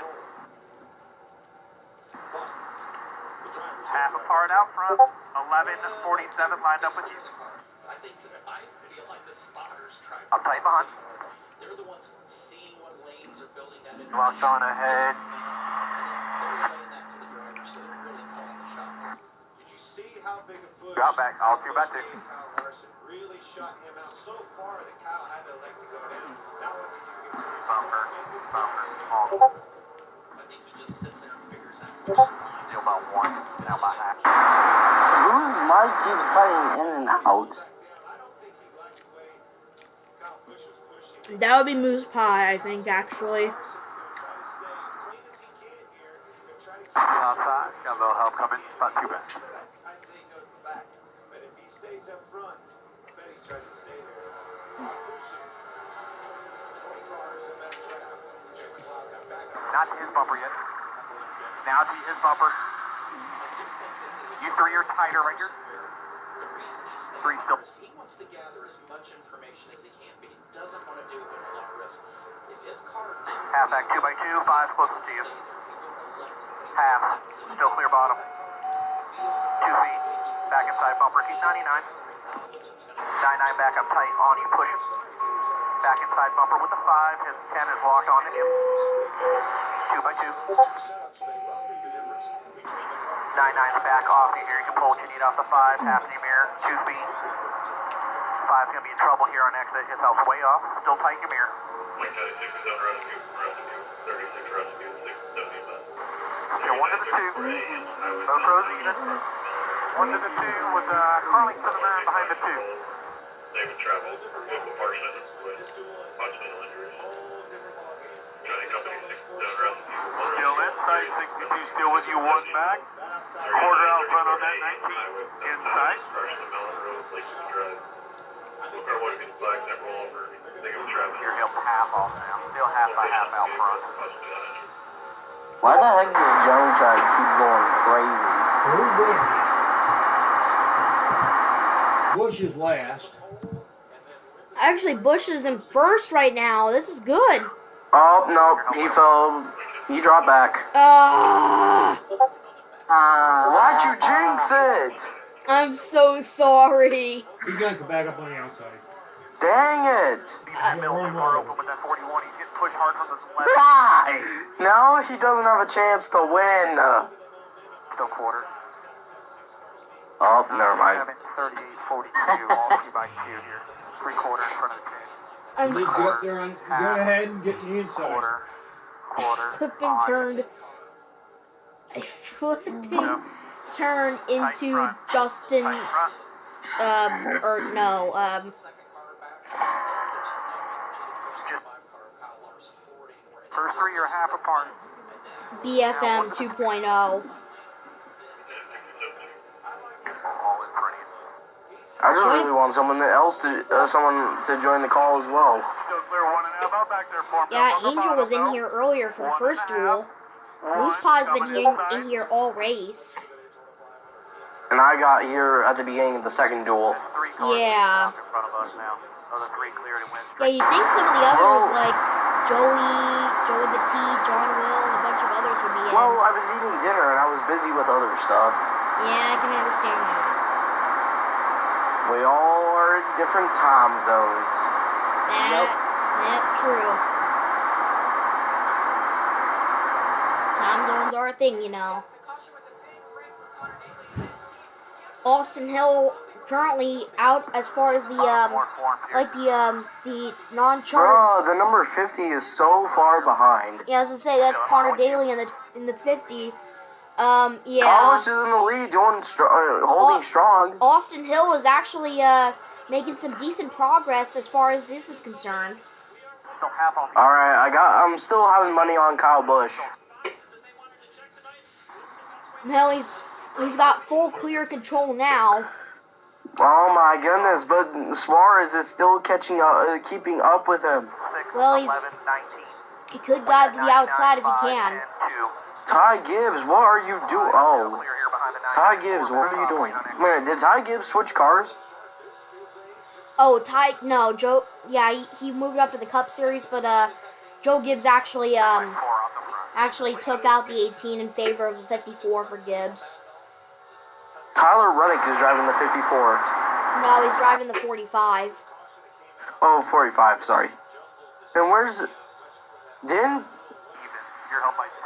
Half apart out front. 11, 47 lined up with you. I think that I feel like the spotters try. Up tight behind. They're the ones seeing what lanes are building that in. Locked on ahead. They're letting that to the driver, so they're really calling the shots. Did you see how big a push? Got back. I'll do back there. Kyle Larson really shut him out so far that Kyle had to elect to go down. Now what did you get? Bumper. Off. I think he just sits there and figures out which line. Still about one. Now by half. Whose mic keeps cutting in and out? That would be Moose Pie, I think, actually. Outside. Got a little help coming. Not too bad. I'd say go to the back. But if he stays up front, I bet he's trying to stay there. Not to his bumper yet. Now to his bumper. You three are tighter right here. Three still. He wants to gather as much information as he can, but he doesn't want to do it with a lot of risk. If his car didn't Halfback 2x2. 5 closest to you. Half. Still clear bottom. 2 feet. Back inside bumper. Keep 99. 99 back up tight on you. Push him. Back inside bumper with the 5. His 10 is locked on to him. 2x2. 99's back off you here. You can pull what you need off the 5. Half in your mirror. 2 feet. 5's going to be in trouble here on exit. His help's way off. Still tight your mirror. 36 rescue, 670. Okay, 1 to the 2. No crows even. 1 to the 2 with Carling to the man behind the 2. David traveled for local parsons with hospital injuries. Johnny Company 67 rescue. Still inside, 62 still with you, 1 back. Quarter out front on that 19. Inside. Our one piece flag that roll over. Think of traveling. Your help's half off now. Still half by half out front. Why the heck does Joan try to keep going crazy? Bush is last. Actually, Bush is in first right now. This is good. Oh, no, he fell. He dropped back. Why'd you jinx it? I'm so sorry. He's gonna come back up on the outside. Dang it. Open with that 41. He's getting pushed hard from the left. Why? Now he doesn't have a chance to win. Still quarter. Oh, never mind. 38, 42, all 2x2 here. 3/4 in front of the 10. I'm Go up there on, go ahead and get the inside. Quarter. flipping turned. A flipping turn into Justin. Or no. First 3 are half apart. BFM 2.0. I just really want someone else to join the call as well. Still clear 1.5 out back there for him. Yeah, Angel was in here earlier for the first duel. Moose Paw's been in here all race. And I got here at the beginning of the second duel. Yeah. In front of us now. Other 3 cleared and win. Yeah, you think some of the others, like Joey the T, John Will, and a bunch of others would be in. Well, I was eating dinner and I was busy with other stuff. Yeah, I can understand that. We all are in different time zones. Yep, true. Time zones are a thing, you know. Austin Hill currently out as far as the non-charted. Bro, the number 50 is so far behind. Yeah, as I say, that's Connor Daly in the 50. Yeah. College is in the lead, holding strong. Austin Hill is actually making some decent progress as far as this is concerned. All right, I'm still having money on Kyle Busch. Well, he's got full clear control now. Oh my goodness, but Suarez is still keeping up with him. Well, he could dive to the outside if he can. Ty Gibbs, what are you doing? Oh, Ty Gibbs, what are you doing? Wait, did Ty Gibbs switch cars? Oh, no, Joe. Yeah, he moved up to the Cup Series, but Joe Gibbs actually took out the 18 in favor of the 54 for Gibbs. Tyler Reddick is driving the 54. No, he's driving the 45. Oh, 45, sorry. Then where's... Then...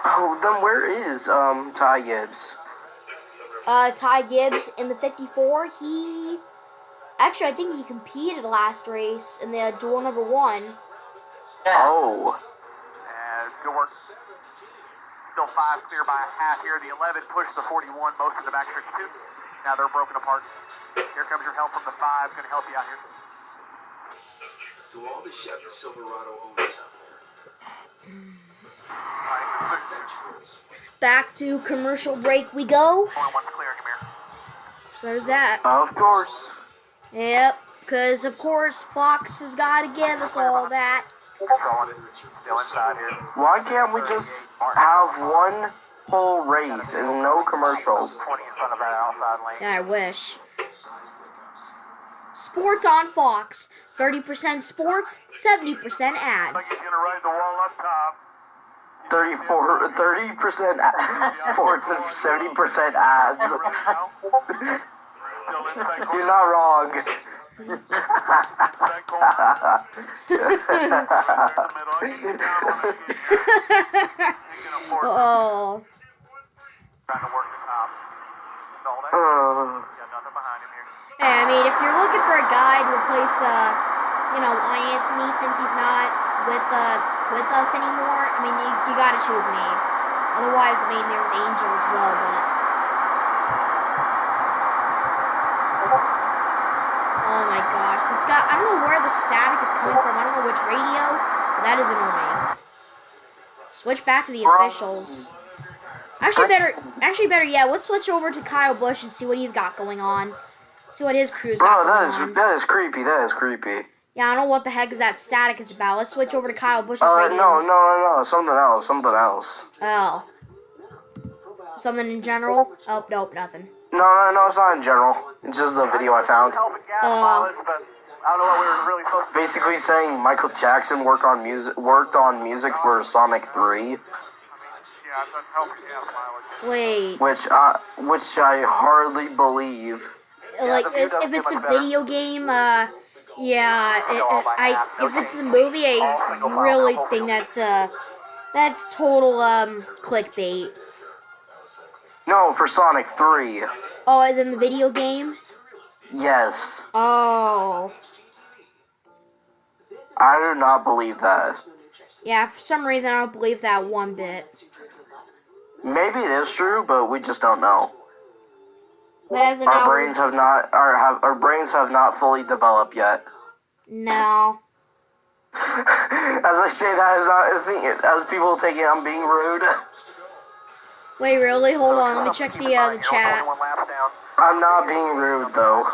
Oh, then where is, Ty Gibbs? Ty Gibbs in the 54, actually, I think he competed last race in the duel number 1. Oh. And good work. Still 5 clear by a half here. The 11 pushed the 41 most of the backstretch too. Now they're broken apart. Here comes your help from the 5. Going to help you out here. To all the Chevy Silverado owners out there. Back to commercial break we go. One's clear, come here. So there's that. Of course. Yep, because of course Fox has got to give us all that. Still inside here. Why can't we just have one whole race and no commercials? 20 in front of that outside lane. Yeah, I wish. Sports on Fox. 30% sports, 70% ads. He's gonna ride the wall up top. 30% sports and 70% ads. You're not wrong. Oh. Trying to work the top. Got nothing behind him here. Hey, I mean, if you're looking for a guy to replace, Anthony since he's not with us anymore, I mean, you gotta choose me. Otherwise, I mean, there's Angel as well, but... Oh my gosh, this guy, I don't know where the static is coming from, I don't know which radio, but that is annoying. Switch back to the officials. Actually better, yeah, let's switch over to Kyle Busch and see what he's got going on. See what his crew's got going on. That is creepy, that is creepy. Yeah, I don't know what the heck is that static is about. Let's switch over to Kyle Busch's radio. No, something else. Oh. Something in general? Oh, nope, nothing. No, it's not in general. It's just the video I found. Basically saying Michael Jackson worked on music for Sonic 3. Wait. Which I hardly believe. Like, if it's the video game, if it's the movie, I really think that's total, clickbait. No, for Sonic 3. Oh, as in the video game? Yes. Oh. I do not believe that. Yeah, for some reason I don't believe that one bit. Maybe it is true, but we just don't know. Our brains have not fully developed yet. No. As I say that, as people take it, I'm being rude. Wait, really? Hold on, let me check the chat. I'm not being rude, though.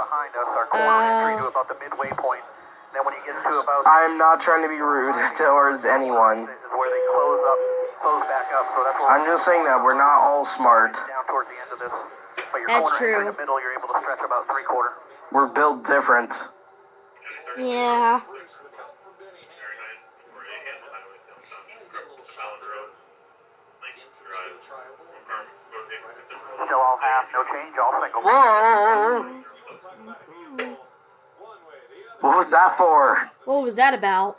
I am not trying to be rude towards anyone. I'm just saying that we're not all smart. That's true. We're built different. Yeah. Still all half, no change, all single. Whoa! What was that for? What was that about?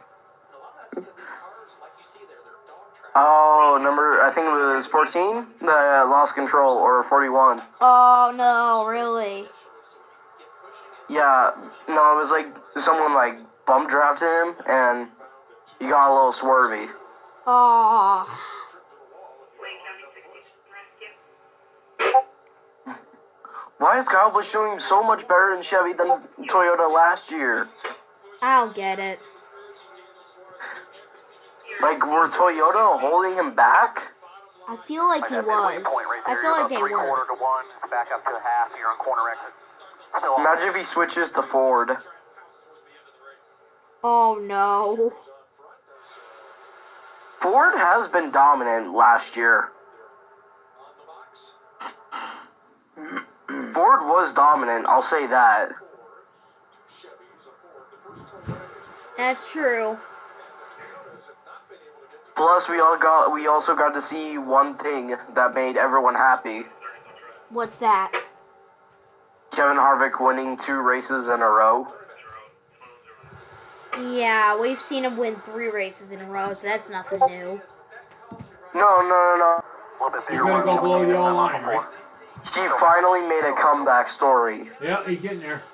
Oh, I think it was 14 that lost control, or 41. Oh, no, really? Yeah, no, it was like someone like bump drafted him, and he got a little swervy. Oh. Why is Kyle Busch doing so much better in Chevy than Toyota last year? I don't get it. Like, were Toyota holding him back? I feel like he was. I feel like they were. Back up to the half here on corner exit. Imagine if he switches to Ford. Oh no. Ford has been dominant last year. Ford was dominant, I'll say that. That's true. Plus, we also got to see one thing that made everyone happy. What's that? Kevin Harvick winning 2 races in a row. Yeah, we've seen him win 3 races in a row, so that's nothing new. No. You gotta go below the yellow line, right? He finally made a comeback story. Yeah, he's getting there.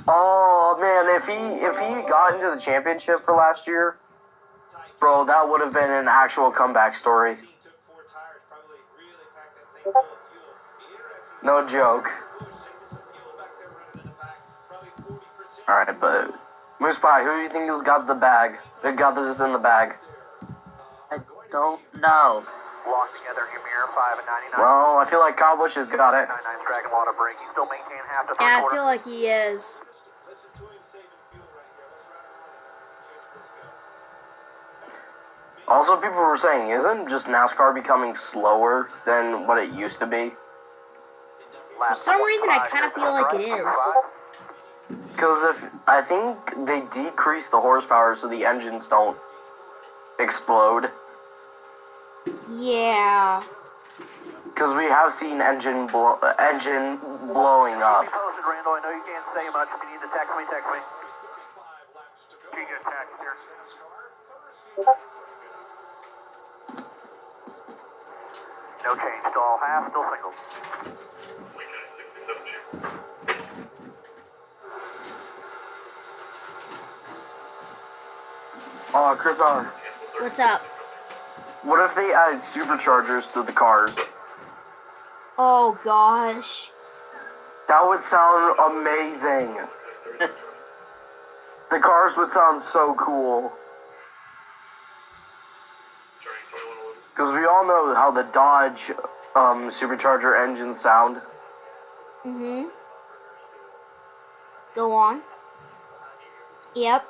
Oh man, if he got into the championship for last year, bro, that would have been an actual comeback story. No joke. Alright, but Moose Pie, who do you think has got the bag? Who got this in the bag? I don't know. Locked together here, mirror 5 and 99. Well, I feel like Kyle Busch has got it. 99's dragging a lot of break. He still maintain half the Yeah, I quarter. feel like he is. Also, people were saying, isn't just NASCAR becoming slower than what it used to be? For some reason, I kind of feel like it is. Because I think they decrease the horsepower so the engines don't explode. Yeah. Because we have seen engine blowing up. Keep me posted, Randall. I know you can't say much. If you need to text me, text me. Can you get a text here? No change. Still all half, still single. Oh, Chris, What's up? what if they added superchargers to the cars? Oh, gosh. That would sound amazing. The cars would sound so cool. Because we all know how the Dodge supercharger engines sound. Mm-hmm. Go on. Yep.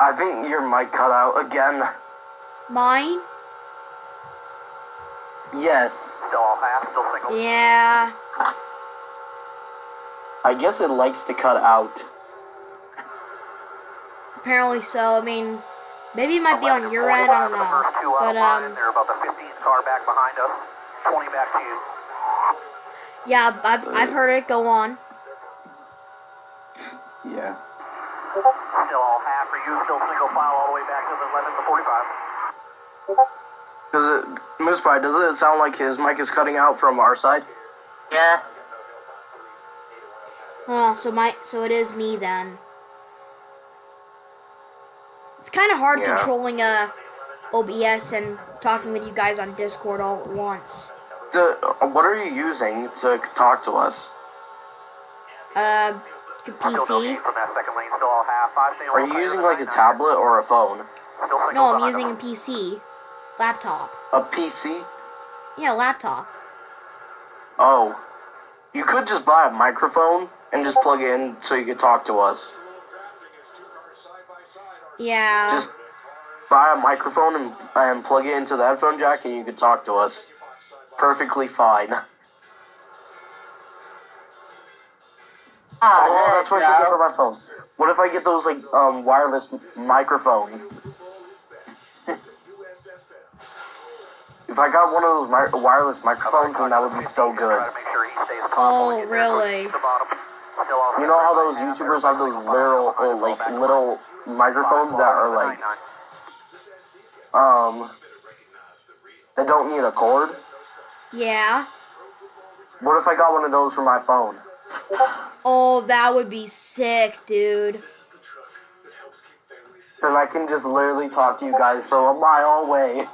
I think your mic cut out again. Mine? Yes. Still all half, still single. Yeah. I guess it likes to cut out. Apparently so. I mean, maybe it might be on your end. I don't know. But, They're about the 15th car back behind us. 20 back to you. yeah, I've heard it. Go on. Yeah. Still all half for you, still single file all the way back to the 11 to 45. Does it, Moose Pie, does it sound like his mic is cutting out from our side? Yeah. Oh, so it is me then. It's kind of hard controlling OBS and talking with you guys on Discord all at once. What are you using to talk to us? PC. Are you using like a tablet or a phone? No, I'm using a PC. Laptop. A PC? Yeah, laptop. Oh. You could just buy a microphone and just plug it in so you could talk to us. Yeah. Just buy a microphone and plug it into the headphone jack and you could talk to us. Perfectly fine. Oh, that's what I should get on my phone. What if I get those like wireless microphones? If I got one of those wireless microphones, then that would be so good. Oh, really? You know how those YouTubers have those little microphones that are like that don't need a cord? Yeah. What if I got one of those for my phone? Oh, that would be sick, dude. Then I can just literally talk to you guys from a mile away.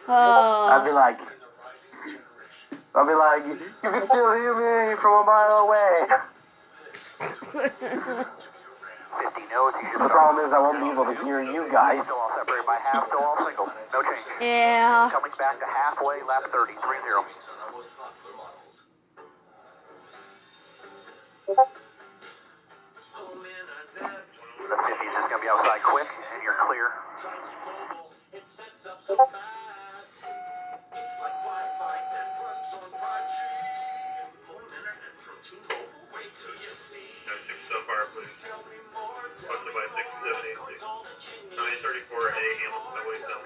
I'd be like, you can still hear me from a mile away. The problem is I won't be able to hear you guys. Yeah. Coming back to halfway, lap 30, 3-0. The 50s is going to be outside quick, and you're clear. It sets up so fast. It's like Wi-Fi that runs on 5G. Home internet from T-Mobile. Wait till you see. Tell me more. Tell me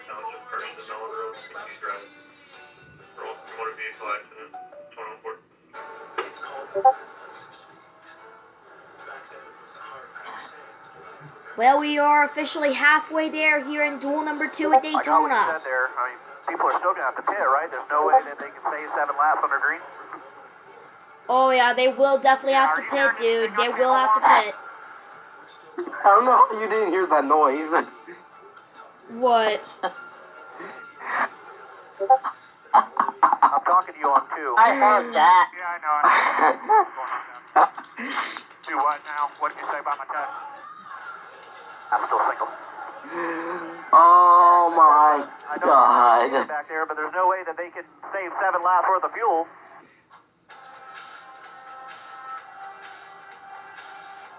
Township person to know the road speed drive. Roll motor vehicle accident, 2140. It's called the birthplace of speed. Back then, it was the hard power saying. Well, we are officially halfway there here in duel number 2 at Like how we Daytona. said there, I mean, people are still going to have to pit, right? There's no way that they can save 7 laps under green. Oh yeah, they will definitely have to pit, dude. They will have to pit. I don't know how you didn't hear that noise. What? I'm talking to you on 2. I heard that. Yeah, I know. Do what now? What did you say about my cut? I'm still single. Oh my I know god. back there, but there's no way that they can save 7 laps worth of fuel.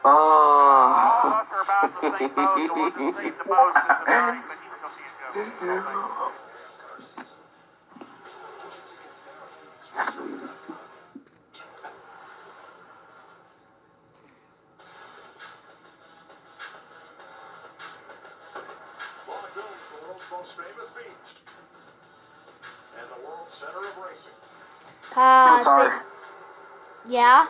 All of us are about in the same boat. The one that saves the most is the Barry, but he still can't go. Lagoon, the world's most famous beach. And the world's center of racing. I'm sorry. Yeah?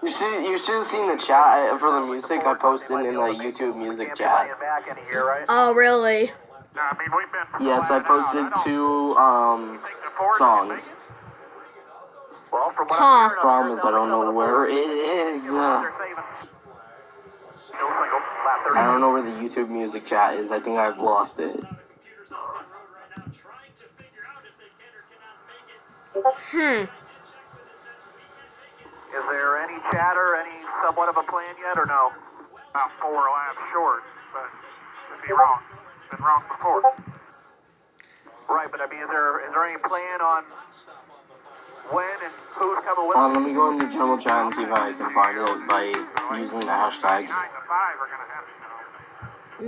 You should have seen the chat for the music I posted in the YouTube music chat. Oh, really? Yes, I posted 2 songs. Well, from what Huh. Promise, I don't know where it is. I don't know where the YouTube music chat is. I think I've lost it. Is there any chatter, any somewhat of a plan yet, or no? About 4 laps short, but could be wrong. Been wrong before. Right, but I mean, is there any plan on when and who's coming with us? Let me go in the general chat and see if I can find it by using the hashtag. 9 to 5 are going to have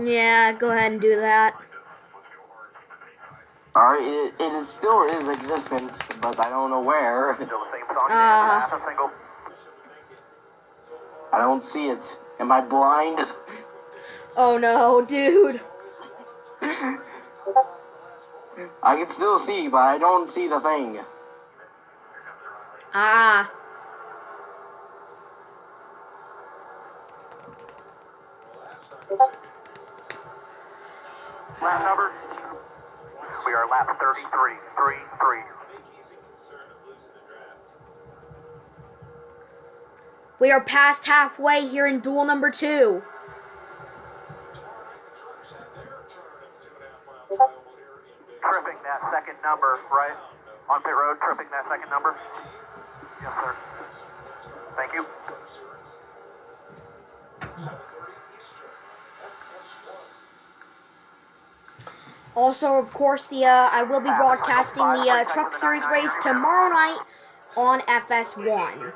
to. Yeah, go ahead and do that. Alright, it still is existent, but I don't know where. Still the same song, half a single. I don't see it. Am I blind? Oh no, dude. I can still see, but I don't see the thing. Ah. Lap number? We are lap 33. 3-3. We are past halfway here in duel number 2. Tripping that second number, right? On pit road, tripping that second number? Yes, sir. Thank you. Also, of course, I will be broadcasting the Truck Series race tomorrow night on FS1.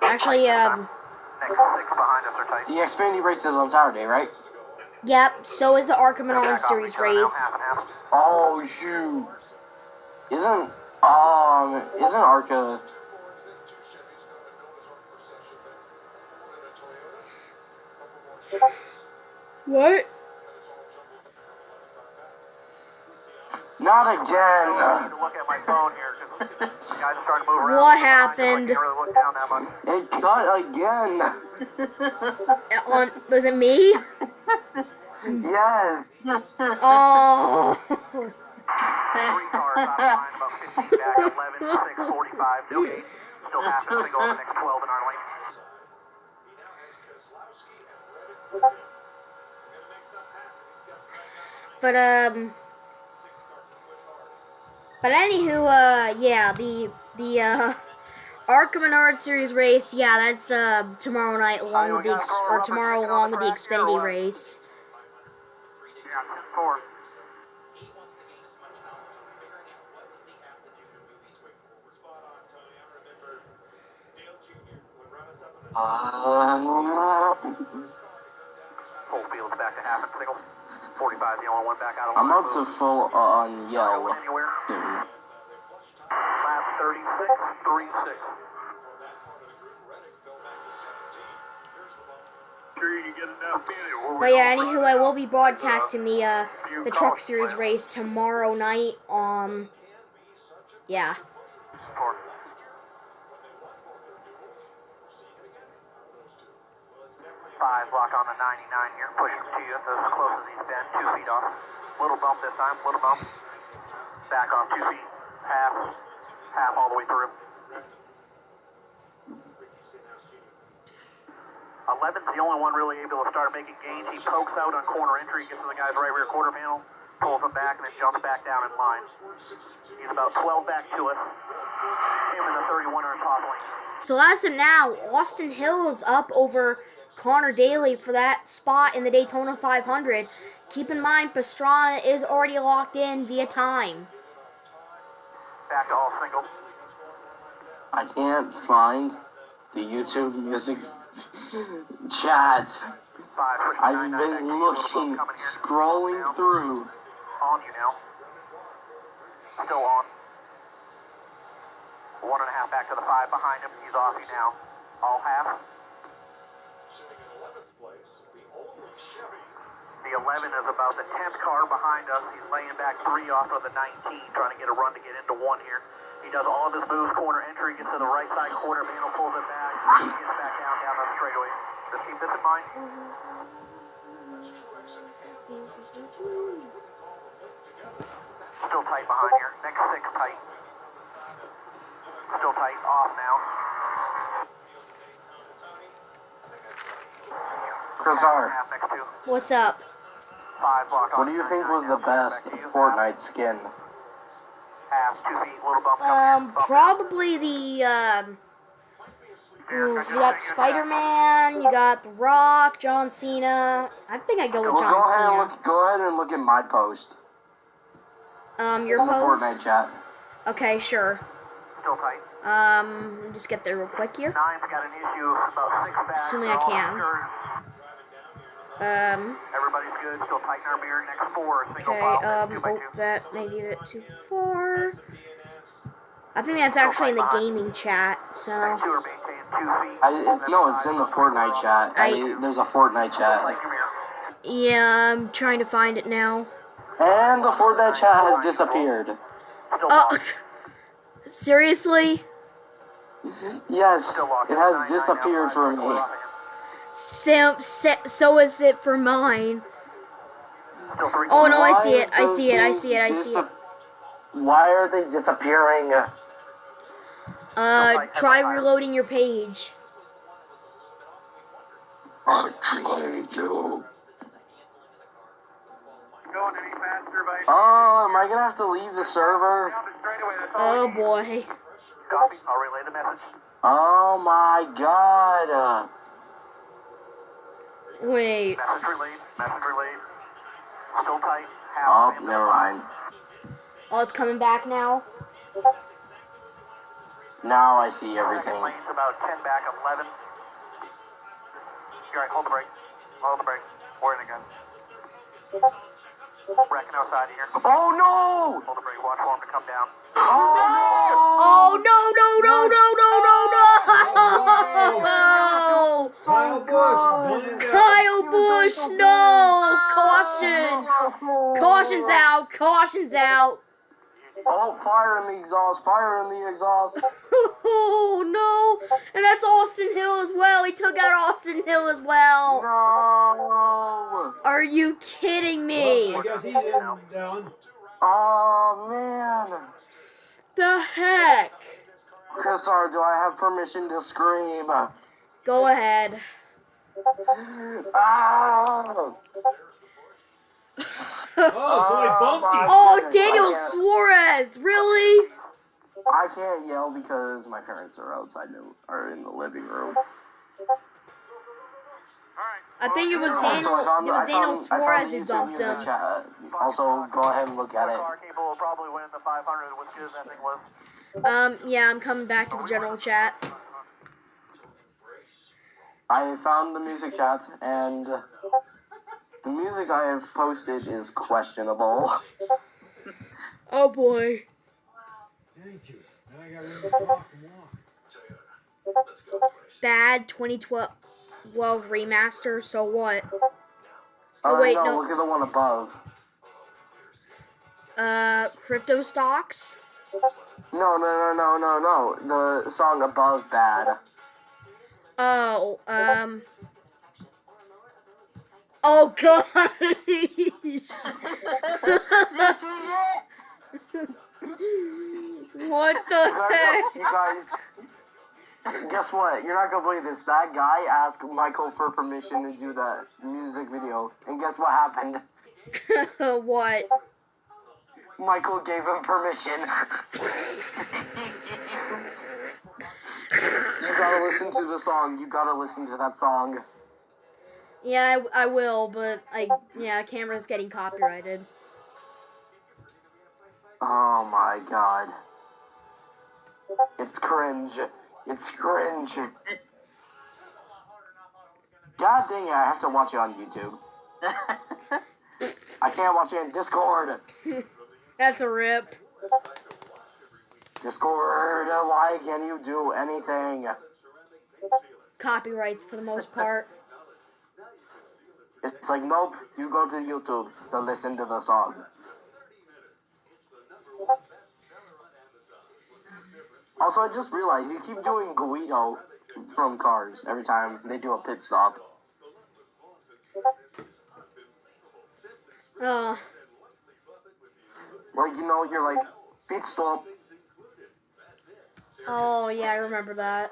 Actually, Next 6 behind us are tight. The Xfinity race is on Saturday, right? Yep, so is the Arkham and Orange Series race. Oh shoot! Isn't Arca? What? Not I need again! to look at my phone here because the guys are starting to move around. What happened? I can't really look down that much. It cut again! Was it me? Yes! Oh. 3 cars out of line, about 15 back, 11, 6, 45, no gate. Still half a single over the next 12 in our lane. But anywho, yeah, the Arkham and Orange Series race, yeah, that's tomorrow night along with tomorrow along with the Xfinity race. Yeah, 10-4. Full field's back to half and single. 45 the only one back out of I'm line. up to full on yell. Anywhere. Dude. Lap 36, 3-6. But yeah, anywho, I will be broadcasting the Truck Series race tomorrow night. Yeah. 5 block on the 99 here, pushing to you as close as he's been, 2 feet off. Little bump this time, little bump. Back off 2 feet, half all the way through. 11's the only one really able to start making gains. He pokes out on corner entry, gets to the guy's right rear quarter panel, pulls him back, and then jumps back down in line. He's about 12 back to us. Him and the 31 are in top lane. So as of now, Austin Hill is up over Connor Daly for that spot in the Daytona 500. Keep in mind, Pastrana is already locked in via time. Back to all singles. I can't find the YouTube music chat. I've been looking, scrolling through. On you now. Still on. 1.5 back to the 5 behind him. He's off you now. All half. The 11 is about the 10th car behind us. He's laying back 3 off of the 19, trying to get a run to get into 1 here. He does all of his moves, corner entry, gets to the right side quarter panel, pulls it back, gets back down the straightaway. Just keep this in mind. Still tight behind here. Next 6 tight. Still tight, off now. Kazar, What's up? 5 block on what do you think was the best Fortnite skin? half, 2 feet, little bump. Probably the, you got Spider-Man, you got The Rock, John Cena. I think I'd go with John Cena. Go ahead and look at my post. Your on the post? Fortnite chat. Okay, sure. Still tight. Just get there real quick here. 9's got an issue, about 6 back. Assuming I can. Everybody's good, still tighten our mirror. Next 4, single Okay, file, 2 by 2. that may be a bit too far. I think that's actually in the gaming chat, so. Next 2 are maintained 2 feet. It's in the Fortnite chat. There's a Fortnite chat. Yeah, I'm trying to find it now. And the Fortnite chat has disappeared. Oh, seriously? Yes, it has disappeared from me. So is it for mine. Oh no, I see it. Why are they disappearing? Try reloading your page. I tried to. Oh, am I gonna have to leave the server? Oh boy. Copy, I'll relay the message. Oh my god. Wait. Message relayed. Still tight. Oh, never mind. Oh, it's coming back now? Now I see everything. Lane's about 10 back, 11. You're right, hold the brake. We're in again. Wrecking outside of here. Oh no! Hold the brake, watch for him to come down. Oh no! Kyle Busch, no! Caution's out. Oh, fire in the exhaust. Oh no! And that's Austin Hill as well. He took out Austin Hill as well. No! Are you kidding me? I guess he's down. Oh man! The heck? Chrisar, do I have permission to scream? Go ahead. Oh! Oh, somebody bumped him. Oh, Daniel Suarez, really? I can't yell because my parents are are in the living room. I think it was Daniel Suarez who dumped him. Also, go ahead and look at it. Car cable will probably win the 500 with good as that thing was. Yeah, I'm coming back to the general chat. I found the music chat, and the music I have posted is questionable. Oh boy. Thank you. Now I got room to walk and walk. Bad 2012. 12 remaster, so what? Oh, wait, no, no. look at the one above. Crypto stocks? No. The song above bad. Oh, oh, gosh. What the heck? You guys, guess what? You're not gonna believe this. That guy asked Michael for permission to do that music video, and guess what happened? What? Michael gave him permission. You gotta listen to the song. You gotta listen to that song. Yeah, I will, but camera's getting copyrighted. Oh my god. It's cringe. It's cringe. God dang it, I have to watch it on YouTube. I can't watch it in Discord. That's a rip. Discord, why can't you do anything? Copyrights for the most part. It's like, nope, you go to YouTube to listen to the song. Also, I just realized you keep doing Guido from Cars every time they do a pit stop. Like, you know, you're like, pit stop. Oh, yeah, I remember that.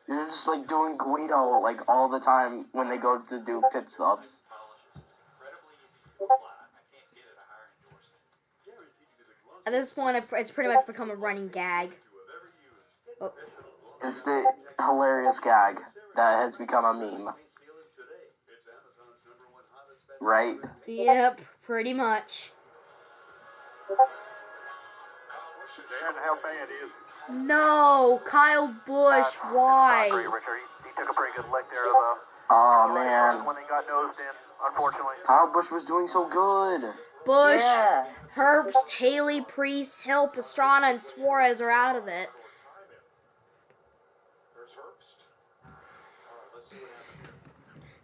You're just like doing Guido like all the time when they go to do pit stops. At this point, it's pretty much become a running gag. Oh. It's the hilarious gag that has become a meme. Right? Yep, pretty much. Darren, how bad is it? No, Kyle Busch, why? He took a pretty good lick there. Oh man. When they got nosed in, unfortunately. Kyle Busch was doing so good. Busch, Herbst, Haley, Priest, Hill, Pastrana, and Suarez are out of it.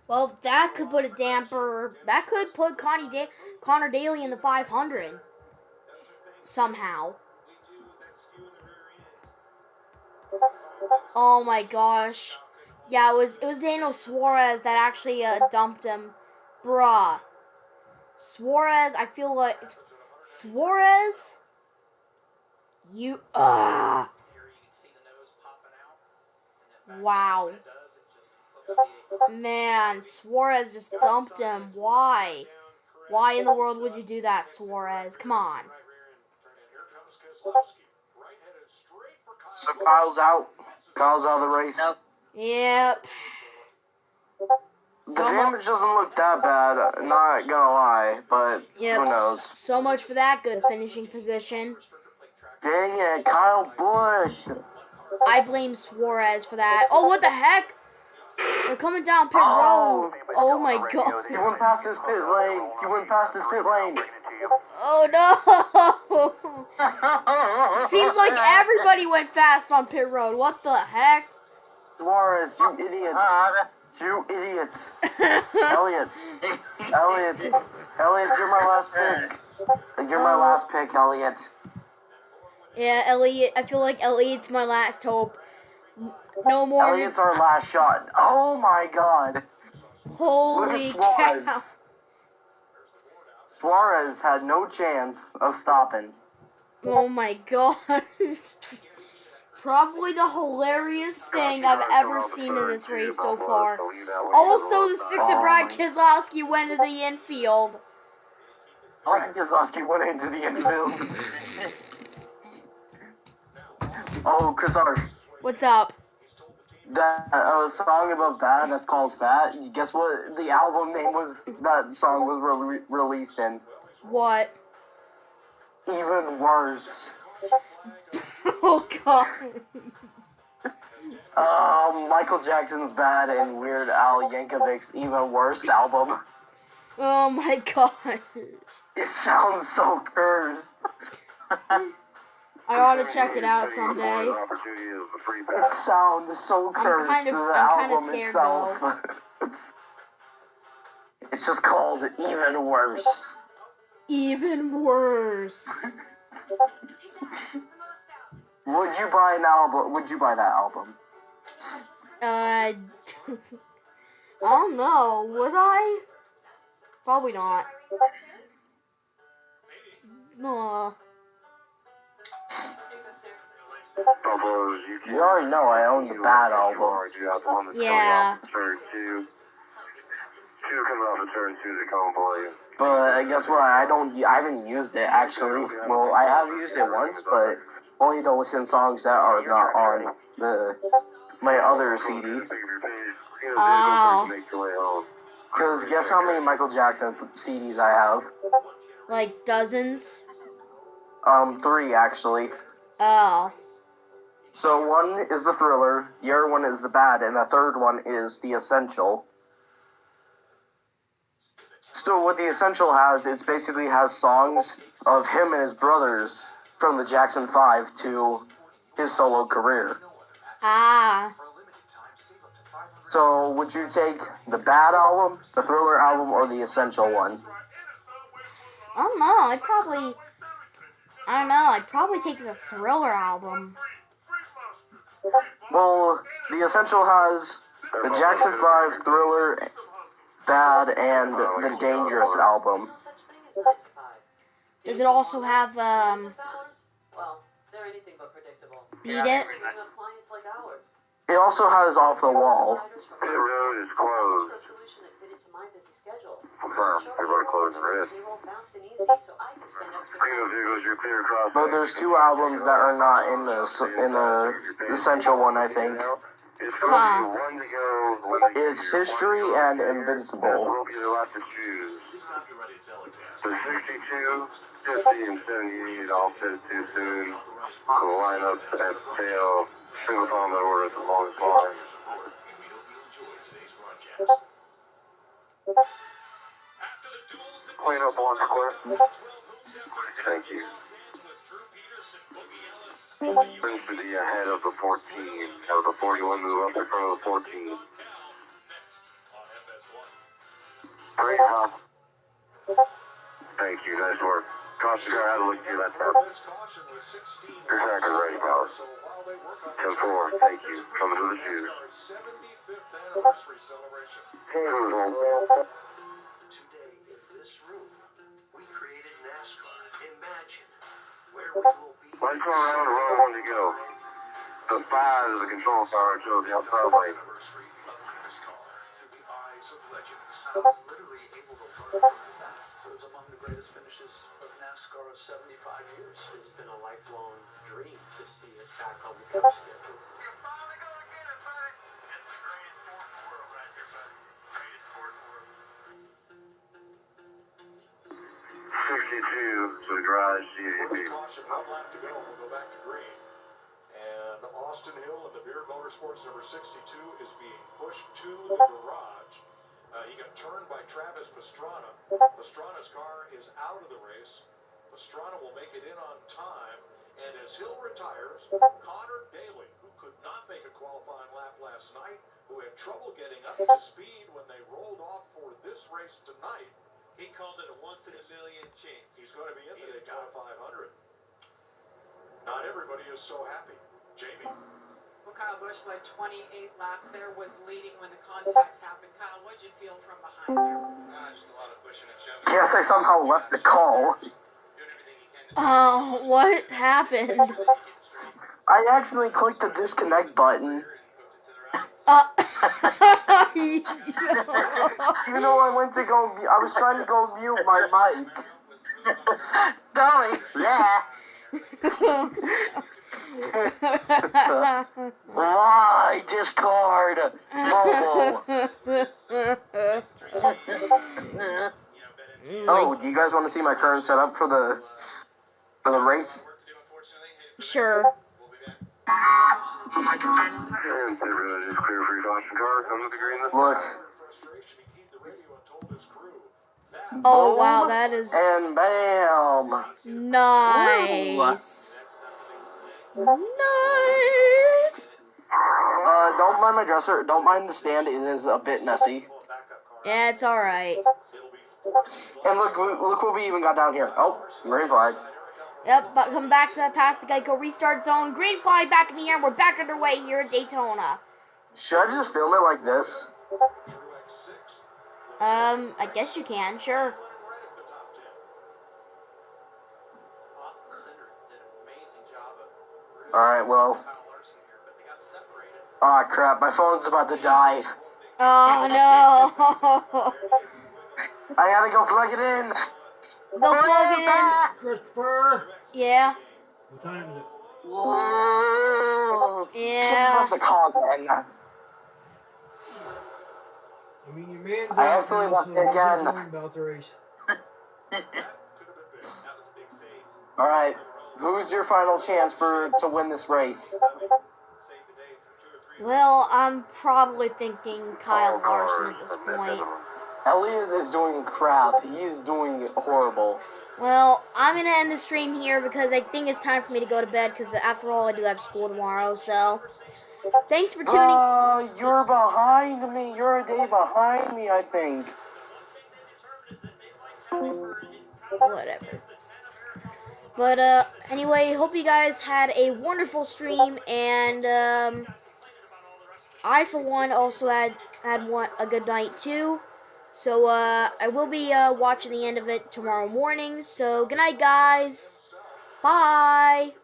Well, that could put a damper. That could put Connor Daly in the 500 somehow. Oh my gosh. Yeah, it was Daniel Suarez that actually dumped him. Bruh. Suarez, I feel like Suarez, you wow. Man, Suarez just dumped him. Why? Why in the world would you do that, Suarez? Come on. So Kyle's out. Kyle's out of the race. Nope. Yep. The damage doesn't look that bad, not gonna lie, but yep, who knows. So much for that good finishing position. Dang it, Kyle Busch. I blame Suarez for that. Oh, what the heck? They're coming down pit road. Oh my god. He went past his pit lane. He went past his pit lane. Oh no. Seems like everybody went fast on pit road. What the heck? Suarez, you idiot. You idiot. Elliot, you're my last pick. You're my last pick, Elliot. Yeah, Elliot, I feel like Elliot's my last hope. No more. Elliot's our last shot. Oh my god. Holy cow. Suarez had no chance of stopping. Oh my god. Probably the hilarious thing I've ever seen in this race so far. Also, the 6 of Brad Keselowski went to the infield. Brad Keselowski went into the infield. Oh, Chris R. What's up? That song about that, that's called Fat. Guess what the album name was that song was released in? What? Even Worse. Oh god. Michael Jackson's Bad and Weird Al Yankovic's Even Worse album. Oh my god. It sounds so cursed. I ought to check it out someday. It sounds so cursed. I'm the kind of album scared itself. though. It's just called Even Worse. Even worse. Would you buy an album? Would you buy that album? I don't know. Would I? Probably not. No. You already know I own the Bad album. Yeah. But guess what? I haven't used it actually. Well, I have used it once, but only to listen to songs that are not on my other CD. Oh. Because guess how many Michael Jackson CDs I have? Like dozens? 3 actually. Oh. So one is the Thriller, the other one is the Bad, and the third one is the Essential. So what the Essential has, it basically has songs of him and his brothers from the Jackson 5 to his solo career. Ah. So would you take the Bad album, the Thriller album, or the Essential one? I don't know. I'd probably take the Thriller album. Well, the Essential has the Jackson 5, Thriller, Bad, and the Dangerous album. Does it also have, Well, they're anything but predictable. Beat It? An appliance like ours. It also has Off the Wall. Pit road is closed. A solution that fitted to my busy schedule. Confirm. Everybody closed in red. Payroll fast and easy, so I can spend extra Premium time. vehicles, you're clear across. But there's 2 albums that are not in the Essential one, I think. It's going to be one to go. It's History and Invincible. We'll get a lot to choose. The 62, 50, and 78 all fit too soon. The lineup at sale. Single time that order at the longest line. Clean up on square. Thank you. Brings to the head of the 14. Out of the 41, move up in front of the 14. Great job. Thank you, nice work. Caution car, how to look through that time. Your tracker ready, power. 10-4, thank you. Coming to the shoes. Today, in this room, we created NASCAR. Imagine where we will be. Let's go around and roll one to go. The 5 is the control tower and shows the outside lane. It's literally able to learn from the best. So it's among the greatest finishes of NASCAR of 75 years. It's been a lifelong dream to see it back on the cup schedule. You're finally gonna get it, buddy. It's the greatest sport in the world right here, buddy. Greatest sport in the world. 62 to the garage, CAB. Caution, 1 lap to go. We'll go back to green. And Austin Hill in the Beard Motorsports number 62 is being pushed to the garage. He got turned by Travis Pastrana. Pastrana's car is out of the race. Pastrana will make it in on time. And as Hill retires, Connor Daly, who could not make a qualifying lap last night, who had trouble getting up to speed when they rolled off for this race tonight, He called it a once-in-a-million chance. he's going to be in the Daytona 500. Not everybody is so happy. Jamie. Well, Kyle Busch led 28 laps there, was leading when the contact happened. Kyle, what'd you feel from behind there? Just a lot of pushing and shoving. Yes, I somehow left the call. Oh, what happened? I accidentally clicked the disconnect button. Even though I went to go, I was trying to go mute my mic. Sorry, yeah. Why Discord? Mobile. Oh, do you guys want to see my current setup for the race? Sure. And everybody is clear for your caution car. Come to the green this Look. Oh, wow, that is And bam. nice. Nice. Don't mind my dresser. Don't mind the stand. It is a bit messy. Yeah, it's alright. And look what we even got down here. Oh, green flag. Yep, but come back to that past the Geico restart zone. Green flag back in the air, and we're back underway here at Daytona. Should I just film it like this? I guess you can, sure. Alright, well. Aw, crap, my phone's about to die. Oh, no. I gotta go plug it in. Go plug it in. Christopher! Yeah. What time is it? Whoa. Yeah. What's the call, man? I mean, your man's I out actually now, left so it what does again. that mean about the race? Alright, who's your final chance to win this race? Well, I'm probably thinking Kyle Larson at this point. Elliot is doing crap. He's doing horrible. Well, I'm going to end the stream here because I think it's time for me to go to bed because after all, I do have school tomorrow, so... Thanks for tuning... You're behind me. You're a day behind me, I think. Whatever. But, anyway, hope you guys had a wonderful stream, and, I, for one, also had a good night, too. So, I will be, watching the end of it tomorrow morning. So, good night, guys. Bye.